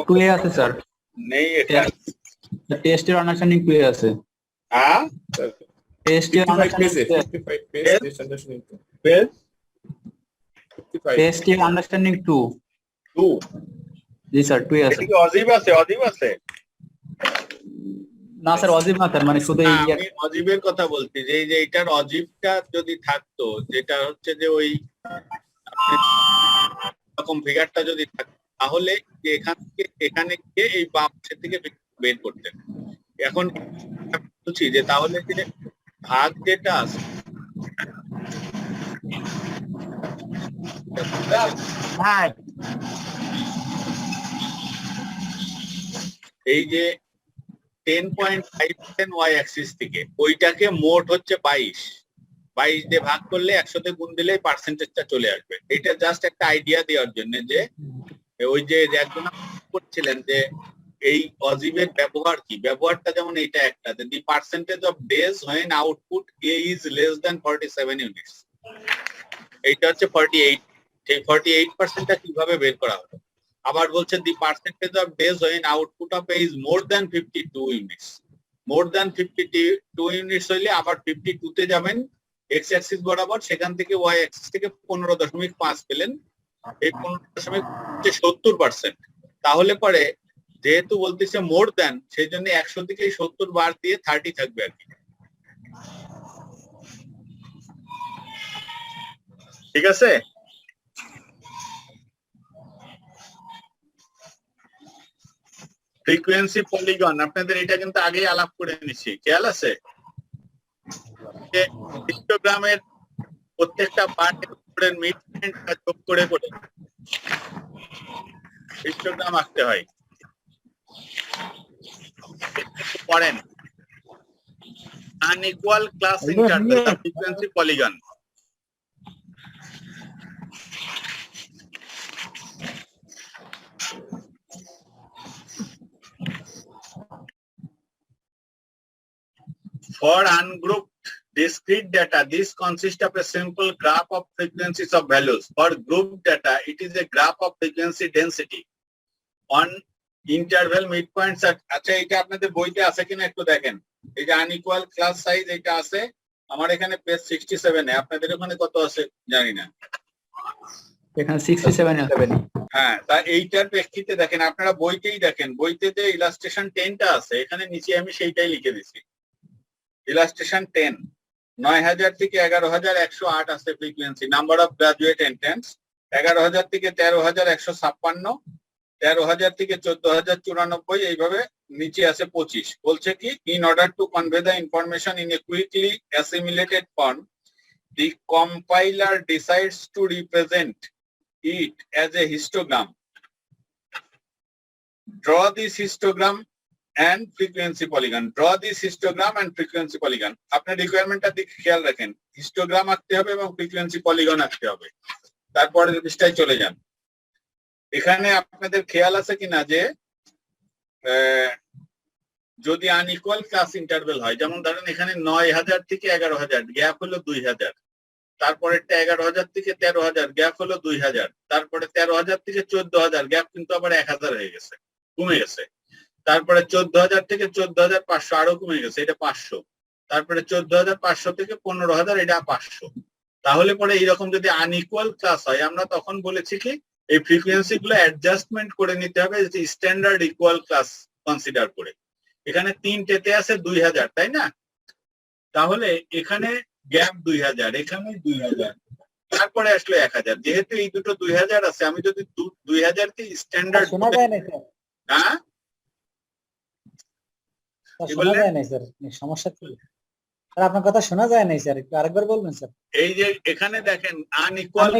টুয়ে আছে স্যার, নেই এটা, টেস্টের আন্ডারস্ট্যান্ডিং টুয়ে আছে। হ্যাঁ, টেস্টের 55 পেজে, understanding 55 page Yes. Test understanding page 55 টেস্টের আন্ডারস্ট্যান্ডিং 2। 2। জি স্যার, টুয়ে আছে। এটা কি অজীব আছে? অজীব আছে না স্যার, অজিব না স্যার, মানে শুধু না, এই আমি অজীবের কথা বলছি, যে এই যে এটার অজীবটা যদি থাকতো, যেটা হচ্ছে যে ওই রকম ফিগারটা যদি থাকতো, তাহলে যে এখানে গিয়ে এই বাম পাশে থেকে বের করতেন। এখন বলছি যে তাহলে যে ভাগ যেটা আছে, এই যে 10.5 ওয়াই অ্যাক্সিস থেকে, ওইটাকে মোট হচ্ছে 22 দিয়ে ভাগ করলে 100 গুণ দিলেই পার্সেন্টেজটা চলে আসবে। এটা জাস্ট একটা আইডিয়া দেওয়ার জন্য, যে ওই যে একজন করছিলেন যে এই অজীবের ব্যবহার কি, ব্যবহারটা যেমন এটা একটা, the percentage of days when output A is less than 47 units, এইটা হচ্ছে 48, সেই 48%টা কিভাবে বের করা হলো? আবার বলছে the percentage of days when output of A is more than 52 units. More than 52 units হইলে আবার 52 তে যাবেন এক্স অ্যাক্সিস বরাবর, সেখান থেকে ওয়াই অ্যাক্সিস থেকে 15.5 পেলেন। এই 15.70%। তাহলে পরে যেহেতু বলতেছে মোর দ্যান, সেই জন্য 100 থেকে 70 বার দিয়ে 30 থাকবে আর কি। ঠিক আছে? ফ্রিকোয়েন্সি পলিগন আপনাদের এটা কিন্তু আগেই আলাপ করে নিছি, খেয়াল আছে? হিস্টোগ্রামের প্রত্যেকটা পার্টের মিডপয়েন্ট যোগ করে করে হিস্টোগ্রাম আঁকতে হয়। পড়েন unequal class interval the frequency polygon. For ungrouped discrete data, this consists of a simple graph of frequencies of values. For grouped data, it is a graph of frequency density on interval midpoints. আচ্ছা, এটা আপনাদের বইতে আছে কিনা একটু দেখেন। এই যে আনইকুয়াল ক্লাস সাইজ এটা আছে আমার এখানে পেজ 67 এ, আপনাদের ওখানে কত আছে জানি না। এখানে 67 আছে। হ্যাঁ, তা এইটার প্রেক্ষিতে দেখেন, আপনারা বইতেই দেখেন, বইতে যে ইলাস্ট্রেশন 10টা আছে এখানে নিচে আমি সেইটাই লিখে দিছি। ইলাস্ট্রেশন 10 9000 থেকে 11108 আছে frequency. Number of graduate entrance 11000 থেকে 13156, 13000 থেকে 14094, এইভাবে নিচে আছে 25। বলছে কি, in order to convey the information in a quickly assimilated form, the compiler decides to represent it as a histogram. Draw this histogram and frequency polygon. Draw this histogram and frequency polygon. আপনার রিকোয়ারমেন্টটা দিকে খেয়াল রাখেন, হিস্টোগ্রাম আঁকতে হবে এবং ফ্রিকোয়েন্সি পলিগন আঁকতে হবে। তারপরে পৃষ্ঠায় চলে যান। এখানে আপনাদের খেয়াল আছে কিনা যে যদি আনইকুয়াল ক্লাস ইন্টারভেল হয়, যেমন ধরেন এখানে 9000 থেকে 11000, গ্যাপ হলো 2000, তারপরেরটা 11000 থেকে 13000, গ্যাপ হলো 2000, তারপরে 13000 থেকে 14000, গ্যাপ কিন্তু আবার 1000 হয়ে গেছে, কমে গেছে। তারপরে 14000 থেকে 14500 আরো কমে গেছে, এটা 500। তারপরে 14500 থেকে 15000, এটা 500। তাহলে পরে এইরকম যদি আনইকুয়াল ক্লাস হয়, আমরা তখন বলেছি কি এই ফ্রিকোয়েন্সি গুলো অ্যাডজাস্টমেন্ট করে নিতে হবে স্ট্যান্ডার্ড ইকুয়াল ক্লাস কনসিডার করে। এখানে 3টেতে আছে 2000, তাই না? তাহলে এখানে গ্যাপ 2000, এখানে 2000, তারপরে আসলো 1000। যেহেতু এই দুটো 2000 আছে, আমি যদি 2000 কে স্ট্যান্ডার্ড শোনা যায় না স্যার। হ্যাঁ, শোনা যায় না স্যার, সমস্যা কি স্যার? আপনার কথা শোনা যায় না স্যার, একটু আরেকবার বলবেন স্যার। এই যে এখানে দেখেন আনইকুয়াল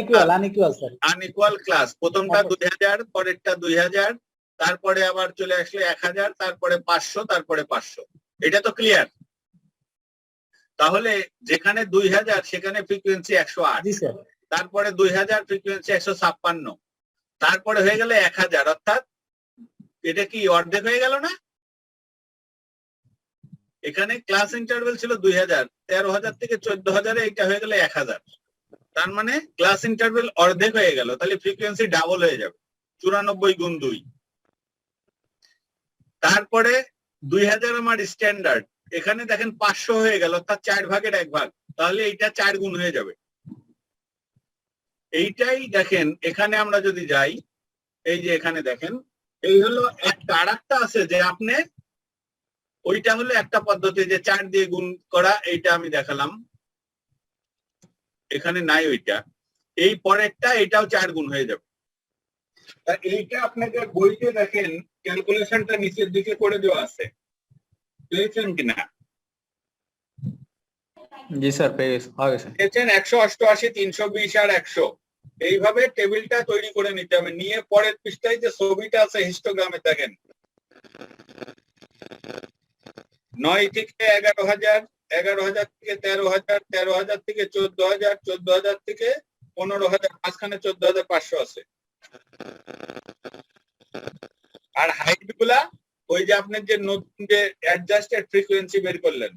স্যার, আনইকুয়াল ক্লাস, প্রথমটা 2000, পরেরটা 2000, তারপরে আবার চলে আসলো 1000, তারপরে 500, তারপরে 500। এটা তো ক্লিয়ার? তাহলে যেখানে 2000 সেখানে ফ্রিকোয়েন্সি 108, তারপরে 2000 ফ্রিকোয়েন্সি 156, তারপরে হয়ে গেল 1000, অর্থাৎ এটা কি অর্ধেক হয়ে গেল না? এখানে ক্লাস ইন্টারভেল ছিল 2000, 13000 থেকে 14000, এটা হয়ে গেল 1000। তার মানে ক্লাস ইন্টারভেল অর্ধেক হয়ে গেল, তাহলে ফ্রিকোয়েন্সি ডাবল হয়ে যাবে, 94 গুণ 2। তারপরে 2000 আমার স্ট্যান্ডার্ড, এখানে দেখেন 500 হয়ে গেল, অর্থাৎ 4 ভাগের 1 ভাগ, তাহলে এইটা 4 গুণ হয়ে যাবে। এইটাই দেখেন এখানে আমরা যদি যাই, এই যে এখানে দেখেন এই হলো একটা, আরেকটা আছে যে আপনি ওইটা হলো একটা পদ্ধতি যে 4 দিয়ে গুণ করা, এইটা আমি দেখালাম, এখানে নাই ওইটা। এই পরেরটা এটাও 4 গুণ হয়ে যাবে। তা এইটা আপনাদের বইতে দেখেন ক্যালকুলেশনটা নিচের দিকে করে দেওয়া আছে, পেয়েছেন কিনা? জি স্যার, পেয়েছেন 188, 320 আর 100। এইভাবে টেবিলটা তৈরি করে নিতে হবে। নিয়ে পরের পৃষ্ঠায় যে ছবিটা আছে হিস্টোগ্রামে দেখেন 9 থেকে 11000, 11000 থেকে 13000, 13000 থেকে 14000, 14000 থেকে 15000, মাঝখানে 14500 আছে। আর হাইট গুলা ওই যে আপনার যে নতুন যে অ্যাডজাস্টেড ফ্রিকোয়েন্সি বের করলেন,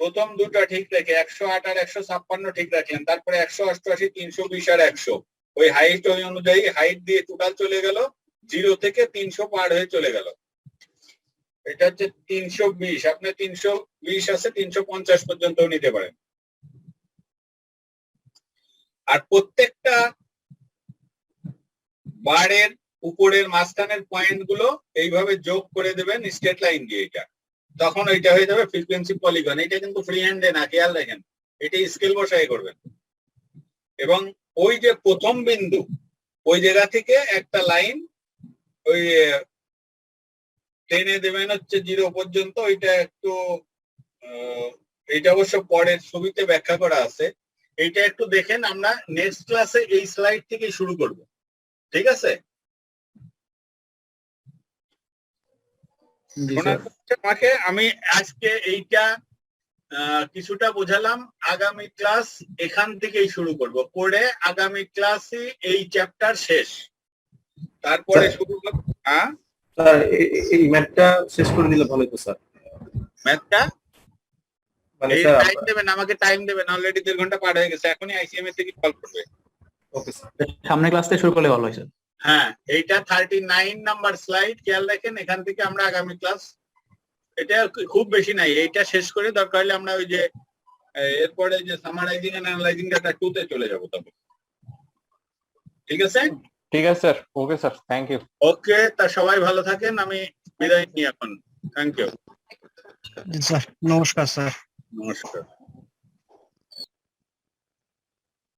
প্রথম দুটো ঠিক রেখে 108 আর 156 ঠিক রাখলেন, তারপরে 188, 320 আর 100, ওই হাইট ওই অনুযায়ী হাইট দিয়ে টোটাল চলে গেল 0 থেকে 300 পার হয়ে চলে গেল। এটা হচ্ছে 320, আপনি 320 আছে 350 পর্যন্ত নিতে পারেন। আর প্রত্যেকটা বারের উপরের মাঝখানের পয়েন্ট গুলো এইভাবে যোগ করে দেবেন স্ট্রেট লাইন দিয়ে, এটা তখন ওইটা হয়ে যাবে ফ্রিকোয়েন্সি পলিগন। এটা কিন্তু ফ্রি হ্যান্ডে না, খেয়াল রাখেন, এটা স্কেল বসাই করবেন। এবং ওই যে প্রথম বিন্দু ওই জায়গা থেকে একটা লাইন ওই টেনে দেবেন হচ্ছে 0 পর্যন্ত। ওইটা একটু এটা অবশ্য পরের ছবিতে ব্যাখ্যা করা আছে, এইটা একটু দেখেন। আমরা নেক্সট ক্লাসে এই স্লাইড থেকে শুরু করব, ঠিক আছে? আমাকে আমি আজকে এইটা কিছুটা বোঝালাম, আগামী ক্লাস এখান থেকেই শুরু করব, করে আগামী ক্লাসে এই চ্যাপ্টার শেষ, তারপরে শুরু করব। হ্যাঁ স্যার, এই ম্যাথটা শেষ করে দিলে ভালো হতো স্যার। ম্যাথটা মানে স্যার টাইম দেবেন, আমাকে টাইম দেবেন, অলরেডি 1.5 ঘন্টা পার হয়ে গেছে, এখনই আইসিএমএস থেকে কল করবে। ওকে স্যার, সামনের ক্লাস থেকে শুরু করলে ভালো হয় স্যার। হ্যাঁ, এইটা 39 নাম্বার স্লাইড, খেয়াল রাখেন। এখান থেকে আমরা আগামী ক্লাস, এটা খুব বেশি নাই, এইটা শেষ করে দরকার হলে আমরা ওই যে এরপরে যে সামারাইজিং এন্ড অ্যানালাইজিং ডাটা 2 তে চলে যাব তবে। ঠিক আছে? ঠিক আছে sir, okay sir, thank you. Okay, তা সবাই ভালো থাকেন, আমি বিদায় নিই এখন। থ্যাংক ইউ, স্যার নমস্কার স্যার। নমস্কার।